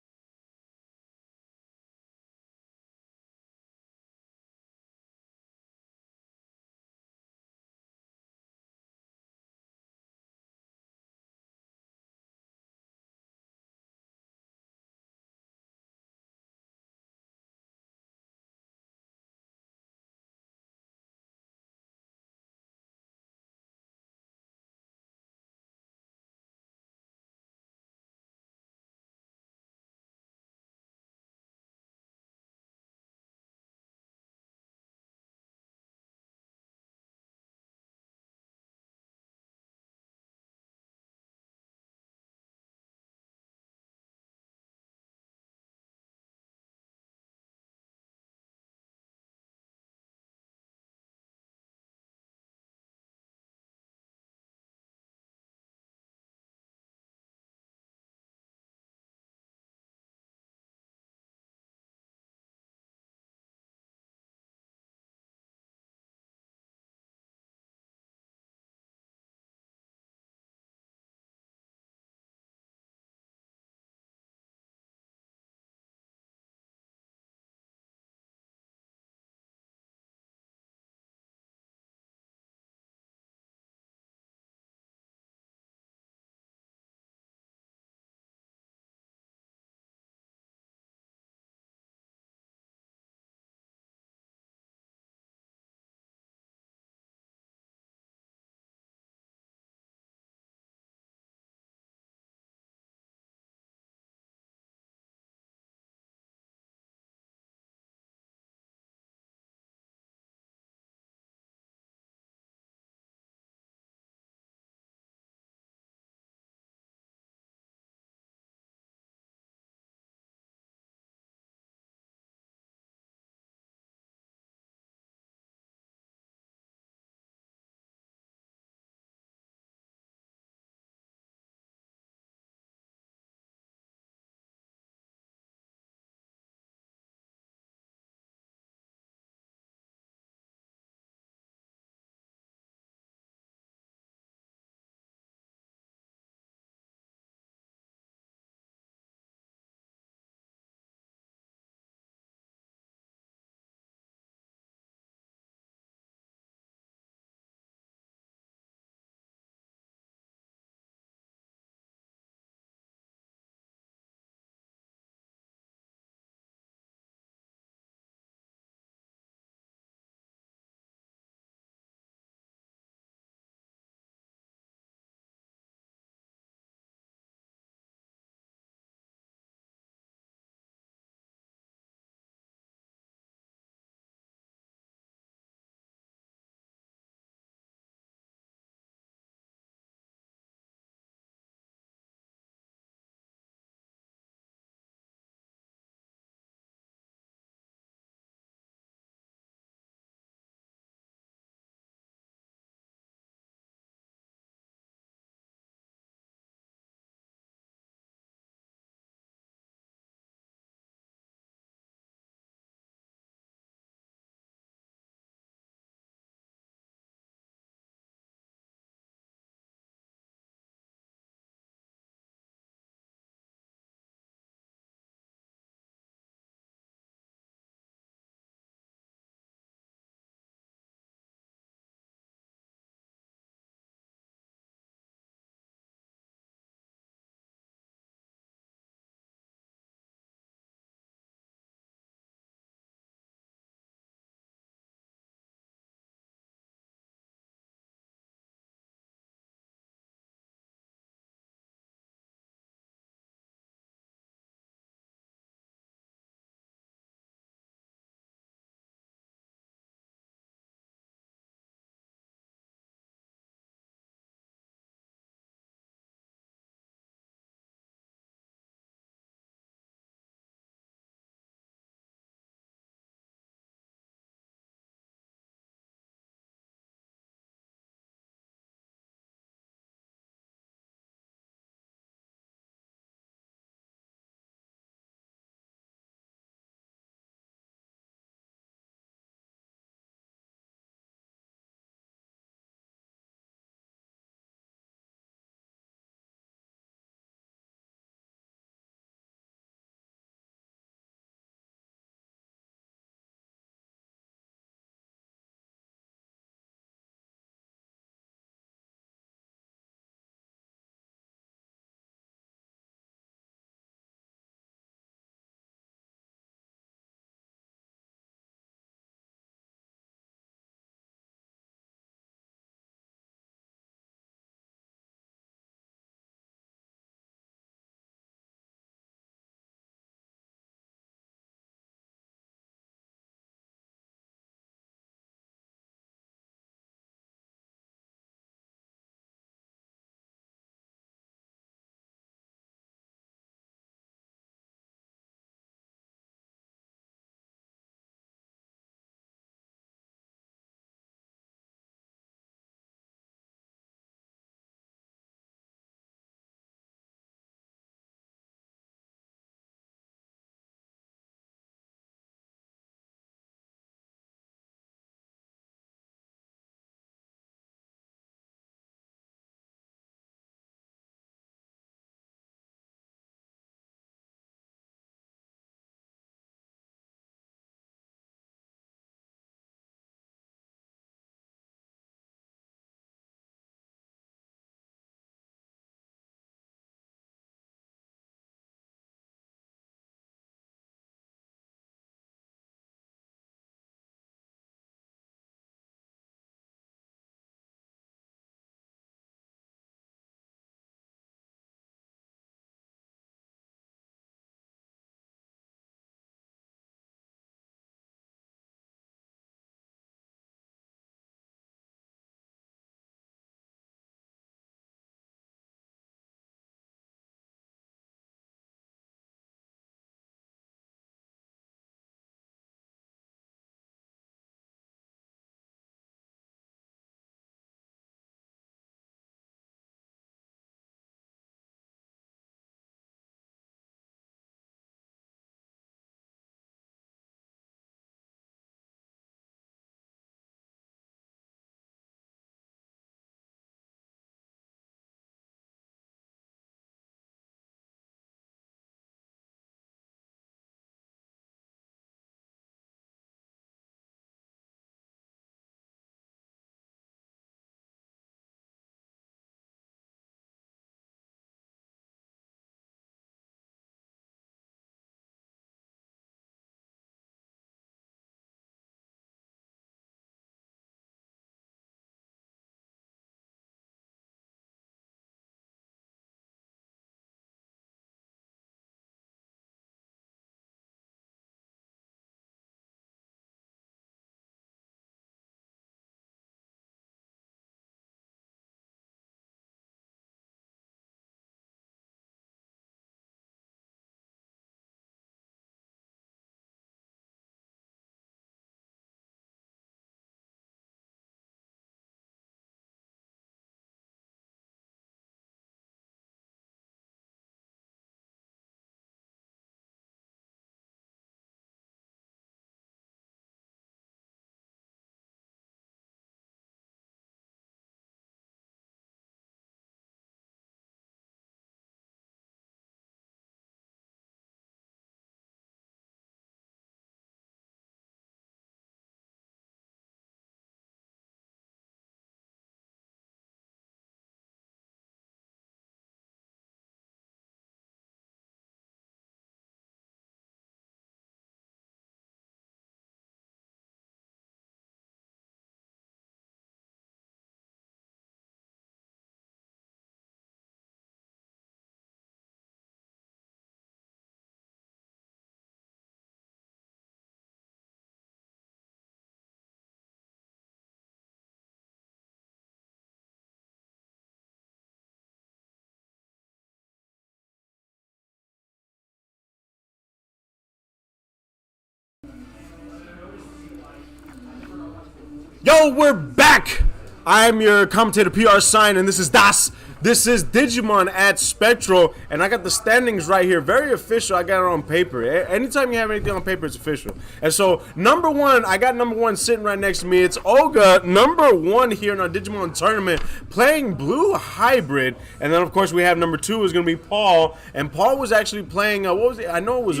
Yo, we're back. I'm your commentator, PR Sign, and this is Das. This is Digimon at Spectral, and I got the standings right here. Very official. I got it on paper. Anytime you have anything on paper, it's official. And so, number one, I got number one sitting right next to me. It's Olga, number one here in our Digimon tournament, playing Blue Hybrid. And then, of course, we have number two is going to be Paul. And Paul was actually playing, what was it? I know it was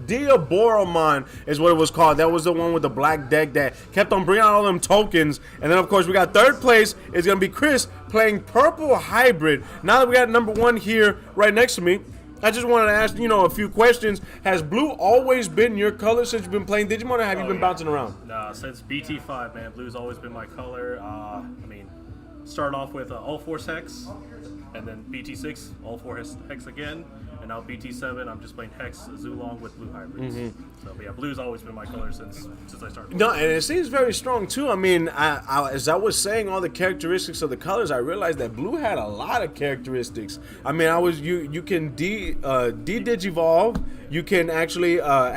Diaboromon is what it was called. That was the one with the black deck that kept on bringing out all them tokens. And then, of course, we got third place is going to be Chris playing Purple Hybrid. Now that we got number one here right next to me, I just wanted to ask, a few questions. Has blue always been your color since you've been playing Digimon, or have you been bouncing around? Nah, since BT5, man, blue's always been my color. Started off with all Force Hex, and then BT6, all Force Hex again, and now BT7, I'm just playing Hex Zulong with blue hybrids. So, but yeah, blue's always been my color since I started. No, and it seems very strong too. I mean, as I was saying all the characteristics of the colors, I realized that blue had a lot of characteristics. I mean, you can de-digivolve. You can actually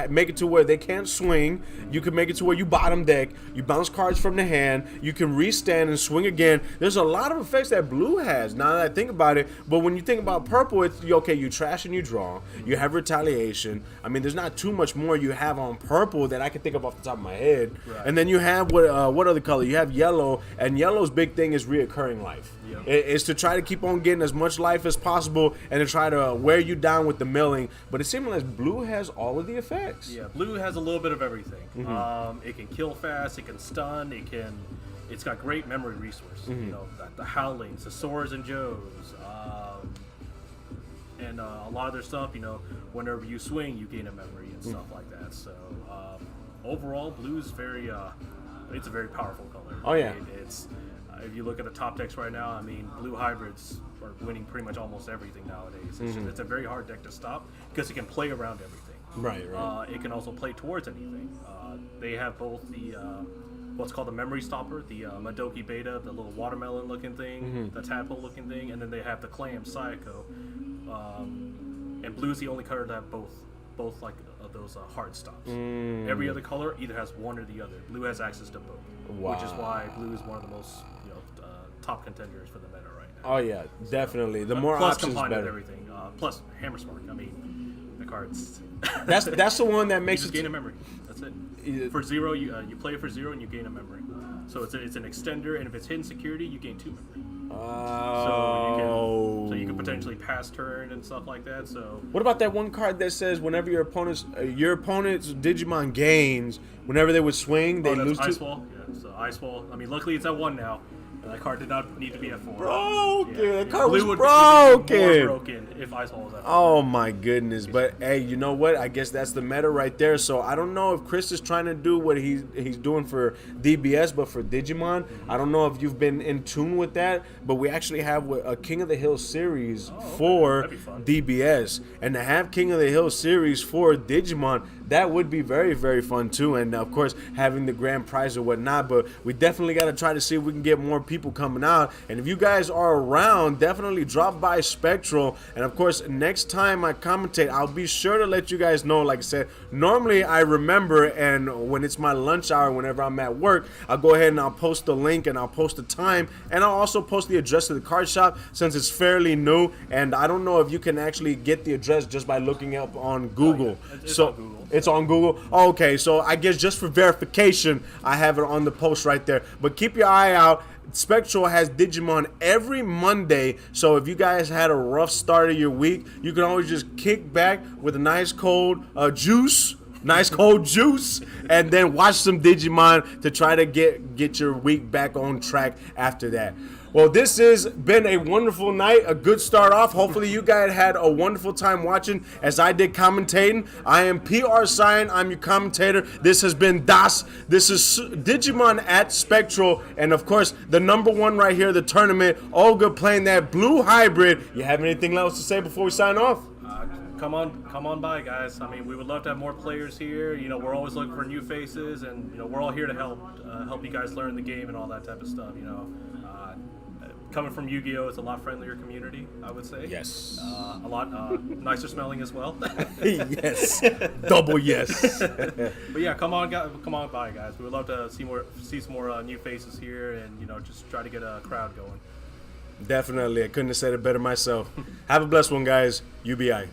make it to where they can't swing. You can make it to where you bottom deck. You bounce cards from the hand. You can restand and swing again. There's a lot of effects that blue has, now that I think about it. But when you think about purple, it's okay, you trash and you draw. You have retaliation. I mean, there's not too much more you have on purple that I can think of off the top of my head. Right. And then you have, what other color? You have yellow, and yellow's big thing is reoccurring life. Yep. It's to try to keep on getting as much life as possible and to try to wear you down with the milling. But it seems like blue has all of the effects. Yeah, blue has a little bit of everything. It can kill fast, it can stun, it's got great memory resource. The Howlings, the Swords and Joes, and a lot of their stuff, whenever you swing, you gain a memory and stuff like that. So overall, blue's it's a very powerful color. Oh yeah. It's if you look at the top decks right now, I mean, blue hybrids are winning pretty much almost everything nowadays. It's a very hard deck to stop because it can play around everything. Right. It can also play towards anything. They have both the what's called the memory stopper, the Madoki Beta, the little watermelon looking thing, the tadpole looking thing, and then they have the Clam Psycho. And blue's the only color that have both like those hard stops. Every other color either has one or the other. Blue has access to both, which is why blue is one of the most top contenders for the meta right now. Oh yeah, definitely. The more plus options, combined better. With everything. Plus Hammer Spark. I mean, the cards. That's the one that makes you just gain a memory. That's it. For 0, you play it for 0 and you gain a memory. So it's an extender, and if it's hidden security, you gain 2 memory. So you can potentially pass turn and stuff like that. So what about that one card that says whenever your opponent's Digimon gains, whenever they would swing, they lose Ice Wall. Yeah, so Ice Wall. I mean, luckily it's at 1 now. That card did not need to be at 4. Broken. That card Blue was would be more broken if Ice Wall was at 4. Oh my goodness! But hey, you know what? I guess that's the meta right there. So I don't know if Chris is trying to do what he's doing for DBS, but for Digimon, I don't know if you've been in tune with that. But we actually have a King of the Hill series for DBS, and to have King of the Hill series for Digimon, that would be very, very fun too. And of course, having the grand prize or whatnot. But we definitely got to try to see if we can get more people coming out. And if you guys are around, definitely drop by Spectral. And of course, next time I commentate, I'll be sure to let you guys know. Like I said, normally I remember, and when it's my lunch hour, whenever I'm at work, I'll go ahead and I'll post the link and I'll post the time, and I'll also post the address to the card shop since it's fairly new. And I don't know if you can actually get the address just by looking up on Google. It's on Google. It's on Google. Okay, so I guess just for verification, I have it on the post right there. But keep your eye out. Spectral has Digimon every Monday, so if you guys had a rough start of your week, you can always just kick back with a nice cold juice, and then watch some Digimon to try to get your week back on track after that. Well, this has been a wonderful night, a good start off. Hopefully you guys had a wonderful time watching as I did commentating. I am PR Sign, I'm your commentator. This has been Das. This is Digimon at Spectral, and of course, the number one right here, the tournament, Olga playing that blue hybrid. You have anything else to say before we sign off? Come on by, guys. I mean, we would love to have more players here. We're always looking for new faces, and we're all here to help you guys learn the game and all that type of stuff. coming from Yu-Gi-Oh, it's a lot friendlier community, I would say. Yes. A lot nicer smelling as well. Yes. Double yes. But yeah, come on by, guys. We would love to see some more new faces here, and just try to get a crowd going. Definitely. I couldn't have said it better myself. Have a blessed one, guys. UBI.